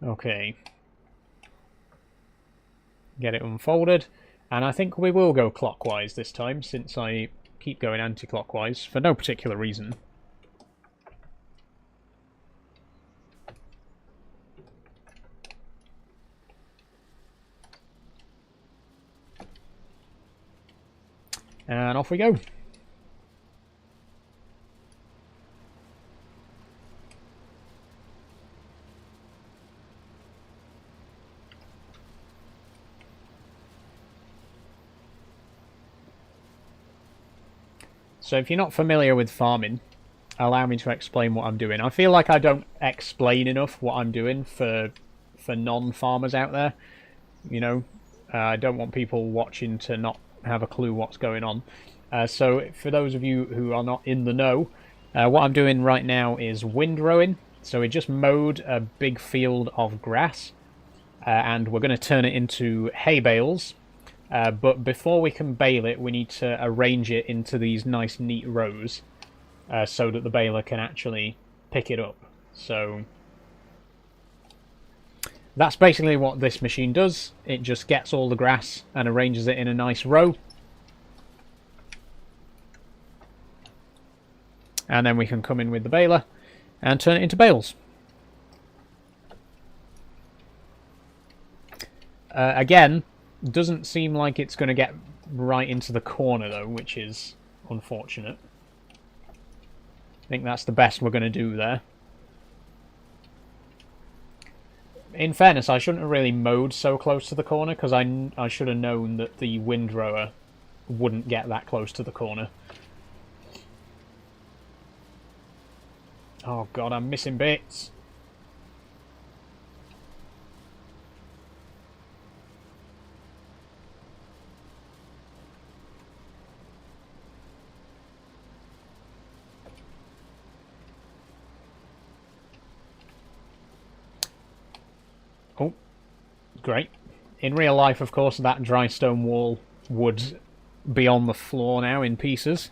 Okay. Get it unfolded. And I think we will go clockwise this time, since I keep going anti-clockwise, for no particular reason. And off we go. So if you're not familiar with farming, allow me to explain what I'm doing. I feel like I don't explain enough what I'm doing for non-farmers out there. You know, I don't want people watching to not have a clue what's going on. So for those of you who are not in the know, what I'm doing right now is windrowing. So we just mowed a big field of grass, and we're going to turn it into hay bales. But before we can bale it, we need to arrange it into these nice neat rows, so that the baler can actually pick it up. So that's basically what this machine does. It just gets all the grass and arranges it in a nice row. And then we can come in with the baler and turn it into bales. Again, doesn't seem like it's going to get right into the corner though, which is unfortunate. I think that's the best we're going to do there. In fairness, I shouldn't have really mowed so close to the corner, because I should have known that the windrower wouldn't get that close to the corner. Oh god, I'm missing bits. Oh, great. In real life, of course, that dry stone wall would be on the floor now in pieces.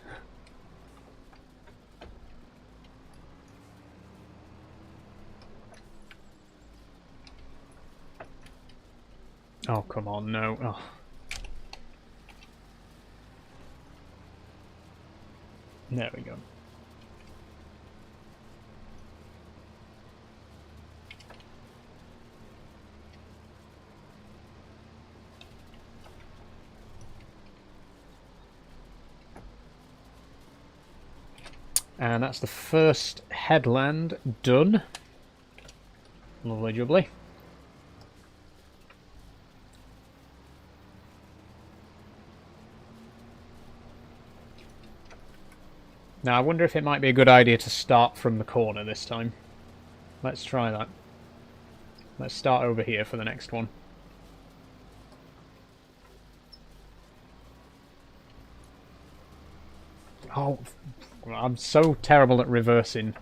Oh, come on, no. Oh. There we go. And that's the first headland done. Lovely jubbly. Now, I wonder if it might be a good idea to start from the corner this time. Let's try that. Let's start over here for the next one. Oh, I'm so terrible at reversing.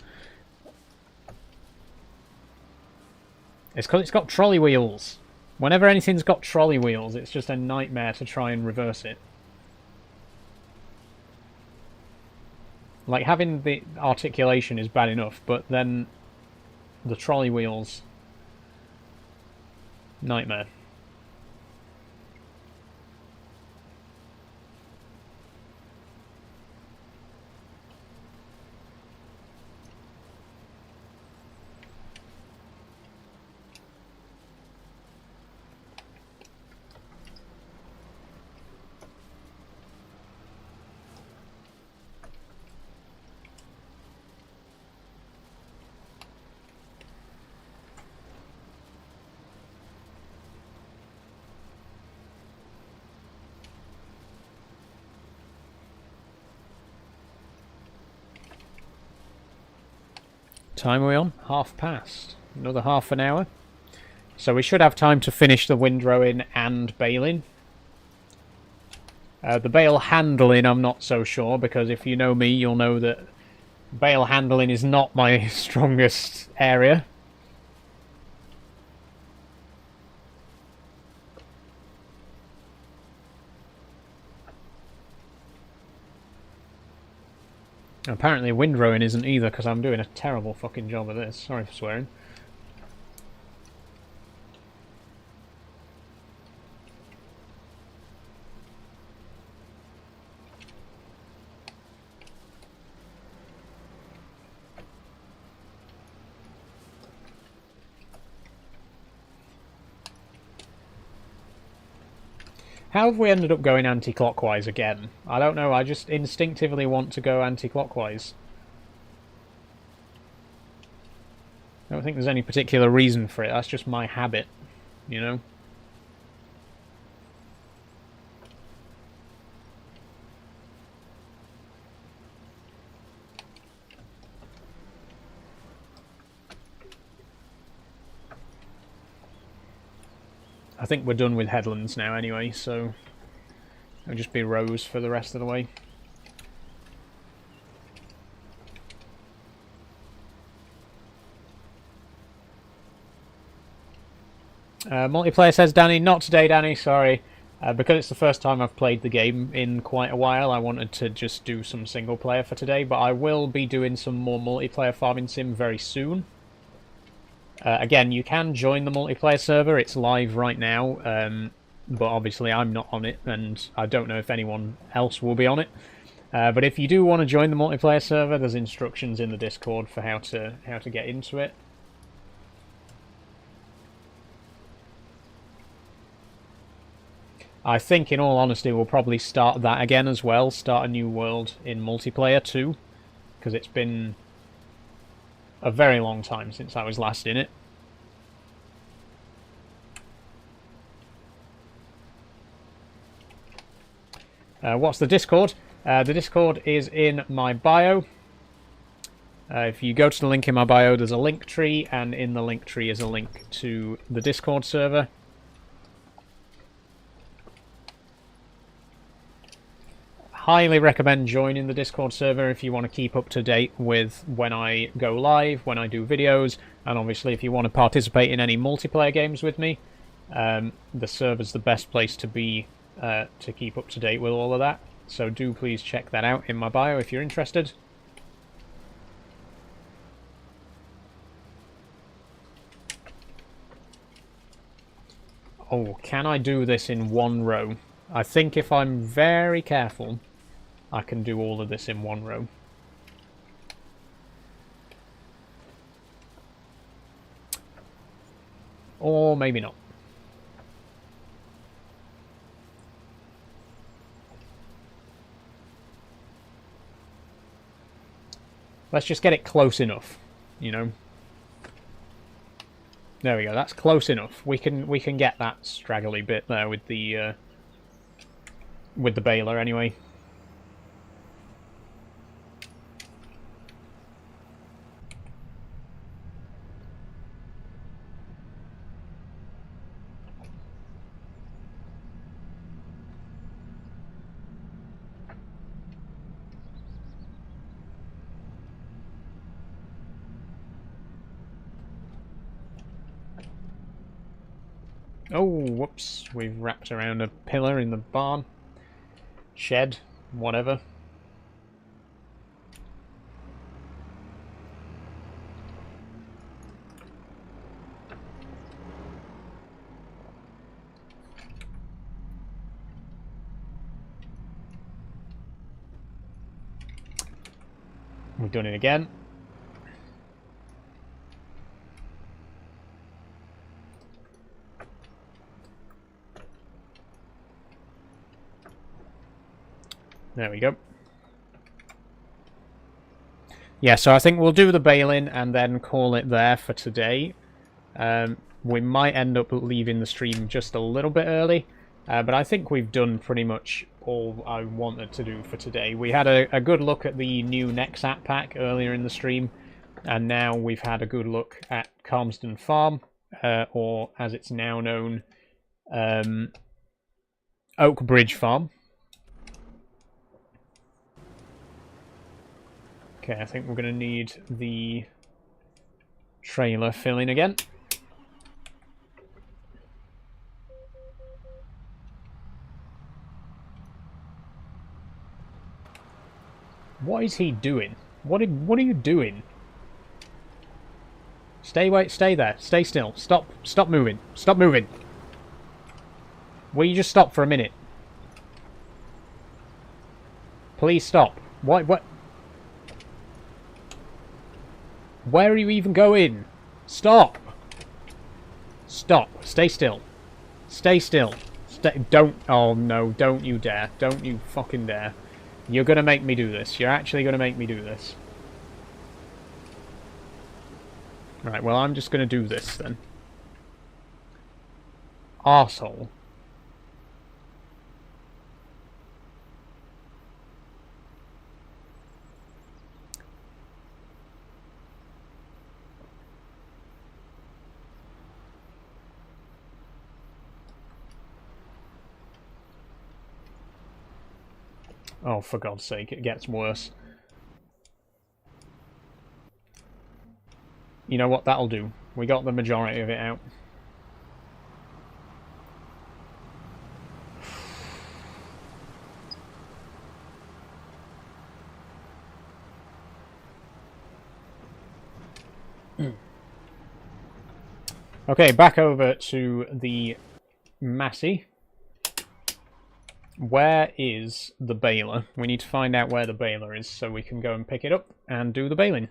It's because it's got trolley wheels. Whenever anything's got trolley wheels, it's just a nightmare to try and reverse it. Like, having the articulation is bad enough, but then the trolley wheels... nightmare. Time are we on? Half past. Another half an hour. So we should have time to finish the windrowing and baling. The bale handling I'm not so sure, because if you know me, you'll know that bale handling is not my strongest area. Apparently windrowing isn't either, because I'm doing a terrible fucking job of this. Sorry for swearing. How have we ended up going anti-clockwise again? I don't know, I just instinctively want to go anti-clockwise. I don't think there's any particular reason for it, that's just my habit, you know? I think we're done with headlands now anyway, so it'll just be rows for the rest of the way. Multiplayer, says Danny. Not today, Danny, sorry. Because it's the first time I've played the game in quite a while, I wanted to just do some single player for today, but I will be doing some more multiplayer farming sim very soon. Again, you can join the multiplayer server, it's live right now, but obviously I'm not on it, and I don't know if anyone else will be on it. But if you do want to join the multiplayer server, there's instructions in the Discord for how to get into it. I think, in all honesty, we'll probably start that again as well. Start a new world in multiplayer too, because it's been a very long time since I was last in it. What's the Discord? The Discord is in my bio. If you go to the link in my bio, there's a link tree, and in the link tree is a link to the Discord server. Highly recommend joining the Discord server if you want to keep up to date with when I go live, when I do videos, and obviously if you want to participate in any multiplayer games with me. The server's the best place to be to keep up to date with all of that. So do please check that out in my bio if you're interested. Oh, can I do this in one row? I think if I'm very careful, I can do all of this in one row. Or maybe not. Let's just get it close enough, you know. There we go. That's close enough. We can get that straggly bit there with the baler anyway. Oh, whoops. We've wrapped around a pillar in the barn. Shed, whatever. We've done it again. There we go. Yeah, so I think we'll do the baling and then call it there for today. We might end up leaving the stream just a little bit early, but I think we've done pretty much all I wanted to do for today. We had a good look at the new NEXAT pack earlier in the stream, and now we've had a good look at Calmsden Farm, or as it's now known, Oak Bridge Farm. Okay, I think we're going to need the trailer filling again. What is he doing? What are you doing? Stay there. Stay still. Stop moving. Stop moving. Will you just stop for a minute? Please stop. What? Where are you even going? Stop! Stop. Stay still. Stay still. Don't. Oh no, don't you dare. Don't you fucking dare. You're gonna make me do this. You're actually gonna make me do this. Right, well, I'm just gonna do this then. Arsehole. Oh, for God's sake, it gets worse. You know what? That'll do. We got the majority of it out. Okay, back over to the Massey. Where is the baler? We need to find out where the baler is so we can go and pick it up and do the baling.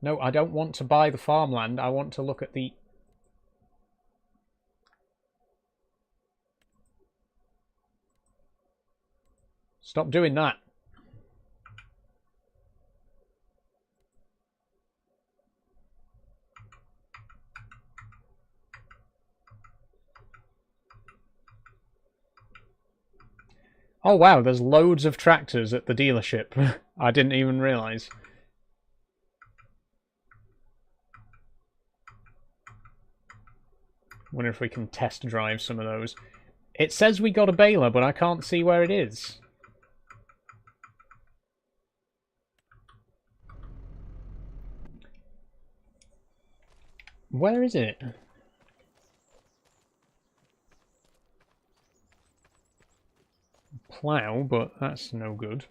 No, I don't want to buy the farmland. I want to look at the... Stop doing that. Oh wow, there's loads of tractors at the dealership. I didn't even realise. Wonder if we can test drive some of those. It says we got a baler, but I can't see where it is. Where is it? Plough, but that's no good.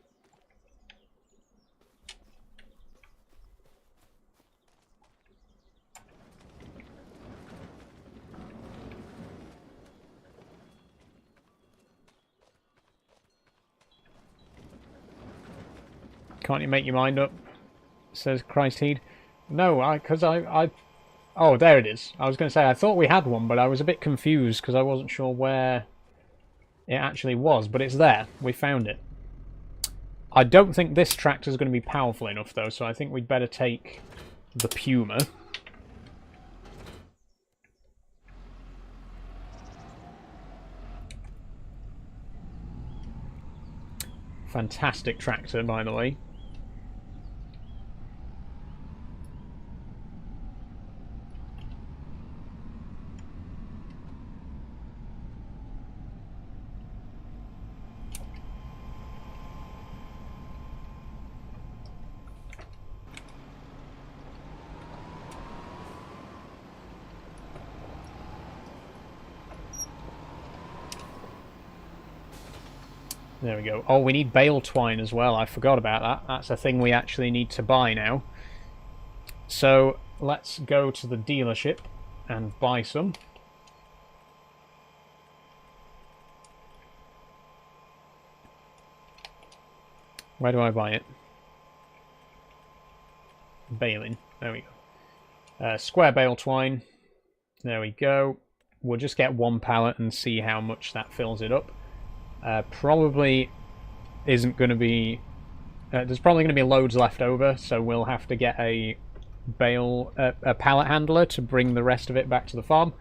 Can't you make your mind up? Says Christheed. No, because I... Oh, there it is. I was going to say, I thought we had one, but I was a bit confused because I wasn't sure where it actually was, but it's there. We found it. I don't think this tractor is going to be powerful enough, though, so I think we'd better take the Puma. Fantastic tractor, by the way. There we go. Oh, we need bale twine as well. I forgot about that. That's a thing we actually need to buy now. So let's go to the dealership and buy some. Where do I buy it? Baling. There we go. Square bale twine. There we go. We'll just get one pallet and see how much that fills it up. Probably isn't going to be... there's probably going to be loads left over, so we'll have to get a pallet handler to bring the rest of it back to the farm.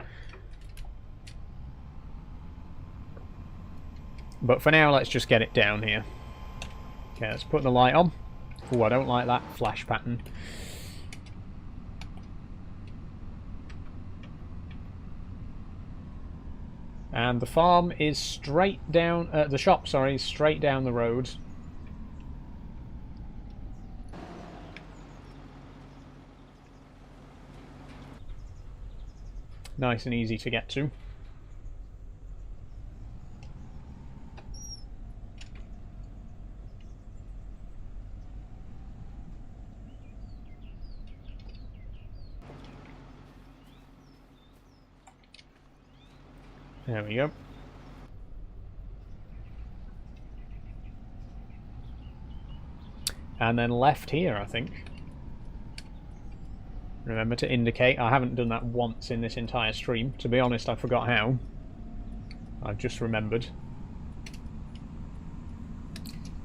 But for now, let's just get it down here. Okay, let's put the light on. Oh, I don't like that flash pattern. And the farm is straight down... the shop, sorry, straight down the road. Nice and easy to get to. There we go. And then left here, I think. Remember to indicate. I haven't done that once in this entire stream. To be honest, I forgot how. I've just remembered.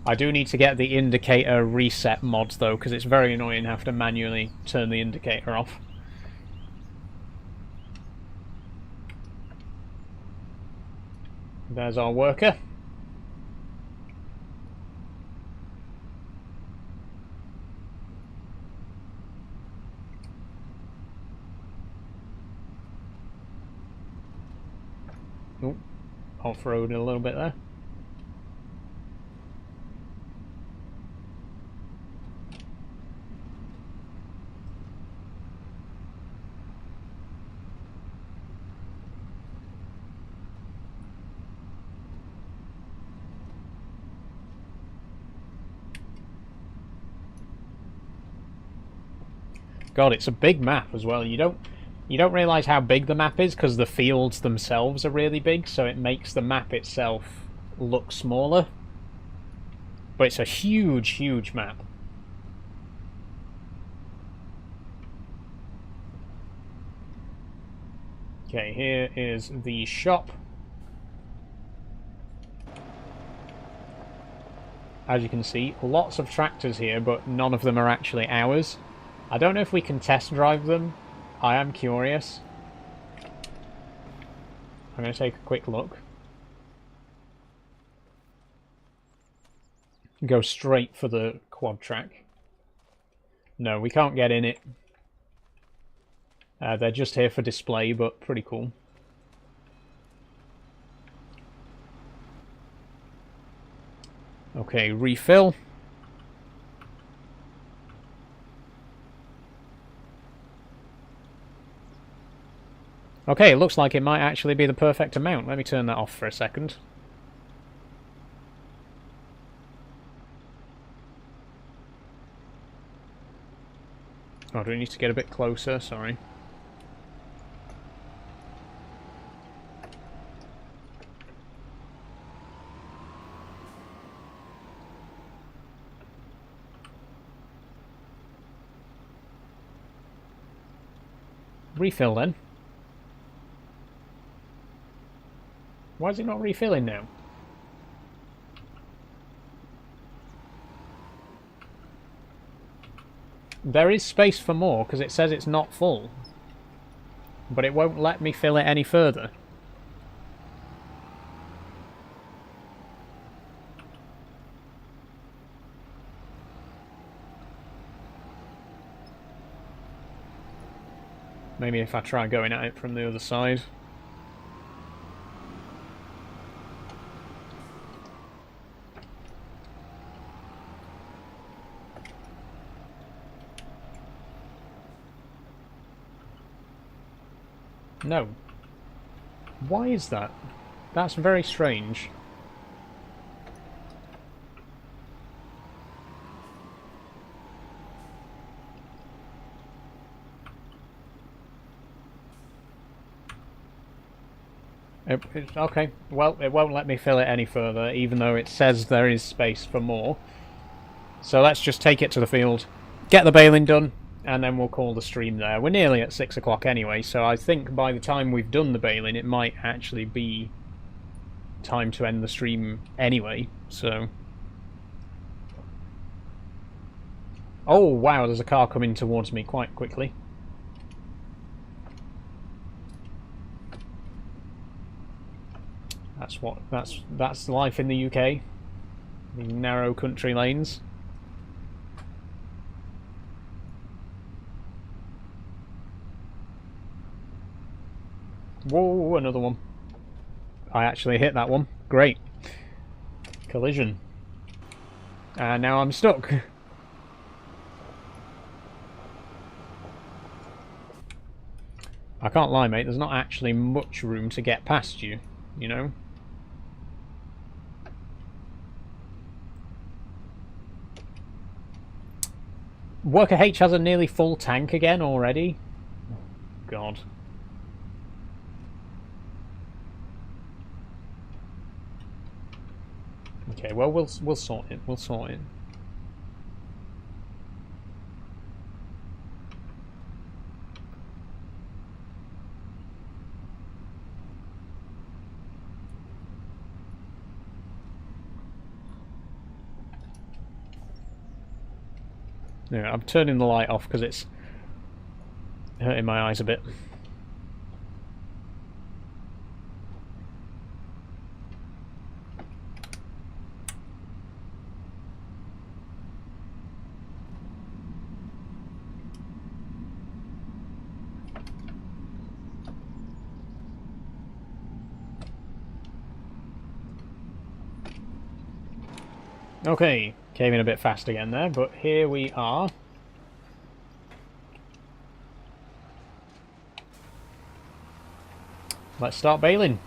I do need to get the indicator reset mod, though, because it's very annoying to have to manually turn the indicator off. There's our worker. off-road a little bit there. God, it's a big map as well. You don't realise how big the map is because the fields themselves are really big, so it makes the map itself look smaller. But it's a huge, huge map. Okay, here is the shop. As you can see, lots of tractors here, but none of them are actually ours. I don't know if we can test drive them. I am curious. I'm going to take a quick look. Go straight for the quad track. No, we can't get in it. They're just here for display, but pretty cool. Okay, refill. Okay, it looks like it might actually be the perfect amount. Let me turn that off for a second. Oh, do we need to get a bit closer? Sorry. Refill then. Why is it not refilling now? There is space for more because it says it's not full. But it won't let me fill it any further. Maybe if I try going at it from the other side. No. Why is that? That's very strange. Okay, well, it won't let me fill it any further, even though it says there is space for more. So let's just take it to the field, get the baling done, and then we'll call the stream there. We're nearly at 6 o'clock anyway, so I think by the time we've done the baling, it might actually be time to end the stream anyway, so... Oh, wow, there's a car coming towards me quite quickly. That's life in the UK. The narrow country lanes. Whoa, another one. I actually hit that one. Great. Collision. And now I'm stuck. I can't lie, mate. There's not actually much room to get past you, you know? Worker H has a nearly full tank again already? Oh, God. Okay, well, we'll sort it. We'll sort it. Yeah, I'm turning the light off because it's hurting my eyes a bit. Okay, came in a bit fast again there, but here we are. Let's start bailing.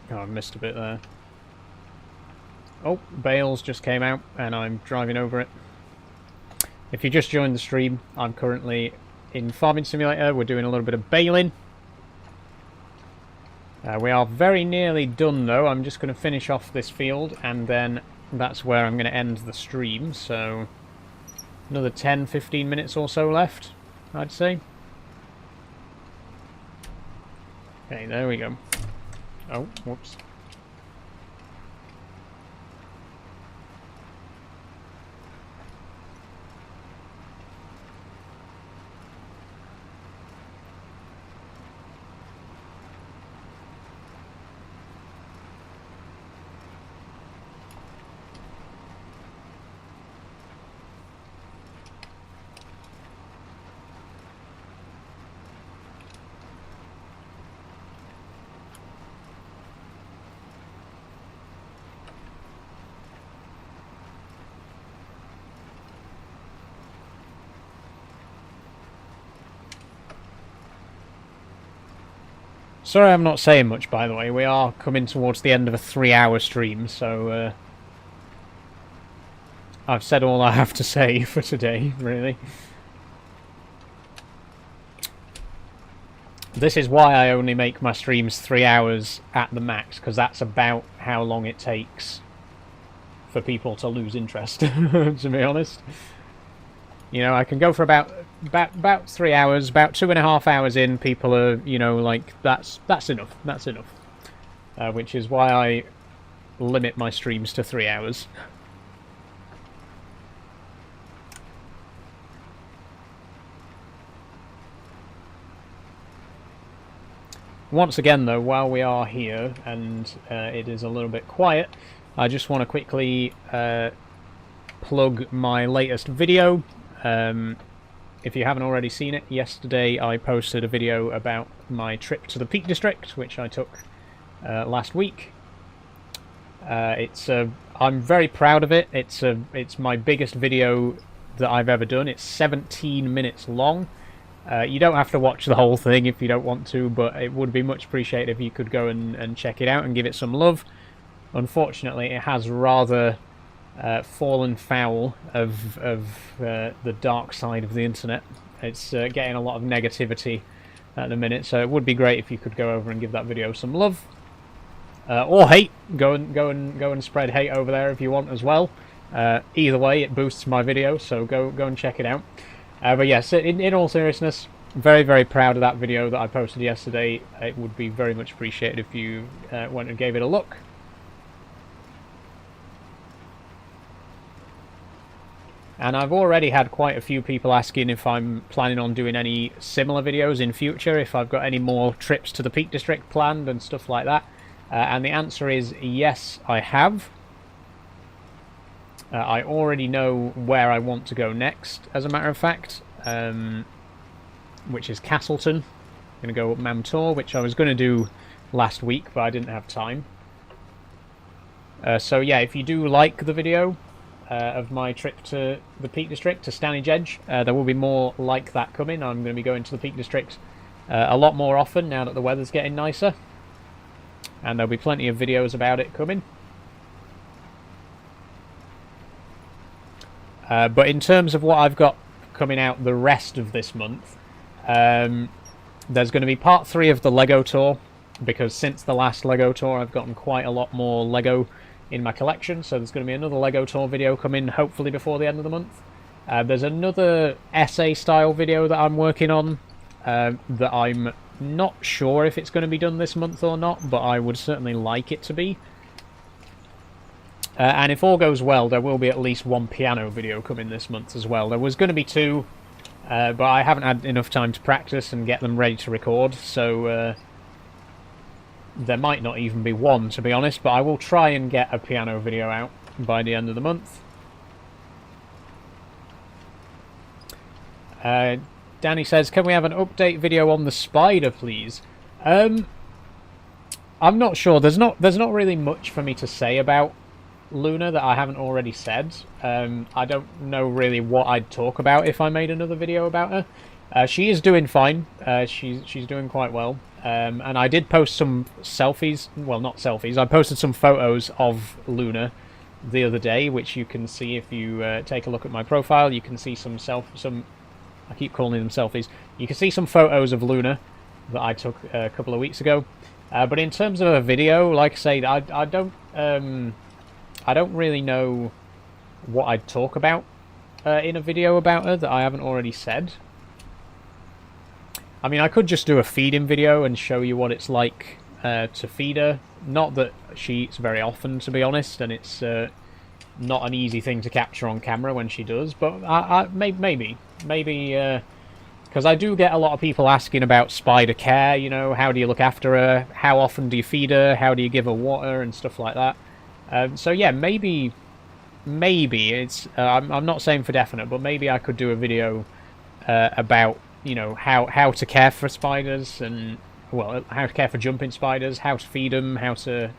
Oh, I missed a bit there. Oh, Bales just came out and I'm driving over it. If you just joined the stream, I'm currently in Farming Simulator. We're doing a little bit of baling. We are very nearly done though. I'm just going to finish off this field and then that's where I'm going to end the stream. So another 10-15 minutes or so left, I'd say. Okay, there we go. Oh, whoops. Sorry I'm not saying much, by the way. We are coming towards the end of a 3-hour stream, so I've said all I have to say for today, really. This is why I only make my streams 3 hours at the max, because that's about how long it takes for people to lose interest, to be honest. You know, I can go for about 3 hours, about 2.5 hours in, people are, you know, like, that's enough, which is why I limit my streams to 3 hours. Once again, though, while we are here, and it is a little bit quiet, I just want to quickly plug my latest video. If you haven't already seen it, yesterday I posted a video about my trip to the Peak District, which I took last week. I'm very proud of it. It's my biggest video that I've ever done. It's 17 minutes long. You don't have to watch the whole thing if you don't want to, but it would be much appreciated if you could go and check it out and give it some love. Unfortunately, it has rather fallen foul of the dark side of the internet. It's getting a lot of negativity at the minute, so it would be great if you could go over and give that video some love, or hate. Go and spread hate over there if you want as well. Either way, it boosts my video, so go and check it out. But yes, in all seriousness, very, very proud of that video that I posted yesterday. It would be very much appreciated if you went and gave it a look. And I've already had quite a few people asking if I'm planning on doing any similar videos in future, if I've got any more trips to the Peak District planned and stuff like that. And the answer is yes, I have. I already know where I want to go next, as a matter of fact, which is Castleton. I'm going to go up Mamtor, which I was going to do last week, but I didn't have time. So yeah, if you do like the video of my trip to the Peak District, to Stanage Edge, there will be more like that coming. I'm going to be going to the Peak District a lot more often now that the weather's getting nicer. And there'll be plenty of videos about it coming. But in terms of what I've got coming out the rest of this month, there's going to be part 3 of the Lego tour, because since the last Lego tour I've gotten quite a lot more Lego in my collection, so there's going to be another Lego tour video coming hopefully before the end of the month. There's another essay style video that I'm working on that I'm not sure if it's going to be done this month or not, but I would certainly like it to be. And if all goes well, there will be at least one piano video coming this month as well. There was going to be 2, but I haven't had enough time to practice and get them ready to record, so there might not even be 1, to be honest, but I will try and get a piano video out by the end of the month. Danny says, can we have an update video on the spider, please? I'm not sure. There's not really much for me to say about Luna that I haven't already said. I don't know really what I'd talk about if I made another video about her. She is doing fine. She's doing quite well. And I did post some selfies. Well, not selfies. I posted some photos of Luna the other day, which you can see if you take a look at my profile. You can see some I keep calling them selfies. You can see some photos of Luna that I took a couple of weeks ago. But in terms of a video, like I say, I don't really know what I'd talk about in a video about her that I haven't already said. I mean, I could just do a feeding video and show you what it's like to feed her. Not that she eats very often, to be honest, and it's not an easy thing to capture on camera when she does, but maybe, because I do get a lot of people asking about spider care, you know, how do you look after her, how often do you feed her, how do you give her water, and stuff like that. So yeah, maybe it's, I'm not saying for definite, but maybe I could do a video about, you know, how to care for spiders, and, well, how to care for jumping spiders, how to feed them, how to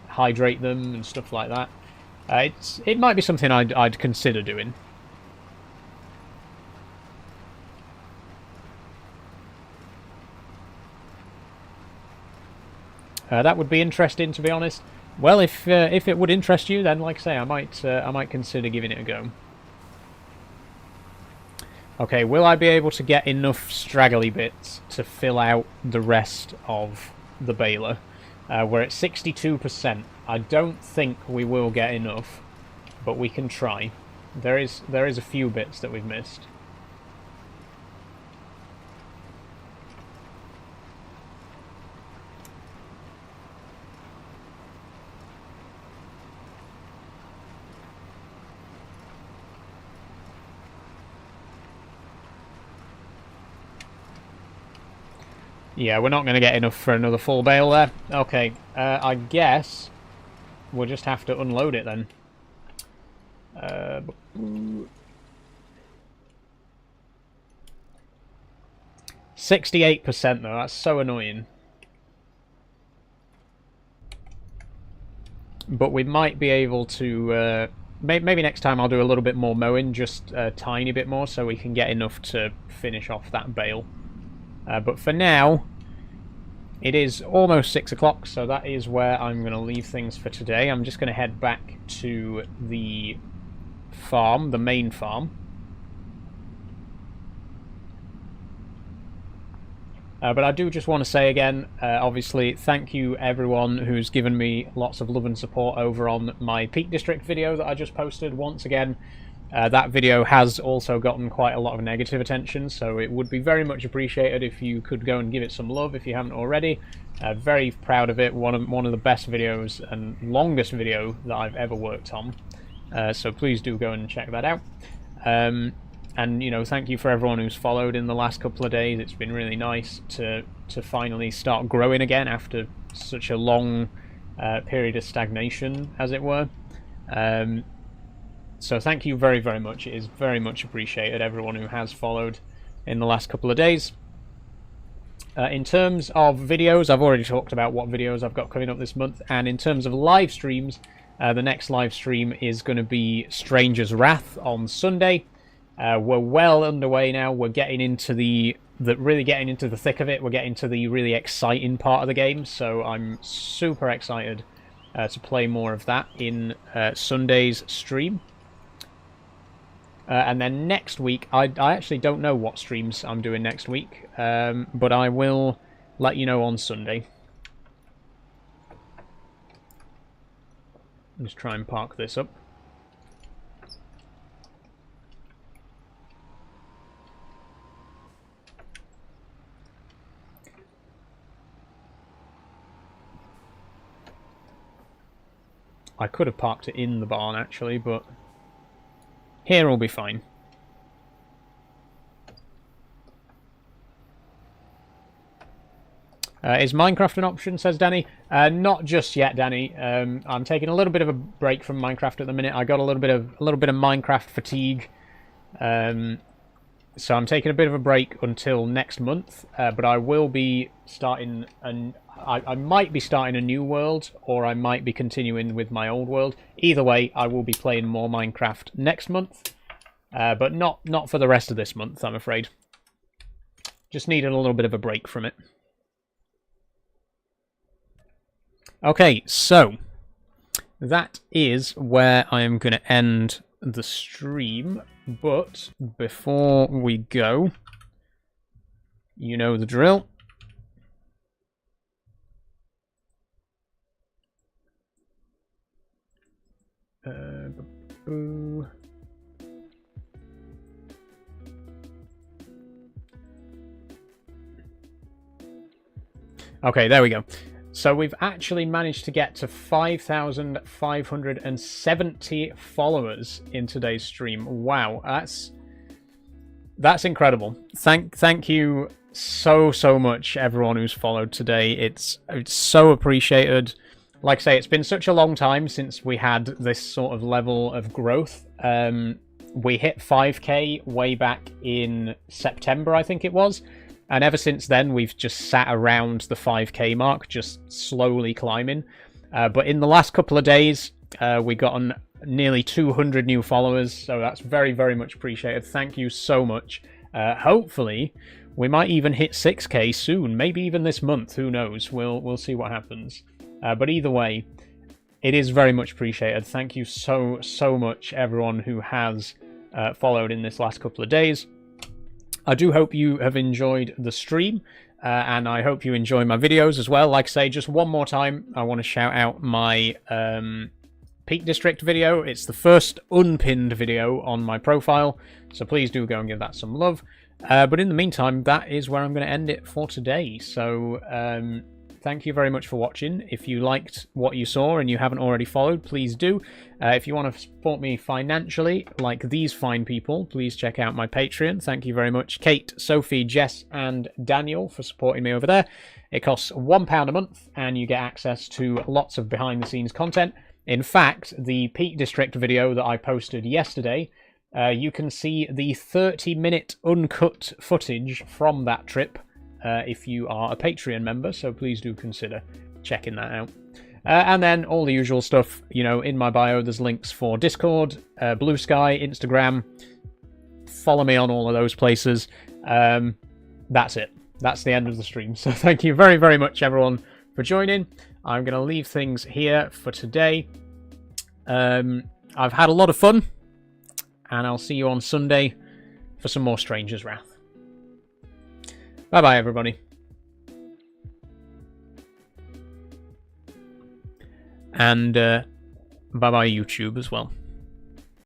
hydrate them, and stuff like that. It might be something I'd consider doing. That would be interesting, to be honest. Well, if it would interest you, then, like I say, I might consider giving it a go. Okay, will I be able to get enough straggly bits to fill out the rest of the baler? We're at 62%. I don't think we will get enough, but we can try. There is a few bits that we've missed. Yeah, we're not going to get enough for another full bale there. Okay, I guess we'll just have to unload it then. 68% though, that's so annoying. But we might be able to... maybe next time I'll do a little bit more mowing, just a tiny bit more, so we can get enough to finish off that bale. But for now, it is almost 6 o'clock, so that is where I'm going to leave things for today. I'm just going to head back to the farm, the main farm. But I do just want to say again, obviously, thank you everyone who's given me lots of love and support over on my Peak District video that I just posted. Once again, that video has also gotten quite a lot of negative attention, so it would be very much appreciated if you could go and give it some love if you haven't already. Very proud of it. One of the best videos and longest video that I've ever worked on. So please do go and check that out. And, you know, thank you for everyone who's followed in the last couple of days. It's been really nice to finally start growing again after such a long period of stagnation, as it were. So thank you very, very much. It is very much appreciated, everyone who has followed in the last couple of days. In terms of videos, I've already talked about what videos I've got coming up this month. And in terms of live streams, the next live stream is going to be Stranger's Wrath on Sunday. We're well underway now. We're getting into really getting into the thick of it. We're getting to the really exciting part of the game. So I'm super excited to play more of that in Sunday's stream. And then next week, I actually don't know what streams I'm doing next week, but I will let you know on Sunday. Just try and park this up. I could have parked it in the barn, actually, but here will be fine. Is Minecraft an option, says Danny? Not just yet, Danny. I'm taking a little bit of a break from Minecraft at the minute. I got a little bit of Minecraft fatigue. So I'm taking a bit of a break until next month, but I will be starting I might be starting a new world, or I might be continuing with my old world. Either way, I will be playing more Minecraft next month, but not for the rest of this month, I'm afraid. Just needed a little bit of a break from it. Okay, so that is where I am going to end the stream, but before we go, you know the drill. Okay, there we go. So we've actually managed to get to 5,570 followers in today's stream. Wow, that's incredible. Thank you so much, everyone who's followed today. It's so appreciated. Like I say, it's been such a long time since we had this sort of level of growth. We hit 5k way back in September, I think it was. And ever since then, we've just sat around the 5k mark, just slowly climbing. But in the last couple of days, we got on nearly 200 new followers. So that's very, very much appreciated. Thank you so much. Hopefully, we might even hit 6k soon. Maybe even this month. Who knows? We'll see what happens. But either way, it is very much appreciated. Thank you so much, everyone who has followed in this last couple of days. I do hope you have enjoyed the stream, and I hope you enjoy my videos as well. Like I say, just one more time, I want to shout out my Peak District video. It's the first unpinned video on my profile, so please do go and give that some love. But in the meantime, that is where I'm going to end it for today. So thank you very much for watching. If you liked what you saw and you haven't already followed, please do. If you want to support me financially, like these fine people, please check out my Patreon. Thank you very much, Kate, Sophie, Jess, and Daniel, for supporting me over there. It costs £1 a month, and you get access to lots of behind-the-scenes content. In fact, the Peak District video that I posted yesterday, you can see the 30-minute uncut footage from that trip if you are a Patreon member, so please do consider checking that out. And then all the usual stuff, you know, in my bio, there's links for Discord, Blue Sky, Instagram. Follow me on all of those places. That's it. That's the end of the stream. So thank you very, very much, everyone, for joining. I'm going to leave things here for today. I've had a lot of fun, and I'll see you on Sunday for some more Stranger's Wrath. Bye-bye, everybody. And bye-bye, YouTube, as well.